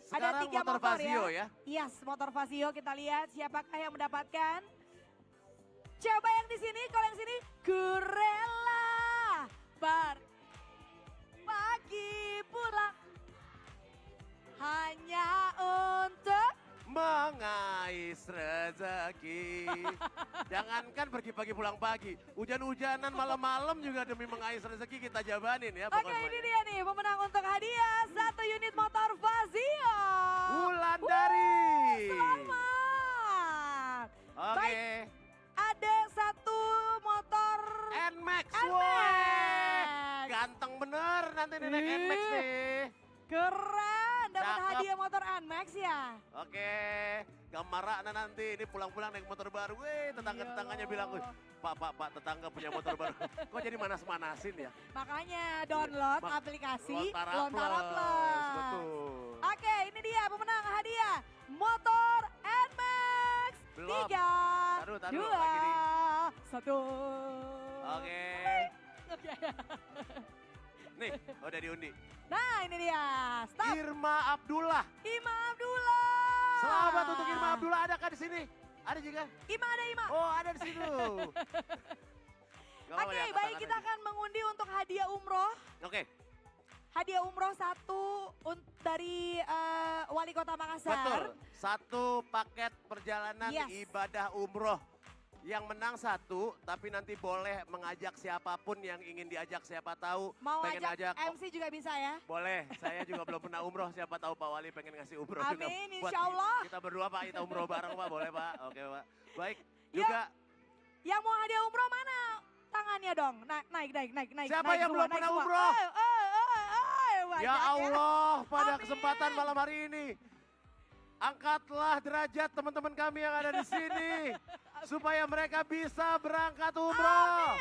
Sekarang Ada 3 motor motor Fazio ya. Yes, motor Fazio kita lihat siapakah yang mendapatkan. Coba yang di sini, kalau yang sini Kurela pagi pulang hanya untuk Mengais rezeki. Jangankan pergi pagi pulang pagi. Hujan-hujanan malam-malam juga demi mengais rezeki kita jabanin ya. Oke, ini dia nih pemenang untuk hadiah 1 unit motor Fazio. Wulandari. Selamat. Oke. Baik, ada 1 motor NMAX. NMAX. Woi. Ganteng bener nanti nih naik NMAX nih. Keren, dapat Cakep. hadiah motor NMAX ya. Oke, gambaran nanti ini pulang-pulang naik motor baru. Weh, tetangga-tetangganya bilang, "Wih, Pak, tetangga punya motor baru." Kok jadi manas-manasin ya? Makanya download Mak- aplikasi Lontara Lontara Plus. Plus. Betul. Oke, ini dia pemenang hadiah motor NMAX. Belum. 3, Taruh, 2, lagi di. 1. Oke. Oke. Nih, udah diundi. Nah, ini dia. Stop. Irma Abdullah. Ima Abdullah. Selamat untuk Irma Abdullah. Adakah di sini? Ada juga? Ima ada Ima. Oh, ada di situ. Gak apa-apa, Oke, diangkat baik tangan kita aja. akan mengundi untuk hadiah umroh. Oke, Hadiah umroh 1 dari Wali Kota Makassar. betul. 1 paket perjalanan Yes. ibadah umroh. Yang menang 1, tapi nanti boleh mengajak siapapun yang ingin diajak. Siapa tahu Mau pengen ajak ajak. MC juga bisa ya. Boleh, saya juga belum pernah umroh. Siapa tahu Pak Wali pengen ngasih umroh juga. Amin, Buat insya Allah. Kita berdua Pak, kita umroh bareng Pak. Boleh Pak? Oke Pak. Baik, Ya, juga Yang mau hadiah umroh mana? Tangannya dong. Naik. Siapa naik yang semua, belum naik pernah semua. umroh? Banyak ya Allah, pada Amin. kesempatan malam hari ini. Angkatlah derajat teman-teman kami yang ada di sini. Supaya mereka bisa berangkat umroh.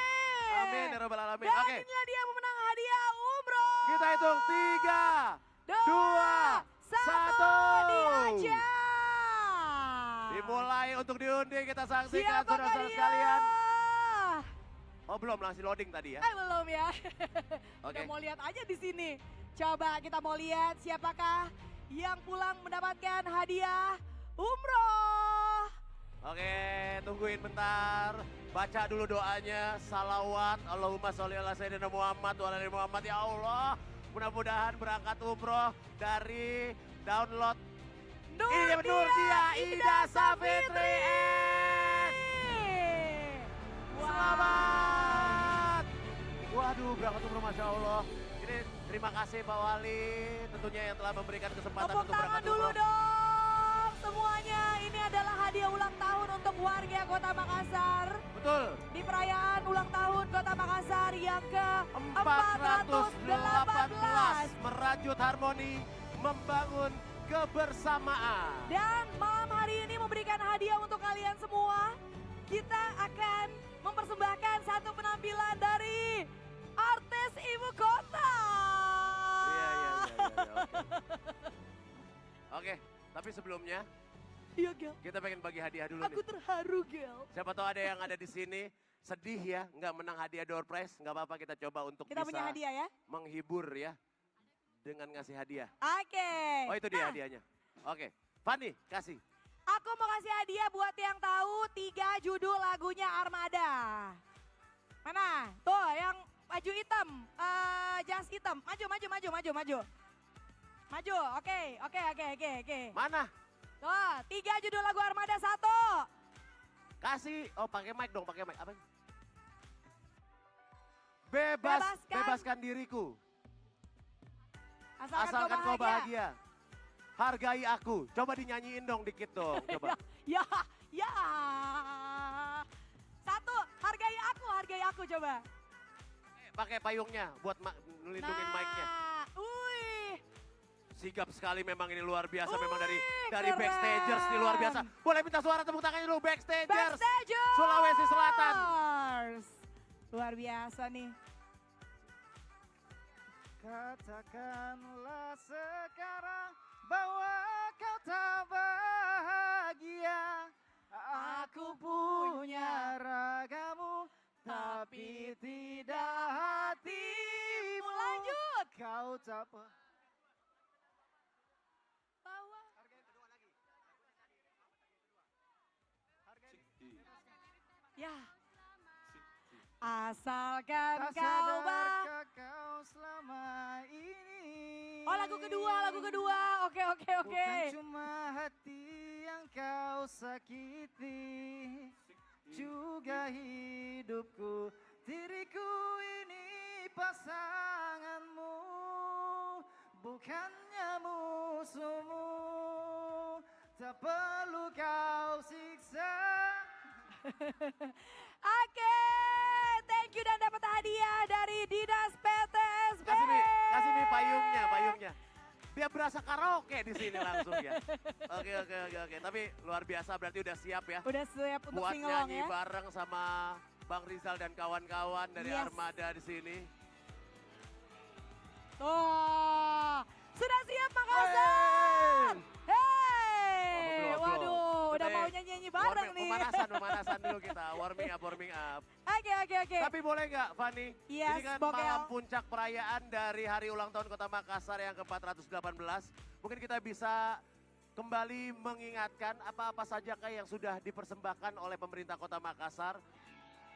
Amin ya rabbal alamin. Dan Oke, inilah dia pemenang hadiah umroh. kita hitung 3, 2, 1. Diajak. Dimulai untuk diundi, kita saksikan Siapakah saudara-saudara dia? sekalian. Oh belum, langsung loading tadi ya. Belum ya. Oke. Udah mau lihat aja di sini. Coba kita mau lihat siapakah yang pulang mendapatkan hadiah umroh. Oke, tungguin bentar. Baca dulu doanya. Salawat. Allahumma sholli ala sayyidina Muhammad wa ala ali Muhammad. Ya Allah, mudah-mudahan berangkat umroh dari download Nurdia Ida Safitri. Selamat. Waduh, berangkat umroh Masya Allah. Ini terima kasih Pak Wali tentunya yang telah memberikan kesempatan Tepuk untuk tangan berangkat dulu umroh. dong semuanya. Ini adalah hadiah ulang tahun untuk warga Kota Makassar. Betul. Di perayaan ulang tahun Kota Makassar yang ke 418 merajut harmoni, membangun kebersamaan. Dan malam hari ini memberikan hadiah untuk kalian semua. Kita akan mempersembahkan satu penampilan dari artis ibu kota. Iya. Oke, tapi sebelumnya Iya, Gel. kita pengen bagi hadiah dulu Aku nih. terharu, Gel. Siapa tahu ada yang ada di sini sedih ya, nggak menang hadiah door prize, nggak apa-apa kita coba untuk Kita bisa punya hadiah ya. menghibur ya dengan ngasih hadiah. Oke. Oh itu dia Nah, hadiahnya. Oke, Fanny kasih. aku mau kasih hadiah buat yang tahu 3 judul lagunya Armada. Mana? Tuh yang baju hitam, jas hitam. Maju. Maju, oke. Mana? Tuh, 3 judul lagu Armada 1. Kasih. Oh pakai mic dong, pakai mic. Apa? Bebaskan diriku. Asalkan kau bahagia. Hargai aku. Coba dinyanyiin dong dikit dong. Coba. Ya. 1, hargai aku coba. Pakai payungnya buat melindungi mic-nya. Wih. Sigap sekali memang ini luar biasa. Memang dari keren. backstagers ini luar biasa. Boleh minta suara tepuk tangannya dulu. Backstagers. Backstagers. Sulawesi Selatan. Luar biasa nih. Katakanlah sekarang bahwa kau tak bahagia. Aku punya ragamu, tapi tidak hatimu. Lanjut. Kau tak Ya. Asalkan Tak kau sadarkah kau selama ini. Oh, lagu kedua. Oke. Bukan cuma hati yang kau sakiti, juga hidupku, diriku ini pasanganmu, bukannya musuhmu. Tak perlu kau siksa. Oke, thank you dan dapat hadiah dari Dinas PTSB. Kasih Mi payungnya. Dia berasa karaoke di sini langsung ya. Oke. Tapi luar biasa berarti udah siap ya. Udah siap untuk buat singelong nyanyi ya. bareng sama Bang Rizal dan kawan-kawan dari Yes. Armada di sini. Oh, sudah siap Makassar. Hey, belum. waduh, udah Kita mau nyanyi-nyanyi bareng nih. Pemanasan dulu kita, warming up. Oke. Tapi boleh nggak Fani? Yes, Ini kan Bokel. malam puncak perayaan dari hari ulang tahun Kota Makassar yang ke-418. Mungkin kita bisa kembali mengingatkan apa-apa sajakah yang sudah dipersembahkan oleh pemerintah Kota Makassar.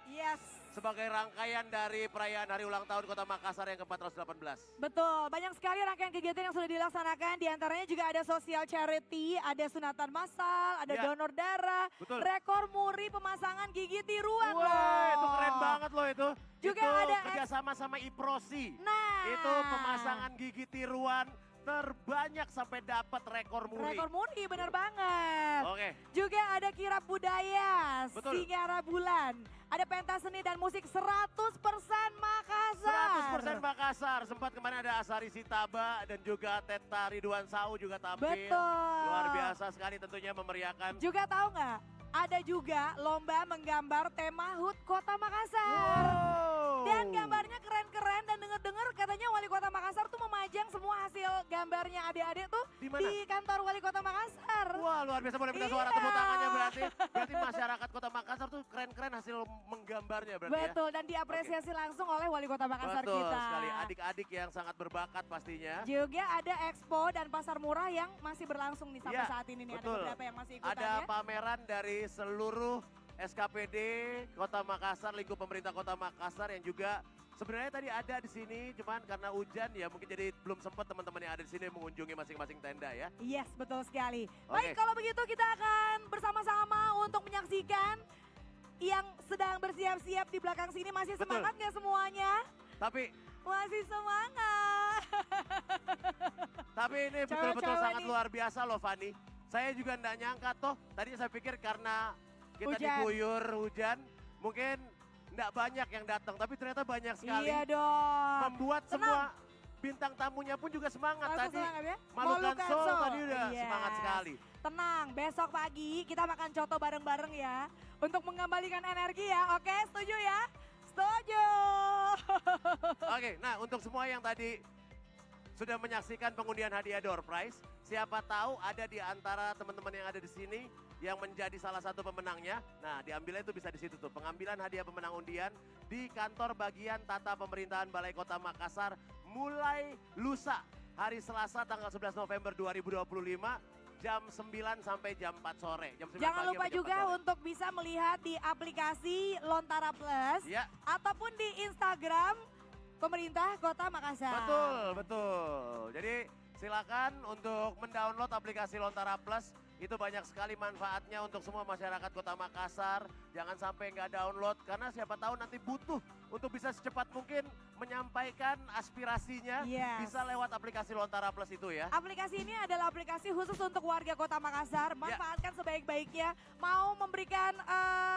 Yes. Sebagai rangkaian dari perayaan hari ulang tahun Kota Makassar yang ke-418. Betul, banyak sekali rangkaian kegiatan yang sudah dilaksanakan. Di antaranya juga ada social charity, ada sunatan massal, ada Ya. donor darah, Betul. rekor muri pemasangan gigi tiruan Wah, loh. itu keren banget loh itu. Juga itu ada kerjasama sama Iprosi. Nah. Itu pemasangan gigi tiruan terbanyak sampai dapat rekor muri. Rekor muri, bener banget. Oke. Juga ada kirap budaya, Betul. Singara Bulan. Ada pentas seni dan musik 100% Makassar. 100% Makassar. Sempat kemarin ada Asari Sitaba dan juga Teta Ridwan Sau juga tampil. Betul. Luar biasa sekali tentunya memeriahkan. Juga tahu nggak? Ada juga lomba menggambar tema HUT Kota Makassar. Dan gambarnya keren-keren dan denger-dengar katanya Wali Kota Makassar tuh memajang semua hasil gambarnya adik-adik tuh Di mana? di kantor Wali Kota Makassar. Wah, luar biasa, boleh minta suara Iya. tepuk tangannya berarti. Berarti masyarakat Kota Makassar tuh keren-keren hasil menggambarnya berarti ya. Betul, dan diapresiasi langsung oleh Wali Kota Makassar Betul kita. sekali, adik-adik yang sangat berbakat pastinya. Juga ada expo dan pasar murah yang masih berlangsung nih sampai Ya, saat ini nih. betul. Ada beberapa yang masih ikutan Ada ya. pameran dari seluruh SKPD Kota Makassar, lingkup pemerintah Kota Makassar yang juga sebenarnya tadi ada di sini, cuman karena hujan ya mungkin jadi belum sempat teman-teman yang ada di sini mengunjungi masing-masing tenda ya. Yes, betul sekali. Oke. Baik, kalau begitu kita akan bersama-sama untuk menyaksikan yang sedang bersiap-siap di belakang sini. Masih Betul. semangat nggak semuanya? Tapi Masih semangat. Tapi ini betul-betul Cewek-cewek sangat nih. luar biasa loh Fani. Saya juga enggak nyangka toh, tadinya saya pikir karena kita Hujan. diguyur hujan, mungkin enggak banyak yang datang, tapi ternyata banyak sekali. Iya dong. Membuat Tenang. semua bintang tamunya pun juga semangat Langsung tadi. semangat ya? Malukan Malukan Soul Soul. tadi udah Yes. semangat sekali. Tenang, besok pagi kita makan coto bareng-bareng ya. Untuk mengembalikan energi ya, oke setuju ya? Setuju. Oke, nah untuk semua yang tadi sudah menyaksikan pengundian hadiah door prize, siapa tahu ada di antara teman-teman yang ada di sini yang menjadi salah satu pemenangnya. Nah, diambilnya itu bisa di situ tuh, pengambilan hadiah pemenang undian di kantor bagian tata pemerintahan Balai Kota Makassar mulai lusa hari Selasa tanggal 11 November 2025 jam 9 sampai jam 4 sore. Jam 9 Jangan pagi lupa sampai jam 4 juga sore. untuk bisa melihat di aplikasi Lontara Plus Ya. ataupun di Instagram pemerintah Kota Makassar. Betul. Jadi silakan untuk mendownload aplikasi Lontara Plus. Itu banyak sekali manfaatnya untuk semua masyarakat Kota Makassar. Jangan sampai nggak download karena siapa tahu nanti butuh untuk bisa secepat mungkin menyampaikan aspirasinya. Yes. Bisa lewat aplikasi Lontara Plus itu ya. Aplikasi ini adalah aplikasi khusus untuk warga Kota Makassar. Manfaatkan sebaik-baiknya. Mau memberikan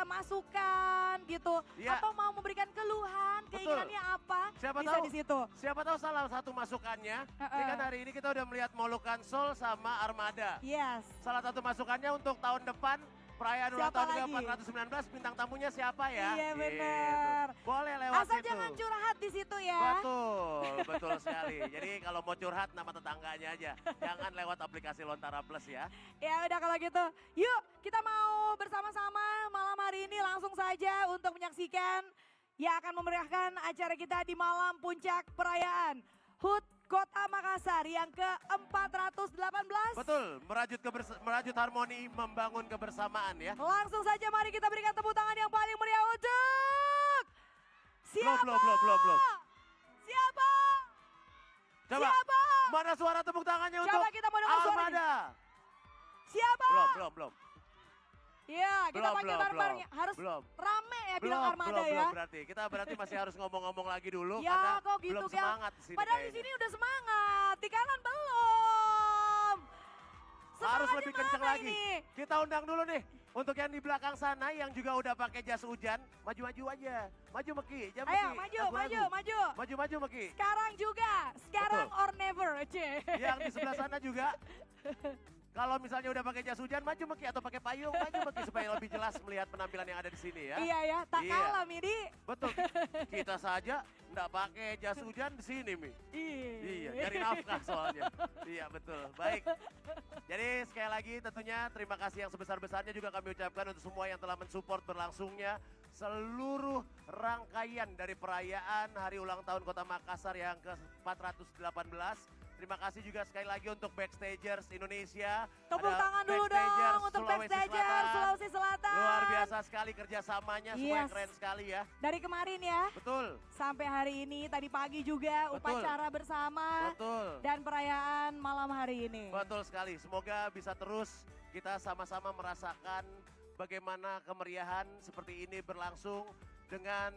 masukan gitu, Ya. atau mau memberikan keluhan, keinginannya apa, Siapa bisa tahu di situ. Siapa tahu salah satu masukannya. Ini kan hari ini kita udah melihat Molukan Soul sama Armada. Yes. Salah satu masukannya untuk tahun depan perayaan ulang Siapa tahun lagi? ke-419, bintang tamunya siapa ya? Iya Gitu. benar. Boleh lewat Asal situ. jangan curhat di situ ya. Betul sekali. Jadi kalau mau curhat nama tetangganya aja. Jangan lewat aplikasi Lontara Plus ya. Ya udah kalau gitu, yuk kita mau bersama-sama malam hari ini langsung saja untuk menyaksikan yang akan memeriahkan acara kita di malam puncak perayaan HUT Kota Makassar yang ke-418. Betul, merajut harmoni, membangun kebersamaan ya. Langsung saja mari kita berikan tepuk tangan yang paling meriah untuk siapa? Belum. Siapa? Coba, Siapa? mana suara tepuk tangannya Coba untuk kita mau dengar suaranya. Armada? Siapa? Belum. Iya, kita panggil bareng-bareng. Harus belum. rame ya bilang Armada ya. Belum berarti. Kita berarti masih harus ngomong-ngomong lagi dulu Ya karena kok gitu belum Gel. semangat di sini Padahal di kayaknya. sini udah semangat, di kanan belum. Harus Semangatnya lebih kenceng mana lagi. ini? Kita undang dulu nih. Untuk yang di belakang sana yang juga udah pakai jas hujan, maju-maju aja. Maju Meki, jam Ayo Meki. maju, Ragu-ragu. maju. Maju Meki. Sekarang juga, sekarang Betul. or never. Yang di sebelah sana juga. Kalau misalnya udah pakai jas hujan, maju Meki atau pakai payung, maju Meki supaya lebih jelas melihat penampilan yang ada di sini ya. Iya ya, tak Iya. kalah Midi. Betul. Kita saja enggak pakai jas hujan di sini, Mi. Iya, cari nafkah soalnya. Iya, betul. Baik. Jadi sekali lagi tentunya terima kasih yang sebesar-besarnya juga kami ucapkan untuk semua yang telah mensupport berlangsungnya seluruh rangkaian dari perayaan Hari Ulang Tahun Kota Makassar yang ke-418. Terima kasih juga sekali lagi untuk Backstagers Indonesia. Tepuk Ada tangan dulu Backstagers dong untuk Sulawesi Backstager Selatan. Sulawesi Selatan. Luar biasa sekali kerjasamanya, semuanya Yes. keren sekali ya. Dari kemarin ya. Betul. Sampai hari ini, tadi pagi juga Betul. upacara bersama. Betul. Dan perayaan malam hari ini. Betul sekali, semoga bisa terus kita sama-sama merasakan bagaimana kemeriahan seperti ini berlangsung dengan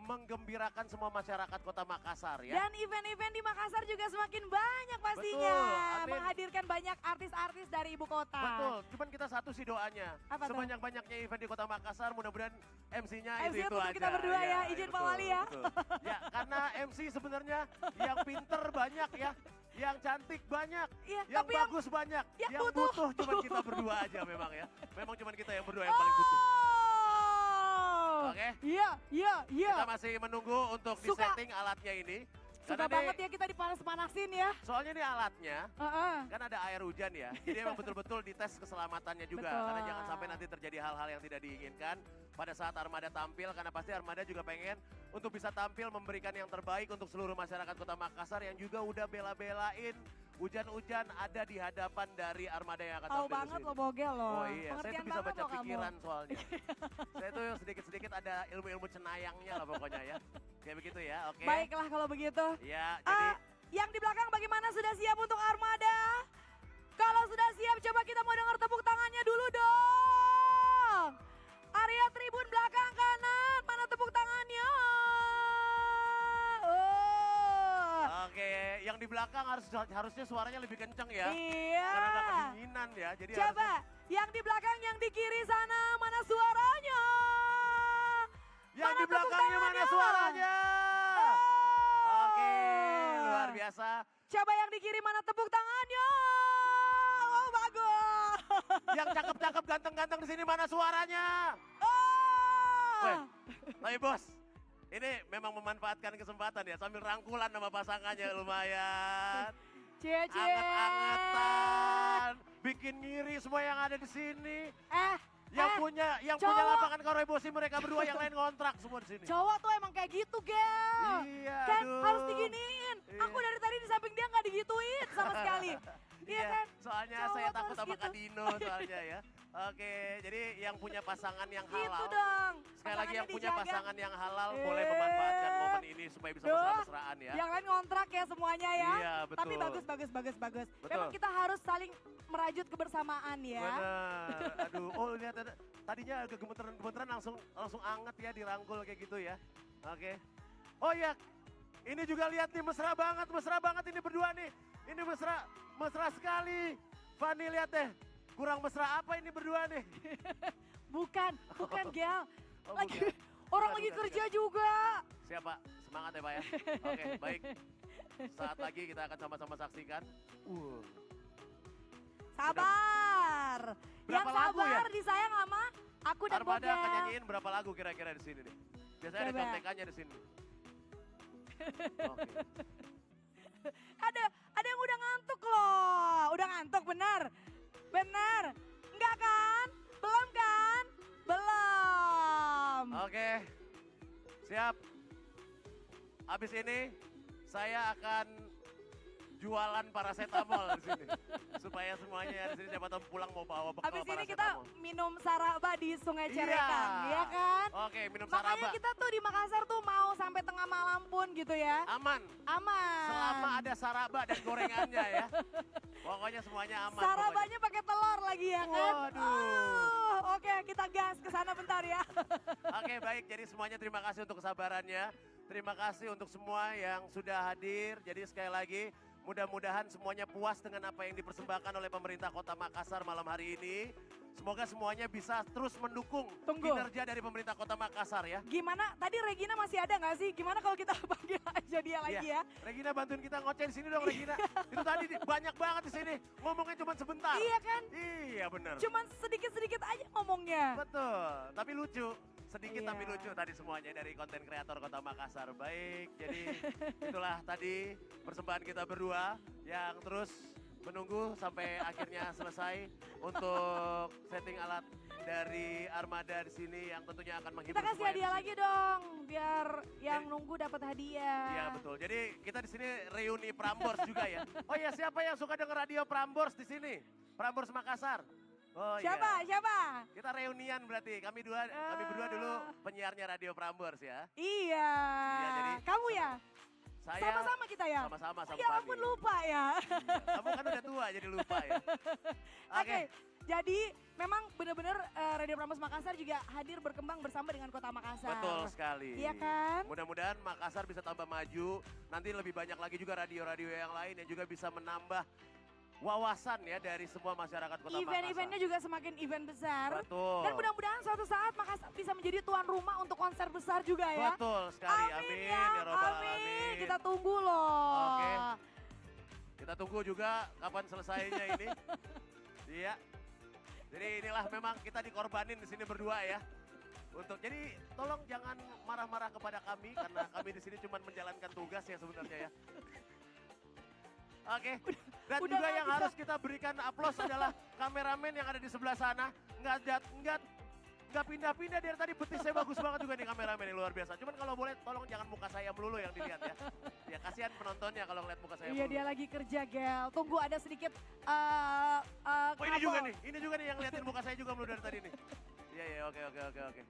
menggembirakan semua masyarakat Kota Makassar ya. Dan event-event di Makassar juga semakin banyak pastinya. Betul, amin. Menghadirkan banyak artis-artis dari ibu kota. Betul, cuman kita satu sih doanya. Apa tuh? Sebanyak-banyaknya event di Kota Makassar, mudah-mudahan MC-nya MC itu untuk aja. kita berdua ya, izin Pak betul, Wali ya. betul. Ya, karena MC sebenarnya yang pinter banyak ya. Yang cantik banyak, Iya, yang tapi yang- bagus banyak, yang yang butuh. butuh cuma kita berdua aja memang ya. Memang cuma kita yang berdua yang paling butuh. Oh. Oke. Iya. Kita masih menunggu untuk Suka- disetting alatnya ini. Suka Karena banget nih, ya kita dipanas-panasin ya. soalnya ini alatnya, Heeh. kan ada air hujan ya. Jadi emang betul-betul dites keselamatannya juga. Betul. Karena jangan sampai nanti terjadi hal-hal yang tidak diinginkan pada saat Armada tampil. Karena pasti Armada juga pengen untuk bisa tampil memberikan yang terbaik untuk seluruh masyarakat Kota Makassar yang juga udah bela-belain hujan-hujan ada di hadapan dari Armada yang akan Tahu tampil di banget sini. lo Bogel lo. Oh iya, saya Pengertian tuh bisa banget baca lo kamu. pikiran soalnya. Saya tuh sedikit-sedikit ada ilmu-ilmu cenayangnya lah pokoknya ya. Kayak begitu ya, oke. Baiklah kalau begitu. Ya, jadi Yang di belakang bagaimana, sudah siap untuk Armada? Kalau sudah siap coba kita mau dengar tepuk tangannya dulu dong. Area tribun belakang kanan, mana tepuk tangannya? Oh. oke, yang di belakang harusnya suaranya lebih kenceng ya. Iya. Karena nggak kedinginan ya. Jadi Coba yang di belakang, yang di kiri sana, mana suaranya? yang Mana di tepuk belakangnya mana tangannya? suaranya? Oke, luar biasa. Coba yang di kiri mana tepuk tangannya? Oh bagus. Yang cakep-cakep ganteng-ganteng di sini mana suaranya? Weh, tapi bos, ini memang memanfaatkan kesempatan ya sambil rangkulan sama pasangannya lumayan. Cie. Anget-angetan, bikin ngiri semua yang ada di sini. Yang punya cowok. lapangan Korebosi mereka berdua yang lain kontrak semua di sini. Cowok tuh emang kayak gitu, Gel. Iya, Kan aduh. harus diginiin. Aku dari tadi di samping dia nggak digituin sama sekali. Iya kan? Soalnya Cowok saya tuh takut harus sama gitu. Kak Dino soalnya ya. Oke, jadi yang punya pasangan yang halal. Gitu dong. Sekali lagi yang Pasangannya punya dijaga. pasangan yang halal boleh memanfaatkan momen ini supaya bisa Duh, mesra-mesraan ya. Yang lain ngontrak ya semuanya ya. Iya, Tapi betul. bagus. Betul. Memang kita harus saling merajut kebersamaan ya. Benar. Aduh, oh lihat tadinya agak gemeteran langsung anget ya dirangkul kayak gitu ya. Oke. Oh iya, ini juga lihat nih mesra banget ini berdua nih. Ini mesra sekali. Fani lihat deh, kurang mesra apa ini berdua nih? Bukan Gel. Oh, Lagi bukan. orang Bukan, lagi bukan, kerja juga. Siapa? Semangat ya Pak ya. Oke, baik. Saat lagi kita akan sama-sama saksikan. Sabar. Yang Berapa lagu ya? sabar disayang sama aku dan Armada Boga. akan nyanyiin berapa lagu kira-kira di sini nih? Biasanya ada Coba. contekannya di sini. Oke. Ada yang udah ngantuk loh. Udah ngantuk benar? Benar. Enggak kan? Belum kan? Belum. Oke. Siap. Habis ini saya akan jualan paracetamol di sini. Supaya semuanya di sini siapa tahu pulang mau bawa bekal Habis ini kita paracetamol. minum saraba di Sungai Iya. Cerekan, iya kan? Oke, minum Makanya saraba. kita tuh di Makassar tuh mau sampai tengah malam pun gitu ya. Aman. Aman. Selama ada saraba dan gorengannya ya. Pokoknya semuanya aman. Sarabanya pakai telur lagi ya kan? Waduh. Oke, kita gas ke sana bentar ya. Oke, baik. Jadi semuanya terima kasih untuk kesabarannya. Terima kasih untuk semua yang sudah hadir. Jadi sekali lagi, mudah-mudahan semuanya puas dengan apa yang dipersembahkan oleh pemerintah Kota Makassar malam hari ini. Semoga semuanya bisa terus mendukung kinerja dari pemerintah Kota Makassar ya. Gimana? Tadi Regina masih ada nggak sih? Gimana kalau kita panggil aja dia lagi Iya. ya? Regina bantuin kita ngoceh di sini dong Regina. Itu tadi banyak banget di sini. Ngomongnya cuma sebentar. Iya kan? Iya benar. Cuman sedikit-sedikit aja ngomongnya. Betul, tapi lucu. Sedikit Iya. tapi lucu tadi semuanya dari konten kreator Kota Makassar. Baik, jadi itulah tadi persembahan kita berdua yang terus menunggu sampai akhirnya selesai untuk setting alat dari Armada di sini yang tentunya akan menghibur Kita kasih semuanya di hadiah sini. lagi dong, biar yang nunggu dapat hadiah. Iya betul. Jadi kita di sini reuni Prambors juga ya. Oh ya, siapa yang suka denger radio Prambors di sini? Prambors Makassar. Oh Siapa? iya. Siapa? Kita reunian berarti. Kami berdua dulu penyiarnya radio Prambors ya. Iya. Iya, jadi Kamu ya? Saya Sama-sama kita ya? Sama-sama sama Ya ampun Fani. lupa ya. Kamu kan udah tua jadi lupa ya. Oke, jadi memang benar-benar Radio Prambors Makassar juga hadir berkembang bersama dengan Kota Makassar. Betul sekali. Iya kan? Mudah-mudahan Makassar bisa tambah maju. Nanti lebih banyak lagi juga radio-radio yang lain yang juga bisa menambah wawasan ya dari semua masyarakat Kota Makassar. Event-eventnya juga semakin event besar. Betul. Dan mudah-mudahan suatu saat Makassar bisa menjadi tuan rumah untuk konser besar juga ya. Betul sekali. Amin, ya robbal alamin. Kita tunggu loh. Oke. Kita tunggu juga kapan selesainya ini. Iya. Jadi inilah memang kita dikorbanin di sini berdua ya. Jadi tolong jangan marah-marah kepada kami karena kami di sini cuma menjalankan tugas ya sebenarnya ya. Oke, dan udah juga nggak yang bisa. harus kita berikan aplaus adalah kameramen yang ada di sebelah sana. Nggak pindah-pindah dari tadi, betisnya bagus banget juga nih kameramen yang luar biasa. Cuman kalau boleh tolong jangan muka saya melulu yang dilihat ya. Ya kasihan penontonnya kalau ngeliat muka saya Iya melulu. dia lagi kerja Gel. Tunggu ada sedikit Oh ini juga kabel. nih, ini juga nih yang liatin muka saya juga melulu dari tadi nih. Iya, iya, oke.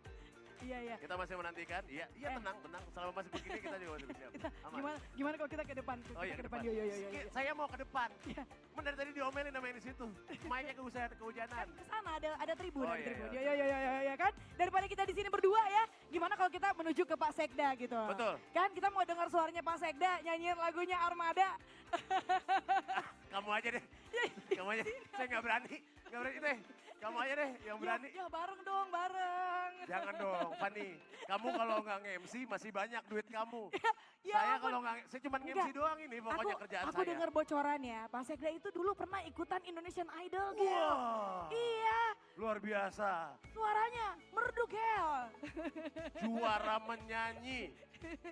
Iya iya. Kita masih menantikan, iya tenang. Selama masih begini kita juga masih bersiap. Aman. Gimana kalau kita ke depan? Oh iya Kita ke depan. Yo. Saya mau ke depan. Men dari tadi diomelin sama yang di situ. Mainnya kehujanan. Ke sana ada tribun, Oh, ada iya, tribun. iya. Yo kan. Daripada kita di sini berdua ya. Gimana kalau kita menuju ke Pak Sekda gitu. Betul. Kan kita mau dengar suaranya Pak Sekda nyanyiin lagunya Armada. Kamu aja deh. Kamu aja. Saya nggak berani deh. Kamu aja deh yang berani. Ya bareng dong, bareng. Jangan dong, Fani. Kamu kalau nggak nge-MC masih banyak duit kamu. Ya Saya ampun. kalau nggak, saya cuma nge-MC Enggak. doang ini pokoknya kerjaan Aku saya. dengar bocoran ya, Pak Sekda itu dulu pernah ikutan Indonesian Idol, Gel. Wah. Iya, Luar biasa. suaranya merdu, Gel. Juara menyanyi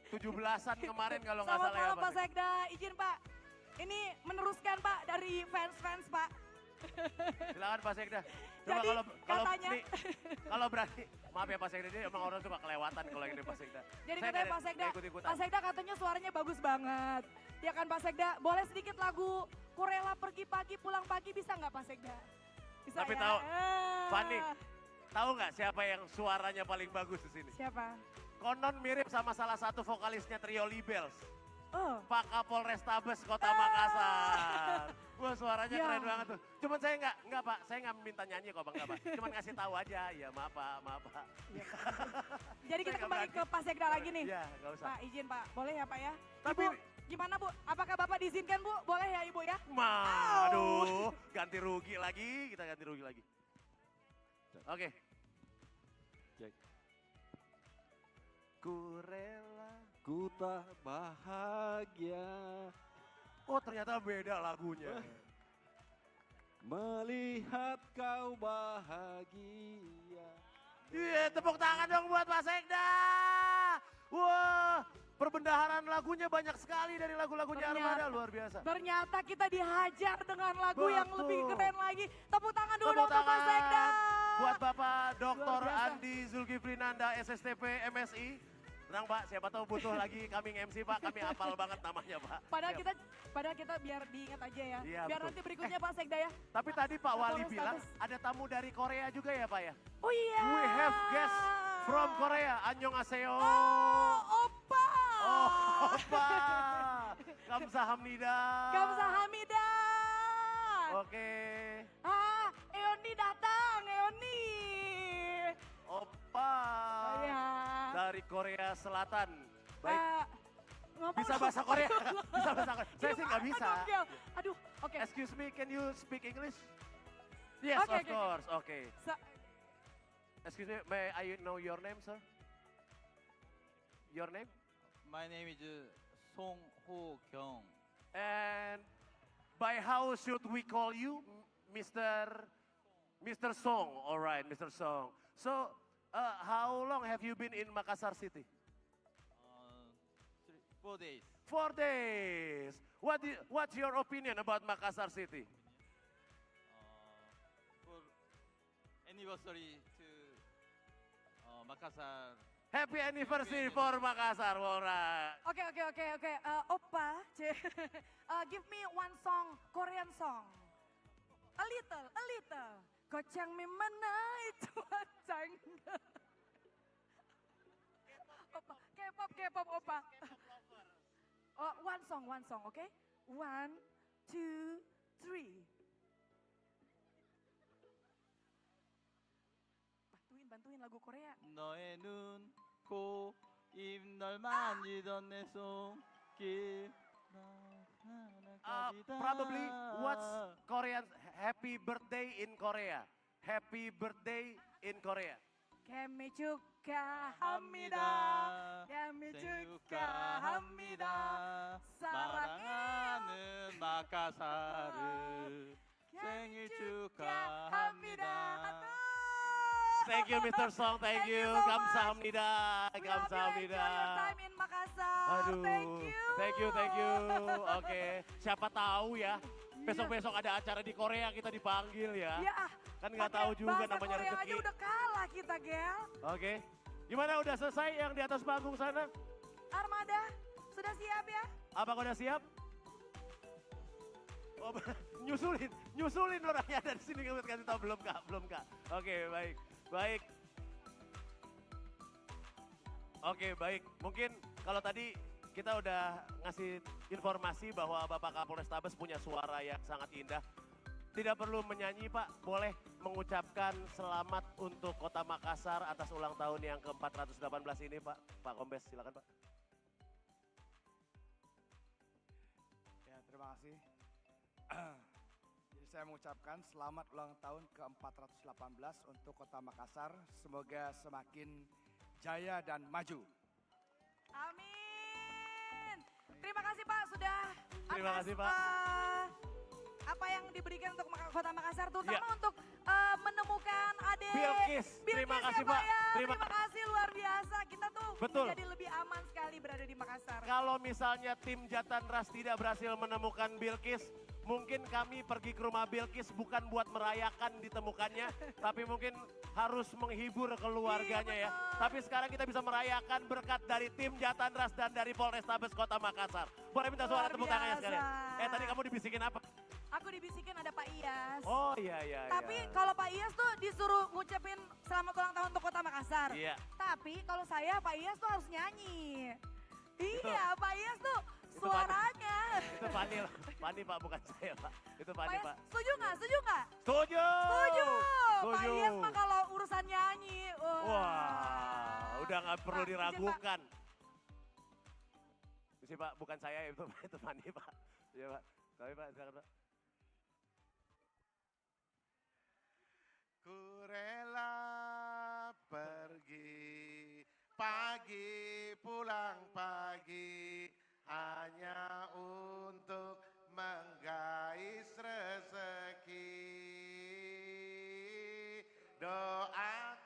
17-an kemarin kalau nggak Selamat salah ya malam Pak Pak. Sekda, izin Pak. Ini meneruskan Pak dari fans-fans Pak. Silakan Pak Sekda. Coba Jadi, kalau katanya- nih, kalau berani, maaf ya Pak Sekda, ini emang orang suka kelewatan kalau ini Pak Sekda. Jadi Saya katanya nggak- Pak Sekda, nggak ikut-ikutan. Pak Sekda katanya suaranya bagus banget. Ya kan Pak Sekda, boleh sedikit lagu Kurela pergi pagi pulang pagi bisa nggak Pak Sekda? Bisa Tapi ya? tahu, Fani, tahu nggak siapa yang suaranya paling bagus di sini? Siapa? Konon mirip sama salah satu vokalisnya Trio Libels. Oh. Pak Kapolrestabes Kota Makassar. Wah suaranya Ya. keren banget tuh. Cuman saya enggak Pak, saya nggak minta nyanyi kok Bang, enggak Pak. Cuman ngasih tahu aja, ya maaf Pak. Jadi kita Saya nggak kembali berani. ke Pak Sekda lagi nih. Iya, nggak usah. Pak izin Pak, boleh ya Pak ya? Tapi Ibu, gimana Bu? Apakah Bapak diizinkan Bu? Boleh ya Ibu ya? Aduh, ganti rugi lagi, kita ganti rugi lagi. Oke. Cek. Ku rela. Ku tak bahagia. Oh ternyata beda lagunya. Melihat kau bahagia. Iya, tepuk tangan dong buat Pak Sekda. Wah, perbendaharaan lagunya banyak sekali dari lagu-lagunya Armada, luar biasa. Ternyata kita dihajar dengan lagu yang Betul. lebih keren lagi. Tepuk tangan dulu Tepuk dong untuk Pak tangan Sekda. buat Bapak Dr. biasa. Andi Zulkifli Nanda, SSTP MSI. Tenang Pak, siapa tahu butuh lagi kami MC Pak, kami hafal banget namanya Pak. Padahal kita biar diingat aja ya. Iya, Biar betul. nanti berikutnya Pak Sekda ya. Tapi tadi Pak Wali Polres bilang Tabes. ada tamu dari Korea juga ya Pak ya? Oh iya. We have guest from Korea, Annyeonghaseyo. Oh, Opa. Oh, Opa. Kamsahamnida. Kamsahamnida. Oke. Eoni datang, Eoni. Opa. Iya. Dari Korea Selatan. Baik. Ngomong Bisa dong. bahasa Korea? Bisa bahasa Korea? Saya sih nggak bisa. Aduh, Gel. Aduh, oke. Excuse me, can you speak English? Yes, Okay, of okay, course. Okay. Sa- Excuse me, may I know your name, sir? Your name? My name is Song Ho Kyung. And by how should we call you, Mr. Song? All right, Mr. Song. So, how long have you been in Makassar City? 4 days. 4 days. What's your opinion about Makassar City? For anniversary to Makassar. Happy anniversary for Makassar, alright. Oke. Opa, give me one song, Korean song. A little. Kocang mimana itu acang. Opa, K-pop, Opa. Oh, one song, okay? 1, 2, 3. Bantuin lagu Korea. 너의 눈, 코, 입 널 만지던 내 손길. Probably what's Korean happy birthday in Korea? Happy birthday in Korea. 감미축하 합니다. 감미축하 합니다. 사랑하는 마카사르 생일 축하합니다. Thank you, Mr. Song. Thank you. Kamsahamnida. Kamsahamnida. Time in Makassar. Aduh. Thank you. Oke. Siapa tahu ya. Besok-besok ada acara di Korea kita dipanggil ya. Iya. Kan nggak tahu juga namanya Korea aja rezeki. udah kalah kita, Gel. Oke. Gimana udah selesai yang di atas panggung sana? Armada, sudah siap ya? Apa kau udah siap? Oh, nyusulin orangnya dari sini kamu kasih tahu belum kak? Oke, baik. Oke, baik. Mungkin kalau tadi kita udah ngasih informasi bahwa Bapak Kapolres Tabes punya suara yang sangat indah. Tidak perlu menyanyi Pak, boleh mengucapkan selamat untuk Kota Makassar atas ulang tahun yang ke-418 ini Pak. Pak Kombes, silakan Pak. Ya, terima kasih. Jadi saya mengucapkan selamat ulang tahun ke-418 untuk Kota Makassar. Semoga semakin jaya dan maju. Amin. Terima kasih Pak sudah Terima kasih, Pak. Apa yang diberikan untuk Kota Makassar, terutama Ya. untuk menemukan adik Bilkis. Terima kasih, ya, Pak. ya. Terima Terima kasih luar biasa. Kita tuh Betul. menjadi lebih aman sekali berada di Makassar. Kalau misalnya tim Jatan Ras tidak berhasil menemukan Bilkis, mungkin kami pergi ke rumah Bilkis bukan buat merayakan ditemukannya, tapi mungkin harus menghibur keluarganya ya. Tapi sekarang kita bisa merayakan berkat dari tim Jatan Ras dan dari Polrestabes Kota Makassar. Boleh minta suara Luar tepuk tangannya biasa. sekalian. Tadi kamu dibisikin apa? Aku dibisikin ada Pak Iyas. Oh iya. Tapi kalau Pak Iyas tuh disuruh ngucapin selamat ulang tahun untuk Kota Makassar. Iya. Tapi kalau saya Pak Iyas tuh harus nyanyi. Iya, Pak Iyas tuh Itu suaranya. Itu Fani Pak, bukan saya Pak. Itu Fani Iyas, Pak. setuju nggak? Setuju nggak? Setuju. Setuju. Pak Setuju. Iyas mah kalau urusan nyanyi. Wah, udah nggak perlu Pak, izin, diragukan. Misi Pak, bukan saya itu Fani Pak. Iya Pak. Tapi Pak, silakan Pak. Ku rela pergi pagi pulang pagi hanya untuk menggais rezeki. doakan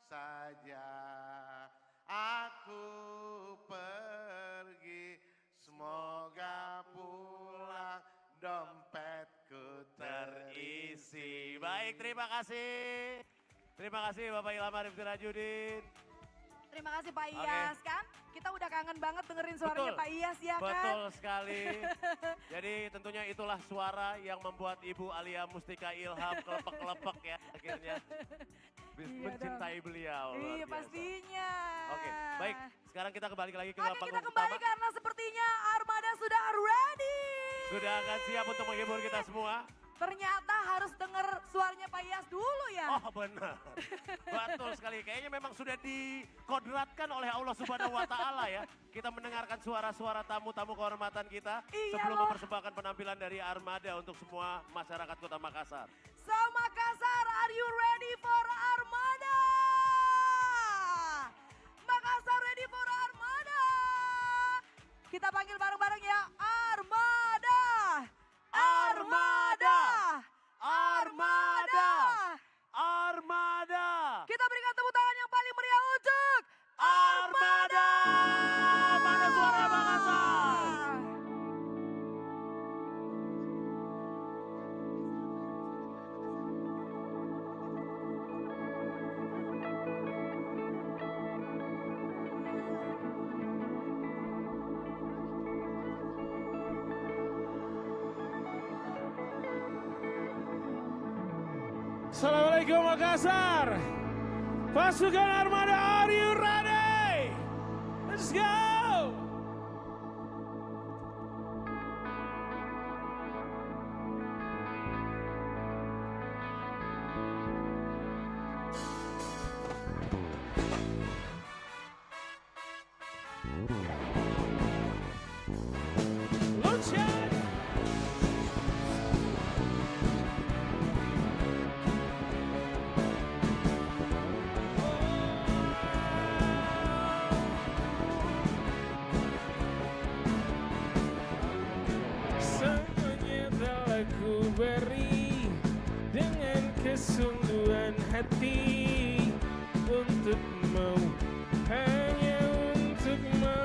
saja aku pergi, semoga pulang dompetku terisi. Baik, terima kasih. Terima kasih Bapak Ilham Arif Sirajudin. Terima kasih Pak Iyas kan. Kita udah kangen banget dengerin suaranya Betul. Pak Iyas ya kan. Betul sekali. Jadi tentunya itulah suara yang membuat Ibu Alia Mustika Ilham kelepek-kelepek ya akhirnya. Mencintai beliau. luar Iya biasa. pastinya. Oke, baik. Sekarang kita kembali lagi ke Oke panggung kita kembali utama. karena sepertinya Armada sudah ready. Sudah akan siap untuk menghibur kita semua. Ternyata harus denger suaranya Pak Iyas dulu ya. Oh benar. Betul sekali. Kayaknya memang sudah dikodratkan oleh Allah Subhanahu wa taala ya. Kita mendengarkan suara-suara tamu-tamu kehormatan kita Iya sebelum loh. mempersembahkan penampilan dari Armada untuk semua masyarakat Kota Makassar. So Makassar, are you ready for Armada? Makassar ready for Armada. Kita panggil bareng-bareng ya. Armada. Armada. Armada. Armada. Kita berikan tepuk tangan yang paling meriah untuk Armada. Mana suara Makassar? Assalamualaikum Makassar. Pasukan Armada, are you ready? Let's go. Loncat. Semuanya telah ku beri dengan kesungguhan hati untukmu, hanya untukmu.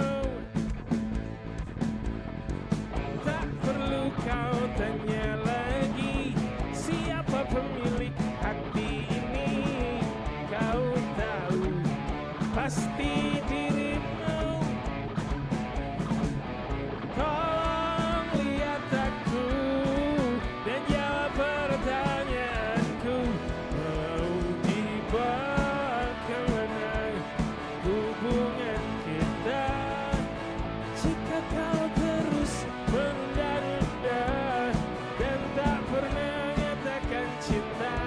Tak perlu kau tanya lagi siapa pemilik hati ini. Kau tahu pasti dirimu. Tolong lihat aku dan jawab pertanyaanku. Mau dibawa kemana hubungan kita? Jika kau terus menunda-nunda dan tak pernah nyatakan cinta,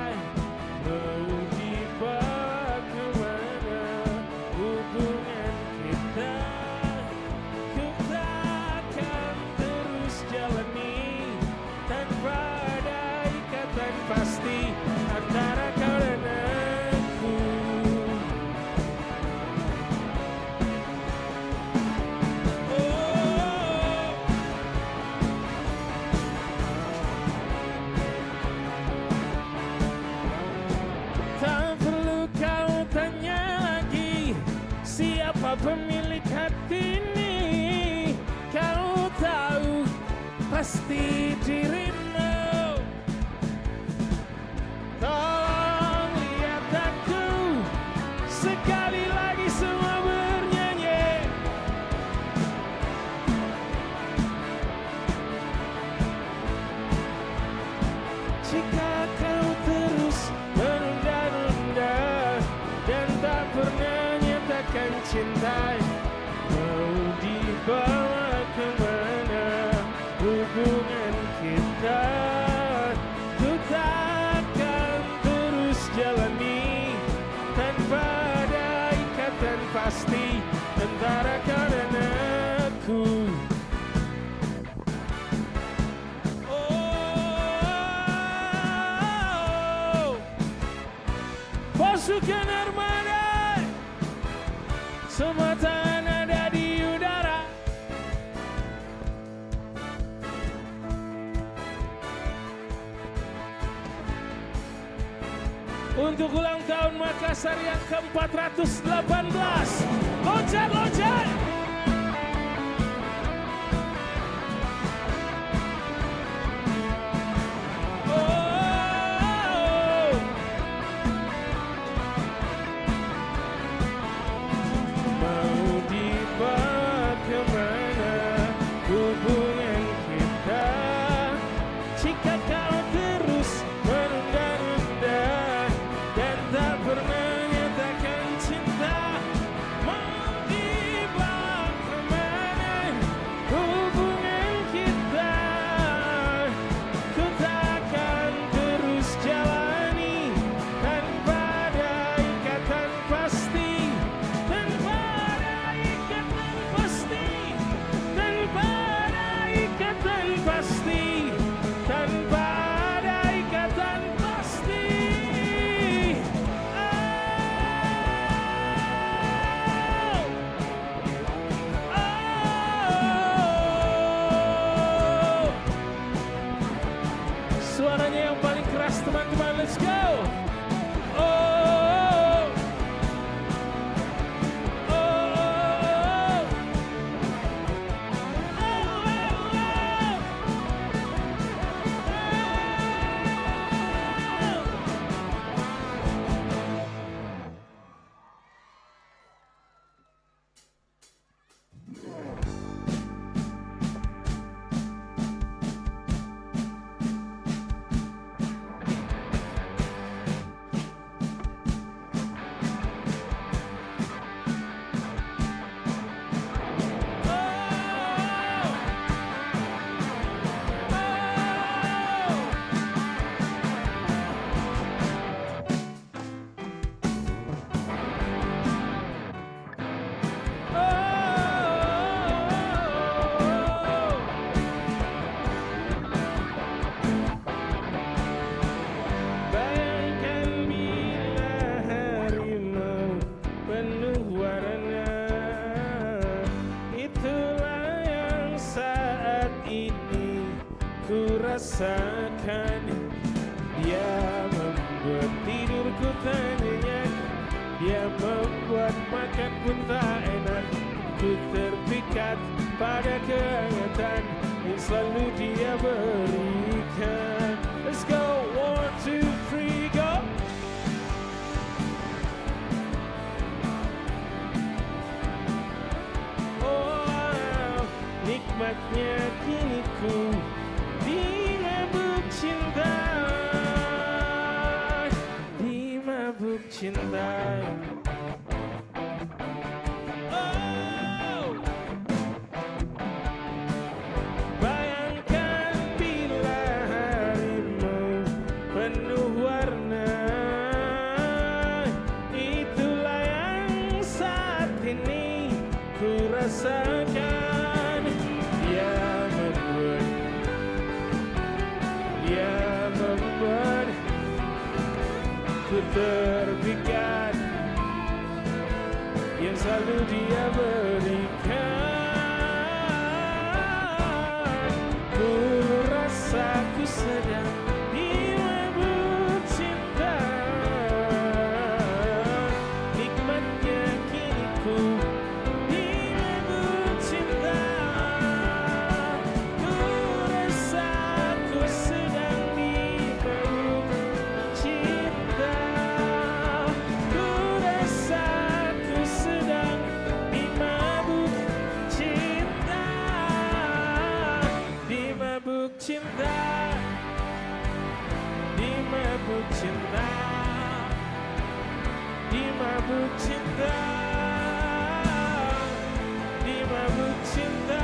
mau dibawa kemana hubungan kita? Ku takkan terus jalani tanpa ada ikatan pasti antara kau dan aku. Tak perlu kau tanya lagi siapa pemilik hati ini. Kau tahu pasti dirimu. Tolong lihat aku sekali lagi semua bernyanyi. Jika kau terus menunda-nunda dan tak pernah nyatakan cinta, mau dibawa kemana hubungan kita? Ku takkan terus jalani tanpa ada ikatan pasti antara kau dan aku. Pasukan Armada, semua tangan ada di udara. untuk ulang tahun Makassar yang ke-418. Loncat, loncat. Mau dibawa kemana hubungan kita, jika kau terus menunda-nunda dan tak pernah nyatakan cinta. Mau dibawa kemana hubungan kita, ku takkan terus jalani tanpa ada ikatan pasti. Tanpa ada ikatan pasti, tanpa ada ikatan pasti, tanpa ada ikatan pasti. Suaranya yang paling keras teman-teman, let's go. Bayangkan bila harimau penuh warna, itulah yang saat ini ku rasakan. Dia membuat tidurku tak nyenyak, dia membuat makan pun tak enak. Ku terpikat pada kehangatan yang selalu dia berikan. Let's go, 1, 2, 3, go. Oh, nikmatnya kini ku dimabuk cinta, dimabuk cinta. Bayangkan bila harimau penuh warna, itulah yang saat ini ku rasakan. Dia membuat ku terpikat yang selalu dia berikan. Ku rasa ku sedang dimabuk cinta, nikmatnya kini ku dimabuk cinta. Ku rasa ku sedang dimabuk cinta, ku rasa ku sedang dimabuk cinta, dimabuk cinta, dimabuk cinta, dimabuk cinta, dimabuk cinta.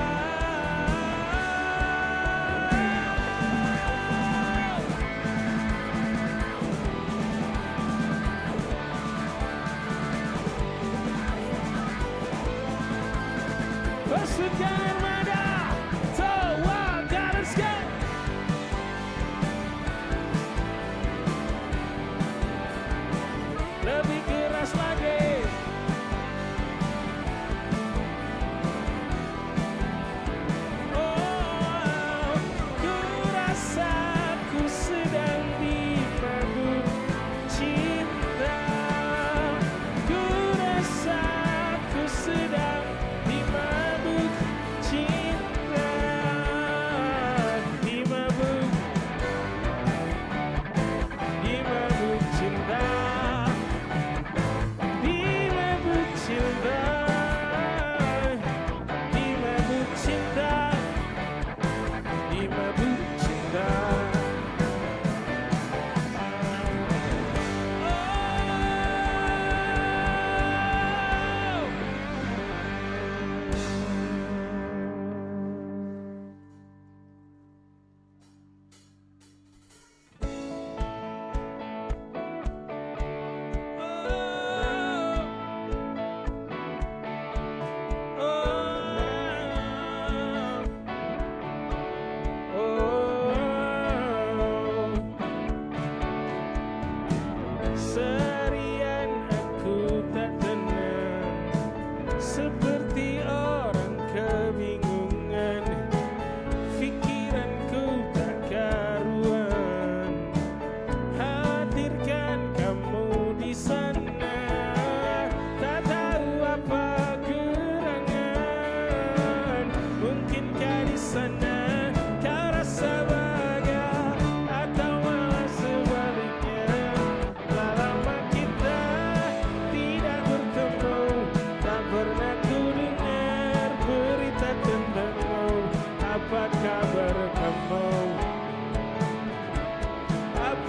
Pasukan Armada, Tawaka, let's go. Lebih keras lagi. Oh, ku rasa ku sedang dimabuk cinta.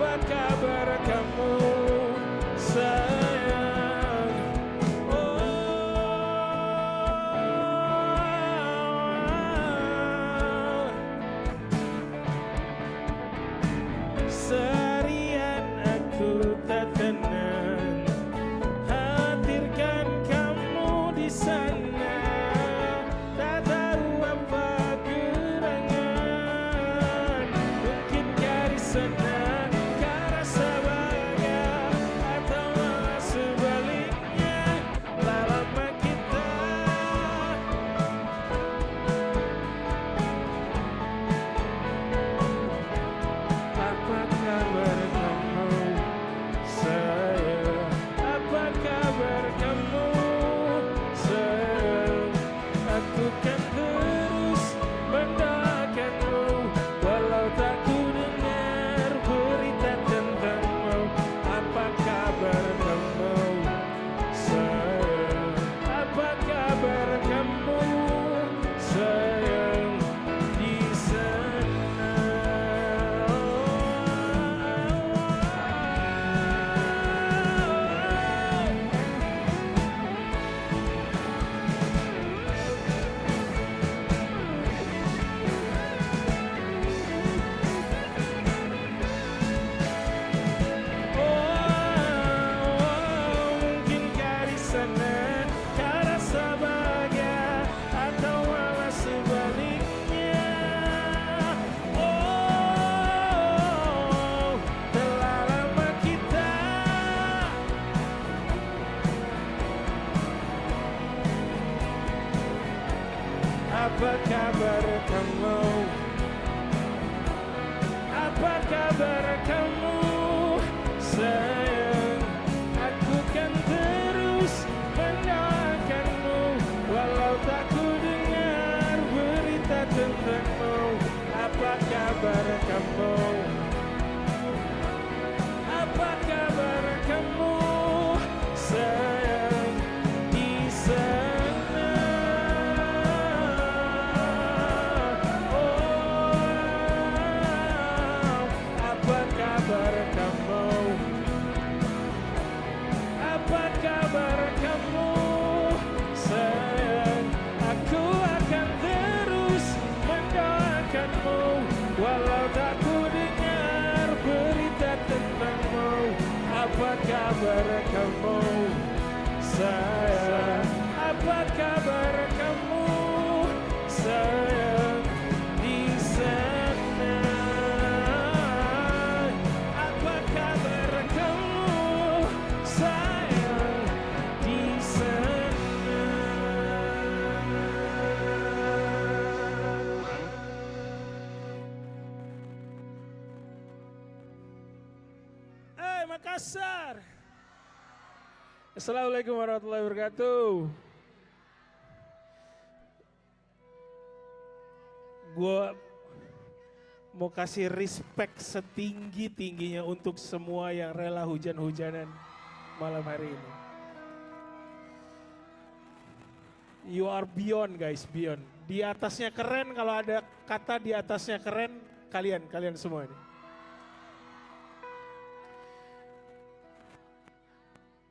apa kabar kamu sayang? Seharian aku tak tenang, hadirkan kamu di sana, tak tahu apa gerangan, mungkinkah di sana kau rasa bahagia atau malah sebaliknya, telah lama kita. Apa kabar kamu sayang? Apa kabar kamu sayang? Aku kan terus mendoakanmu, walau tak ku dengar berita tentangmu. Apa kabar kamu sayang? Apa kabar kamu sayang di sana? Mungkinkah di sana kau rasa bahagia atau malah sebaliknya? Oh, telah lama kita. Apa kabar kamu? Apa kabar kamu sayang? Aku kan terus mendoakanmu, walau tak ku dengar berita tentangmu. Apa kabar kamu? Apa kabar kamu sayang di sana? Apa kabar kamu? Apa kabar kamu sayang? Aku akan terus mendoakanmu, walau tak ku dengar berita tentangmu. Apa kabar kamu sayang? Apa kabar kamu sayang di sana? Apa kabar kamu sayang di sana? Makassar. Assalamualaikum warahmatullahi wabarakatuh. Gue mau kasih respect setinggi-tingginya untuk semua yang rela hujan-hujanan malam hari ini. You are beyond guys, beyond. Di atasnya keren, kalau ada kata di atasnya keren, kalian semua ini.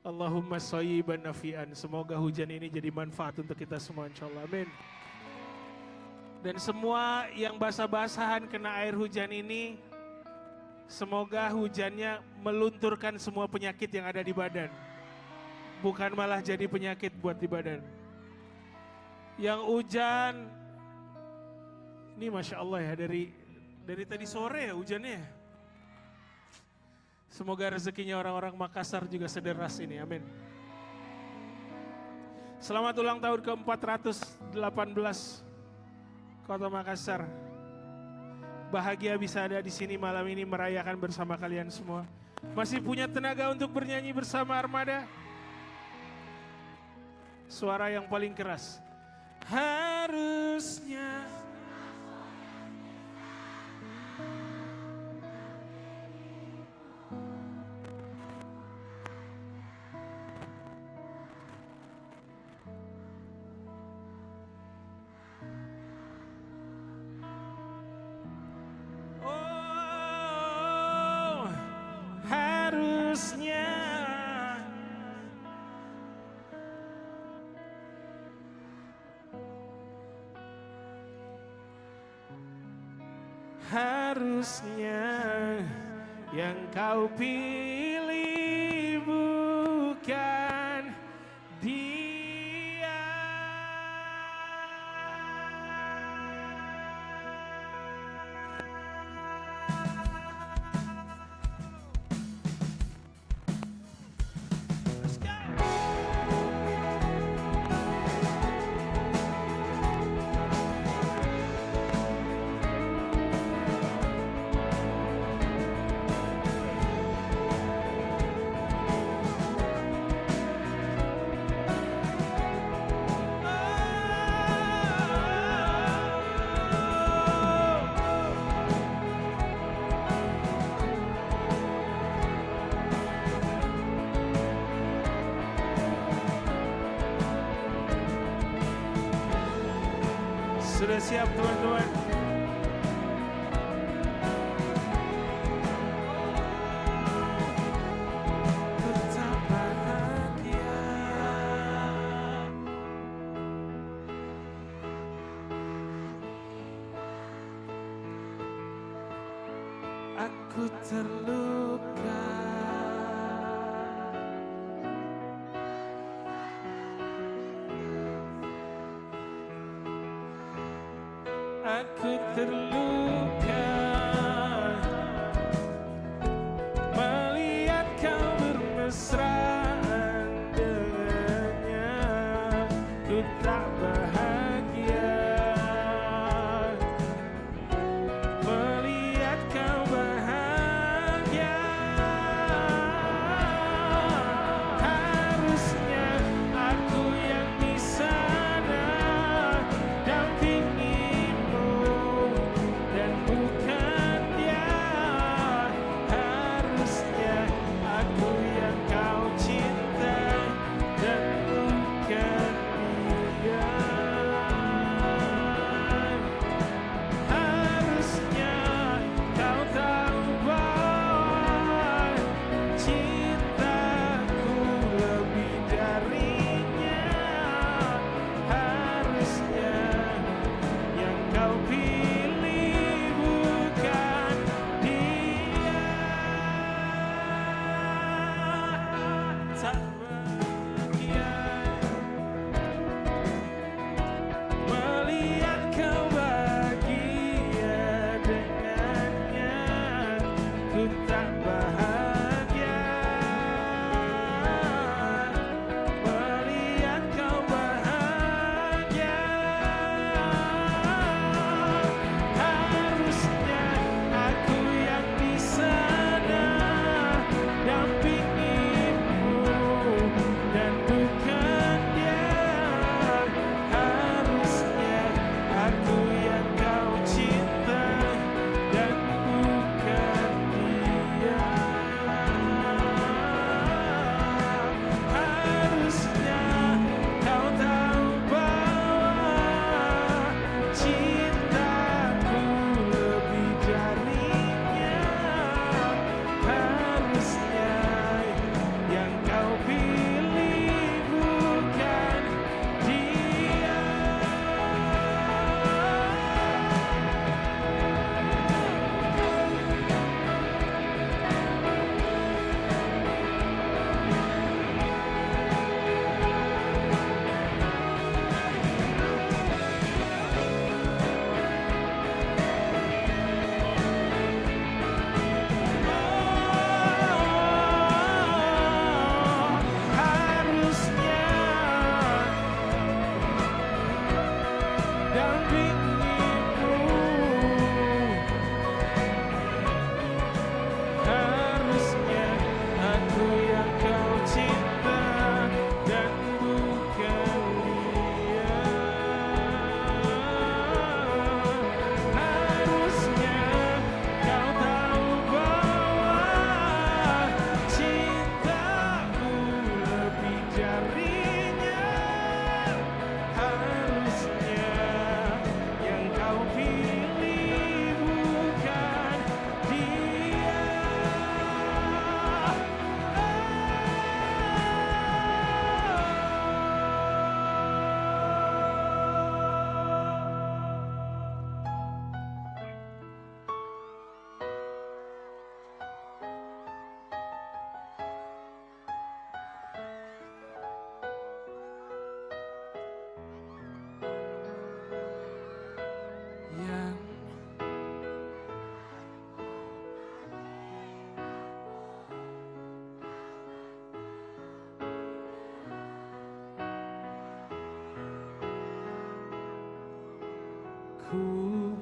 Allahumma shayyiban nafi'an. Semoga hujan ini jadi manfaat untuk kita semua insyaallah. Amin. Dan semua yang basah-basahan kena air hujan ini, semoga hujannya melunturkan semua penyakit yang ada di badan. Bukan malah jadi penyakit buat di badan. Yang hujan, ini Masya Allah ya, dari tadi sore ya hujannya ya. Semoga rezekinya orang-orang Makassar juga sederas ini, amin. Selamat ulang tahun ke-418 Kota Makassar. Bahagia bisa ada di sini malam ini merayakan bersama kalian semua. Masih punya tenaga untuk bernyanyi bersama Armada? Suara yang paling keras. Harusnya Harusnya yang kau pilih bukan dia. Sudah siap teman-teman? Tetap bahagia. Aku terluka. Aku terluka melihat kau bermesraan dengannya. Ku tak bahagia melihat kau bahagia. Harusnya aku yang di sana dampingi dan bukan dia. Harusnya aku yang kau aku.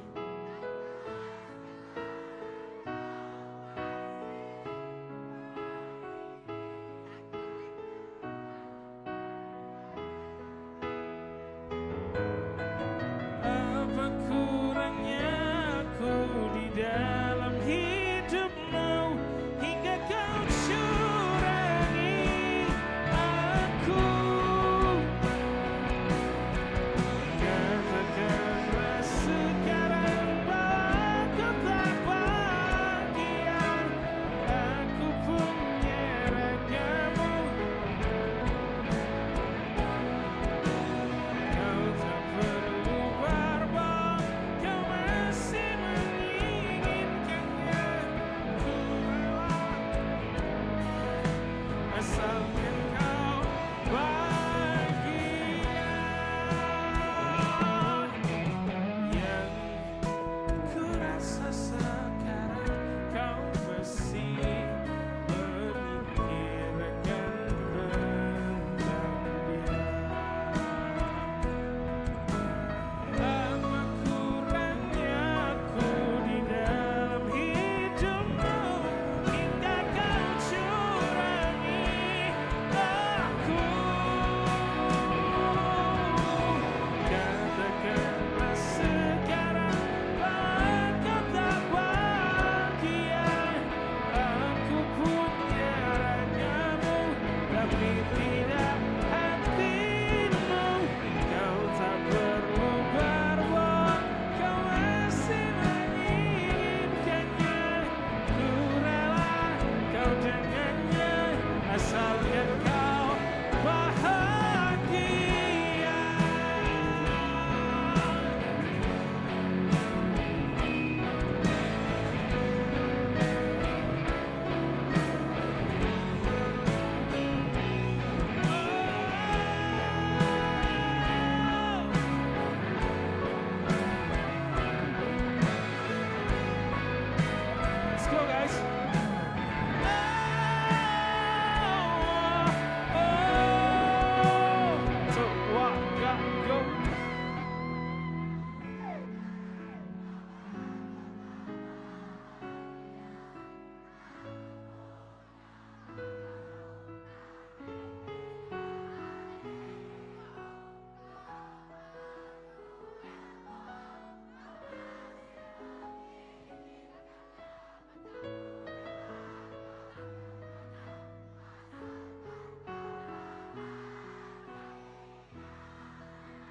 Apa kurangnya aku di dalam hidupmu hingga kau curangi aku. Katakanlah sekarang bahwa kau tak bahagia. Aku punya ragamu. Kau tak perlu berbohong, kau masih menginginkannya. Ku rela asalkan kau bahagia. Yang ku rasa sekarang kau masih memikirkan tentang dia. Apa kurangnya aku di dalam hidupmu hingga kau curangi aku. Katakanlah sekarang bahwa kau tak bahagia. Aku punya ragamu tapi tidak hatimu. Kau tak perlu berbohong, kau masih menginginkannya. Ku rela kau dengannya asalkan kau bahagia. Let's go, guys. So, one, go.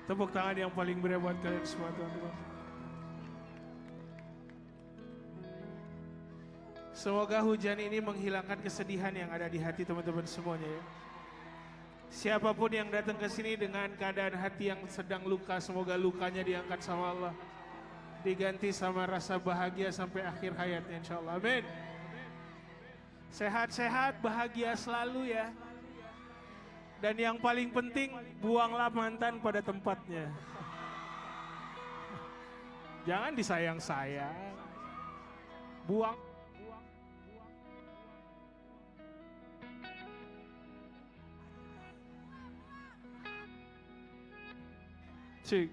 Tepuk tangan yang paling meriah buat kalian semua, teman-teman. Semoga hujan ini menghilangkan kesedihan yang ada di hati teman-teman semuanya ya. Siapapun yang datang ke sini dengan keadaan hati yang sedang luka, semoga lukanya diangkat sama Allah. Diganti sama rasa bahagia sampai akhir hayatnya insyaAllah. Amin. Sehat-sehat, bahagia selalu ya. Dan yang paling penting, buanglah mantan pada tempatnya. Jangan disayang-sayang. Buang. Cik.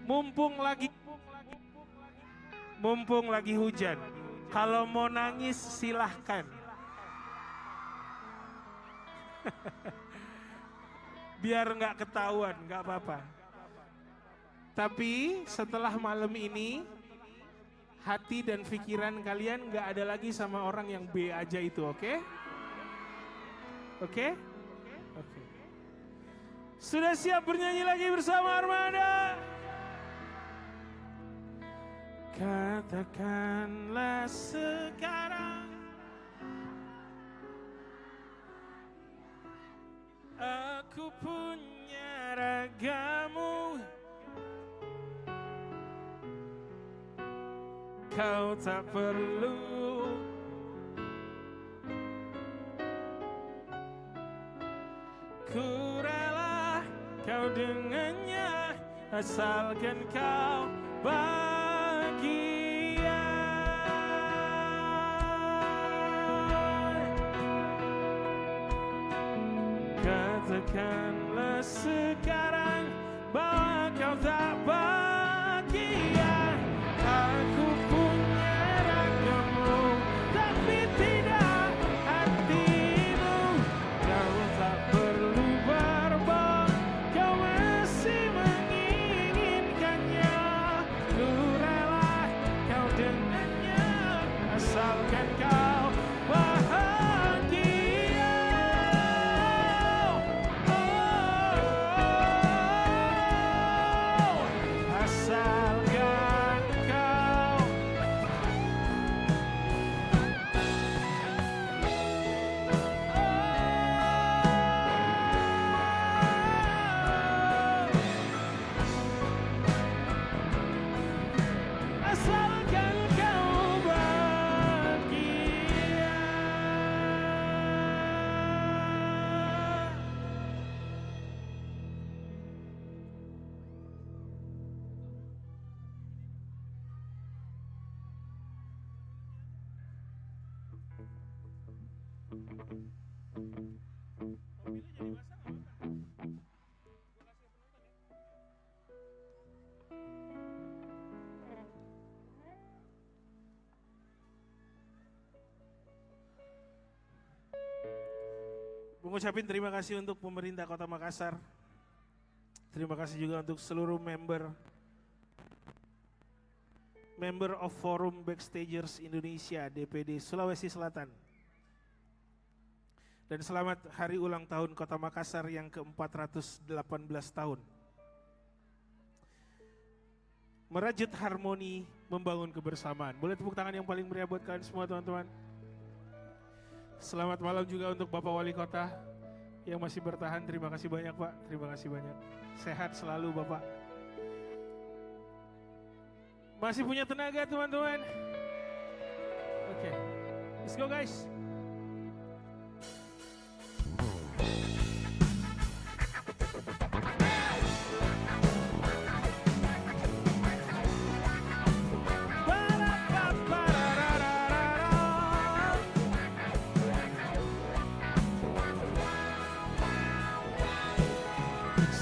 Mumpung lagi hujan. Kalau mau nangis silahkan. Biar nggak ketahuan, nggak apa-apa. Tapi setelah malam ini, hati dan pikiran kalian nggak ada lagi sama orang yang B aja itu, oke? Oke? Oke. Sudah siap bernyanyi lagi bersama Armada? Katakanlah sekarang aku punya ragamu. Kau tak perlu ku rela kau dengannya asalkan kau bahagia. Katakanlah sekarang bahwa kau tak bahagia. Aku punya ragamu, tapi tidak hatimu. Kau tak perlu berbohong, kau masih menginginkannya. Ku rela kau dengannya, asalkan kau bahagia. Asalkan kau asalkan kau bahagia. Mengucapkan terima kasih untuk pemerintah Kota Makassar. Terima kasih juga untuk seluruh member of Forum Backstagers Indonesia DPD Sulawesi Selatan. Dan selamat hari ulang tahun Kota Makassar yang ke-418 tahun. Merajut harmoni, membangun kebersamaan. Boleh tepuk tangan yang paling meriah buat kalian semua teman-teman. Selamat malam juga untuk Bapak Wali Kota yang masih bertahan. Terima kasih banyak Pak, terima kasih banyak. Sehat selalu Bapak. Masih punya tenaga teman-teman. Oke, let's go guys.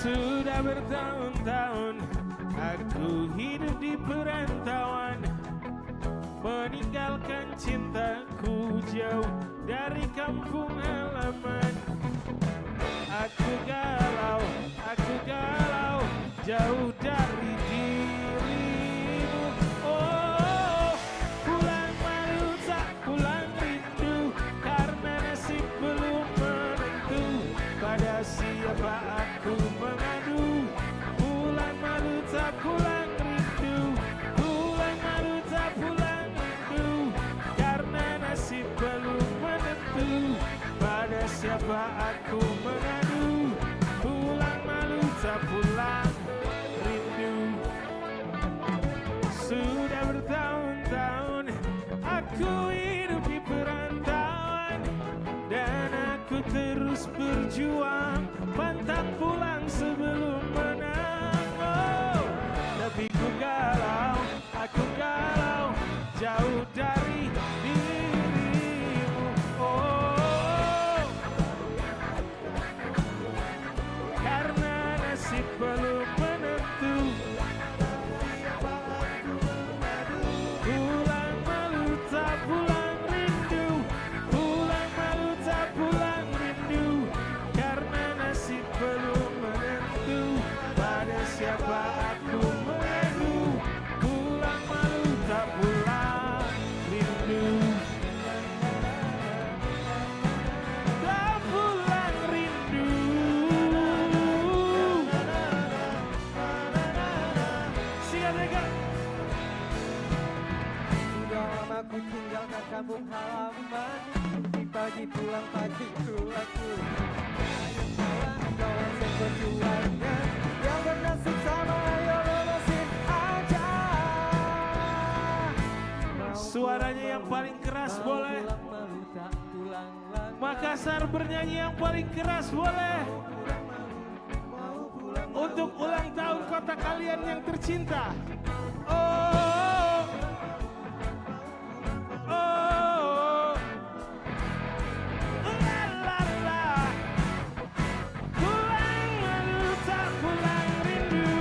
Sudah bertahun-tahun aku hidup di perantauan, meninggalkan cintaku jauh dari kampung halaman. Aku galau, jauh dari dirimu. Oh, pulang malu tak pulang rindu, karena nasib belum menentu. Pada siapa aku mengadu? Pulang malu tak pulang rindu, pulang malu tak pulang rindu, karena nasib belum menentu. Pada siapa aku mengadu? Pulang malu tak pulang rindu. Sudah bertahun-tahun aku hidup di perantauan, dan aku terus berjuang, pantang pulang sebelum menang. Oh, tapi ku galau, jauh dari dirimu. Oh, karena nasib belum menentu. Pulang malu tak pulang rindu, pulang malu tak pulang rindu, karena nasib belum menentu. Pada siapa aku mengadu? Pulang malu tak pulang rindu, tak pulang rindu. Siap Eka. Sudah lama ku tinggalkan kampung halaman, di pagi pulang pagi pulang. Kawan seperjuangan yang bernasib sama, ayo lulusin aja. Suaranya yang paling keras boleh. Makassar bernyanyi yang paling keras boleh. Untuk ulang tahun kota kalian yang tercinta. Oh, oh, la la la. Pulang malu tak pulang rindu,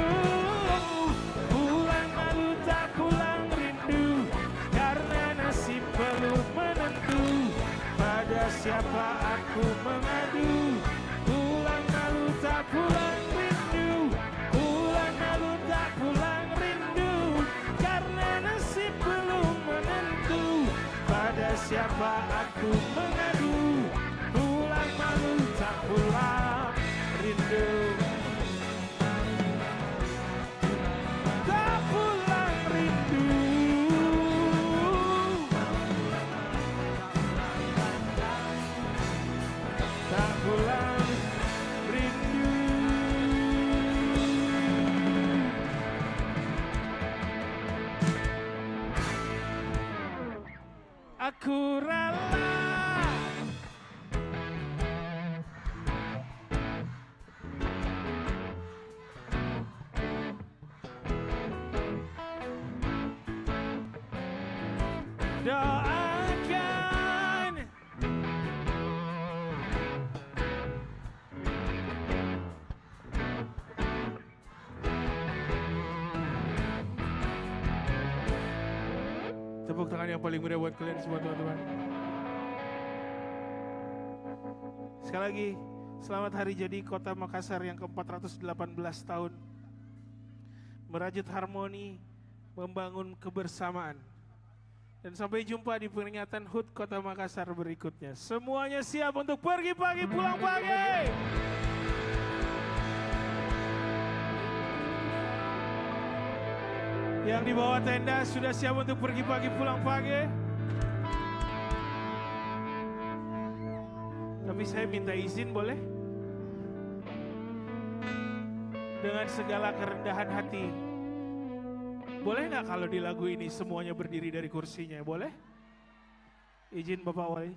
siapa aku mengadu? Pulang malu tak pulang rindu, pulang malu tak pulang rindu, karena nasib belum menentu. Pada siapa aku mengadu? Pulang malu tak pulang rindu. Tak pulang rindu. Tak pulang rindu. Aku rela doakan tepuk tangan yang paling meriah buat kalian semua teman-teman. Sekali lagi, selamat hari jadi Kota Makassar yang ke-418 tahun. Merajut harmoni, membangun kebersamaan. Dan sampai jumpa di peringatan HUT Kota Makassar berikutnya. Semuanya siap untuk pergi pagi, pulang pagi. Yang di bawah tenda sudah siap untuk pergi pagi, pulang pagi. Tapi saya minta izin boleh? Dengan segala kerendahan hati. Boleh nggak kalau di lagu ini semuanya berdiri dari kursinya? Boleh? Izin Bapak Wali.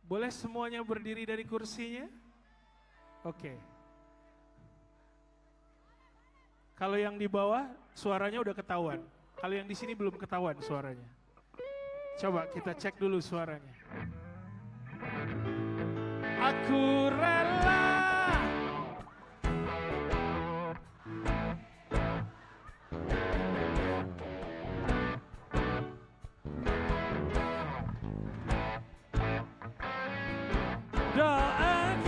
Boleh semuanya berdiri dari kursinya? Oke. Kalau yang di bawah suaranya udah ketahuan. Kalau yang di sini belum ketahuan suaranya. Coba kita cek dulu suaranya. Aku rela. Doakan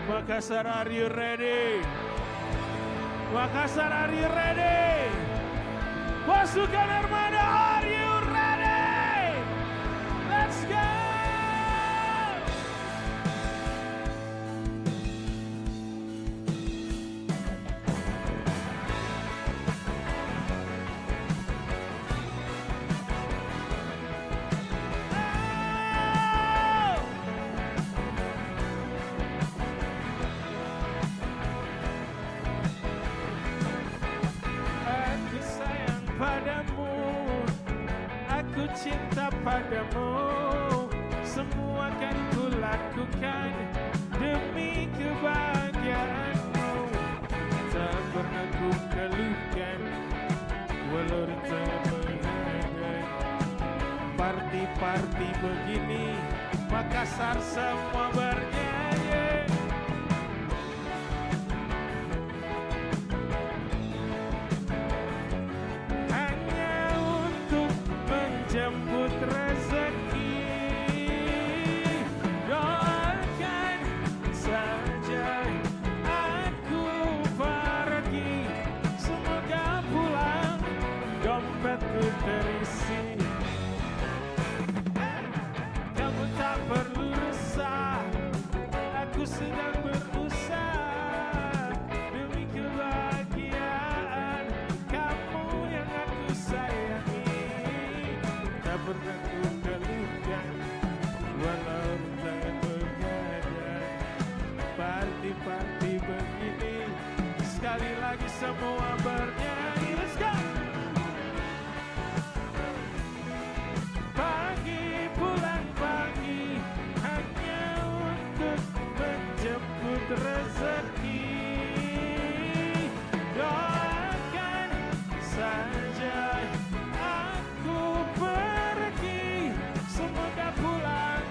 Makassar, are you ready? Makassar, are you ready? Pasukan Armada, are you ready? Let's go! Aku sayang padamu, aku cinta padamu. Semua kan ku lakukan demi kebahagiaanmu. Tak pernah ku keluhkan walau rintangan menghadang. Party-party begini Makassar semua bernyanyi. Hanya untuk menjemput rezeki. Doakan saja aku pergi, semoga pulang dompetku terisi. Kamu tak perlu resah, aku sedang berusaha demi kebahagiaan kamu yang aku sayangi. Tak pernah ku keluhkan walau rintangan begadang. Party-party begini sekali lagi semua bernyanyi. Let's go! Pagi pulang pagi hanya untuk menjemput rezeki. Doakan saja aku pergi, semoga pulang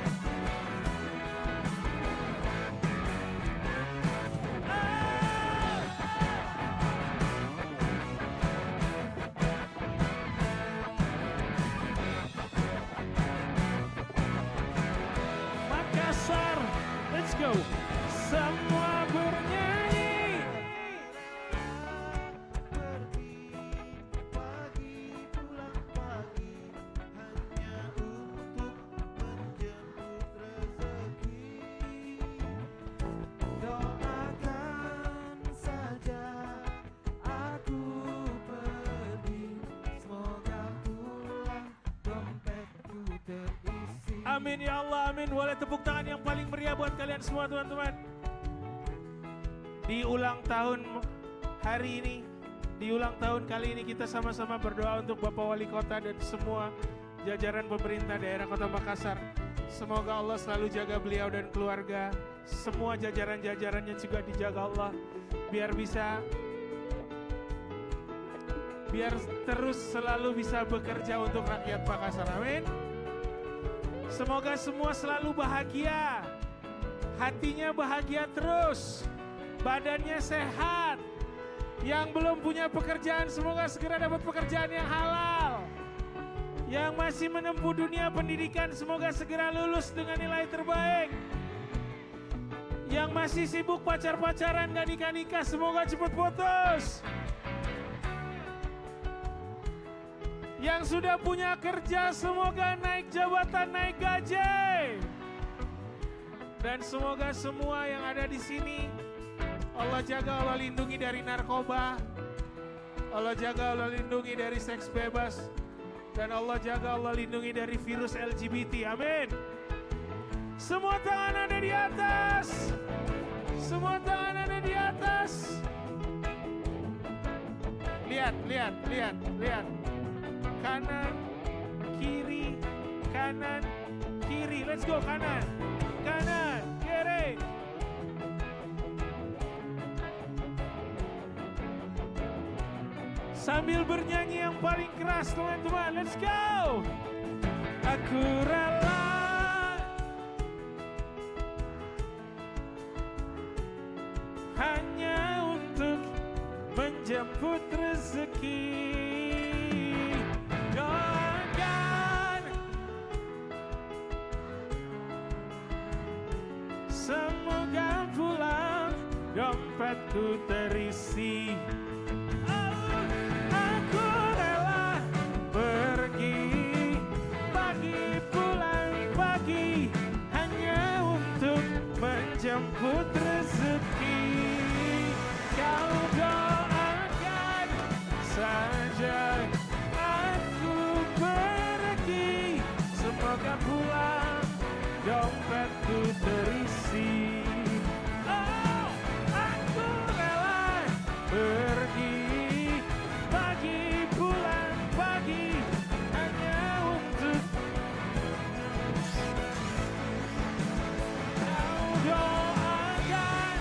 go. Semua bernyanyi. Doakan saja aku pergi, semoga pulang dompetku terisi. Amin ya Allah, amin. Boleh tepuk tangan yang paling meriah buat kalian semua teman-teman. Di ulang tahun hari ini, di ulang tahun kali ini kita sama-sama berdoa untuk Bapak Wali Kota dan semua jajaran pemerintah daerah Kota Makassar. Semoga Allah selalu jaga beliau dan keluarga. Semua jajaran-jajarannya juga dijaga Allah. Biar terus selalu bisa bekerja untuk rakyat Makassar. Amin. Semoga semua selalu bahagia, hatinya bahagia terus, badannya sehat. Yang belum punya pekerjaan semoga segera dapat pekerjaan yang halal. Yang masih menempuh dunia pendidikan semoga segera lulus dengan nilai terbaik. Yang masih sibuk pacar-pacaran gak nikah-nikah semoga cepat putus. Yang sudah punya kerja semoga naik jabatan, naik gaji. Dan semoga semua yang ada di sini Allah jaga, Allah lindungi dari narkoba. Allah jaga, Allah lindungi dari seks bebas. Dan Allah jaga, Allah lindungi dari virus LGBT. Amin. Semua tangan ada di atas. Semua tangan ada di atas. Lihat, lihat, lihat, lihat. Kanan, kiri, kanan, kiri. Let's go, kanan, kanan, kiri. Sambil bernyanyi yang paling keras teman-teman. Let's go. Aku rela hanya untuk menjemput rezeki. Doakan semoga pulang dompetku terisi. Oh, aku rela pergi pagi pulang pagi hanya untuk menjemput rezeki. Kau doakan saja aku pergi, semoga pulang dompetku terisi. Oh, aku rela pergi pagi pulang pagi hanya untuk kau doakan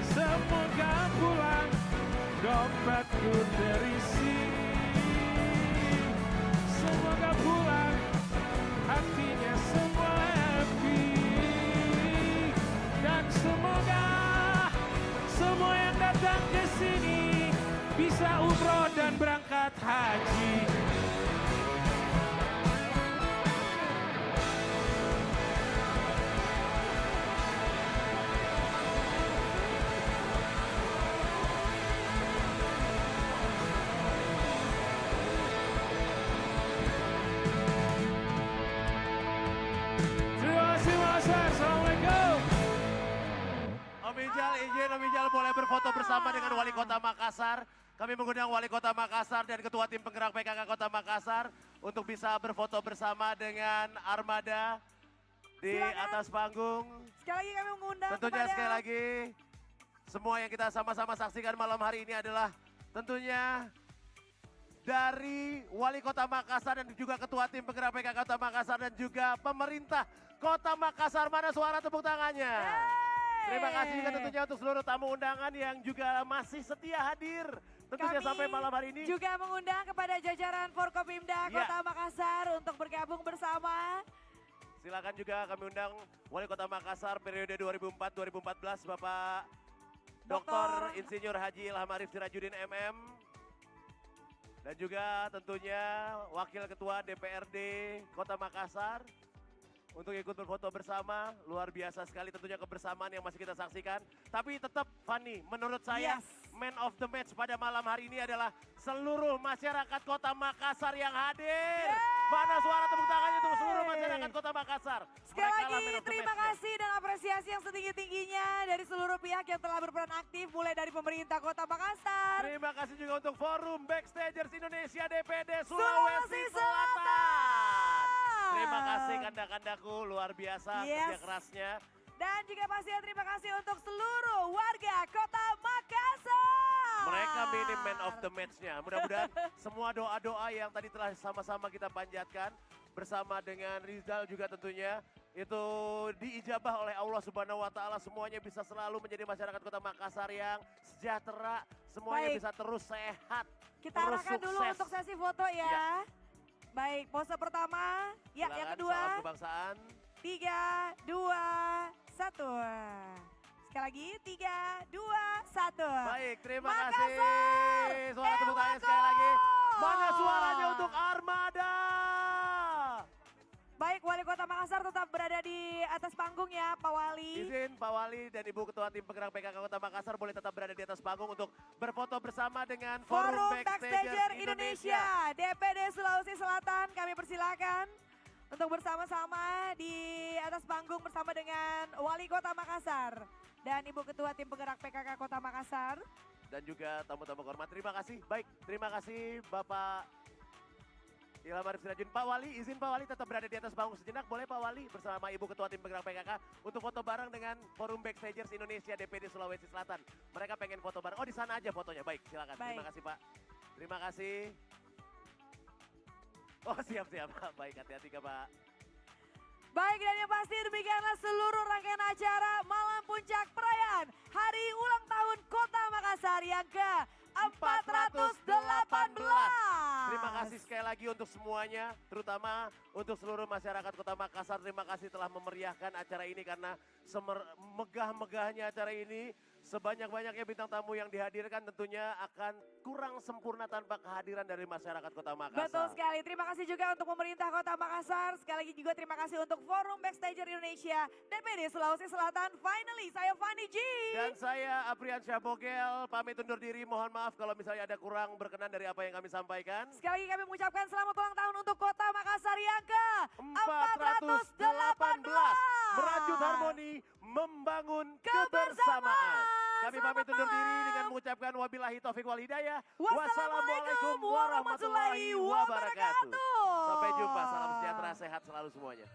semoga pulang dompetku terisi. Semoga pulang hatinya semua happy. Dan semoga semua yang datang ke sini bisa umroh dan berangkat haji. Terima kasih Makassar. Assalamualaikum. Om Ijal, izin Om Ijal boleh berfoto bersama dengan Wali Kota Makassar. Kami mengundang Wali Kota Makassar dan Ketua Tim Penggerak PKK Kota Makassar untuk bisa berfoto bersama dengan Armada di atas panggung. Sekali lagi kami mengundang Tentunya kepada sekali lagi semua yang kita sama-sama saksikan malam hari ini adalah tentunya dari Wali Kota Makassar dan juga Ketua Tim Penggerak PKK Kota Makassar dan juga pemerintah Kota Makassar. Mana suara tepuk tangannya? Terima kasih juga tentunya untuk seluruh tamu undangan yang juga masih setia hadir. Tentunya Kami sampai malam hari ini. juga mengundang kepada jajaran Forkopimda Ya. Kota Makassar untuk bergabung bersama. Silakan juga kami undang Wali Kota Makassar periode 2004-2014 Bapak Dr. Insinyur Haji Ilham Arif Sirajuddin MM. Dan juga tentunya Wakil Ketua DPRD Kota Makassar untuk ikut berfoto bersama. Luar biasa sekali tentunya kebersamaan yang masih kita saksikan. Tapi tetap Fanny, menurut saya man of the match pada malam hari ini adalah seluruh masyarakat Kota Makassar yang hadir. Mana suara tepuk tangannya untuk seluruh masyarakat Kota Makassar. Sekali Mereka lah lagi man of the terima match-nya. kasih dan apresiasi yang setinggi-tingginya dari seluruh pihak yang telah berperan aktif mulai dari pemerintah Kota Makassar. Terima kasih juga untuk Forum Backstagers Indonesia DPD Sulawesi Selatan. Terima kasih kanda-kandaku, luar biasa kerja kerasnya. Dan juga pastinya terima kasih untuk seluruh warga Kota Makassar. Mereka minim man of the match-nya. Mudah-mudahan semua doa-doa yang tadi telah sama-sama kita panjatkan bersama dengan Rizal juga tentunya itu diijabah oleh Allah Subhanahu wa taala, semuanya bisa selalu menjadi masyarakat Kota Makassar yang sejahtera, semuanya Baik. bisa terus sehat. Kita terus arahkan dulu sukses. untuk sesi foto ya. Baik, pose pertama. Ya, yang Silakan, kedua. salam kebangsaan. 3, 2, 1. Sekali lagi, 3, 2, 1. Baik, terima Makassar, kasih. Suara tepuk tangan sekali lagi. Mana suaranya untuk Armada? Baik, Wali Kota Makassar tetap berada di atas panggung ya, Pak Wali. Izin Pak Wali dan Ibu Ketua Tim Penggerak PKK Kota Makassar boleh tetap berada di atas panggung untuk berfoto bersama dengan Forum Backstagers Backstager Indonesia, DPD Sulawesi Selatan, kami persilakan untuk bersama-sama di atas panggung bersama dengan Wali Kota Makassar dan Ibu Ketua Tim Penggerak PKK Kota Makassar. Dan juga tamu-tamu kehormat. Terima kasih. Baik, terima kasih Bapak Ilham Arif Sirajudin. Pak Wali, izin Pak Wali tetap berada di atas panggung sejenak. Boleh Pak Wali bersama Ibu Ketua Tim Penggerak PKK untuk foto bareng dengan Forum Backstagers Indonesia DPD Sulawesi Selatan. Mereka pengen foto bareng. Oh, di sana aja fotonya. Baik, silakan. Baik. Terima kasih Pak. Terima kasih. Oh, siap-siap. Baik, hati-hati Pak. Baik, dan yang pasti demikianlah seluruh rangkaian acara Malam Puncak Perayaan Hari Ulang Tahun Kota Makassar yang ke-418. Terima kasih sekali lagi untuk semuanya, terutama untuk seluruh masyarakat Kota Makassar. Terima kasih telah memeriahkan acara ini karena megah-megahnya acara ini, sebanyak-banyaknya bintang tamu yang dihadirkan tentunya akan kurang sempurna tanpa kehadiran dari masyarakat Kota Makassar. Betul sekali. Terima kasih juga untuk pemerintah Kota Makassar. Sekali lagi juga terima kasih untuk Forum Backstager Indonesia, DPD Sulawesi Selatan. Finally, saya Fanny G. Dan saya Aprian Syahbogel, pamit undur diri. Mohon maaf kalau misalnya ada kurang berkenan dari apa yang kami sampaikan. Sekali lagi kami mengucapkan selamat ulang tahun untuk Kota Makassar yang ke-418. Merajut harmoni, membangun kebersamaan. Kami pamit undur diri dengan mengucapkan wabillahi taufik wal hidayah. Wassalamualaikum warahmatullahi wabarakatuh. Sampai jumpa, salam sejahtera, sehat selalu semuanya.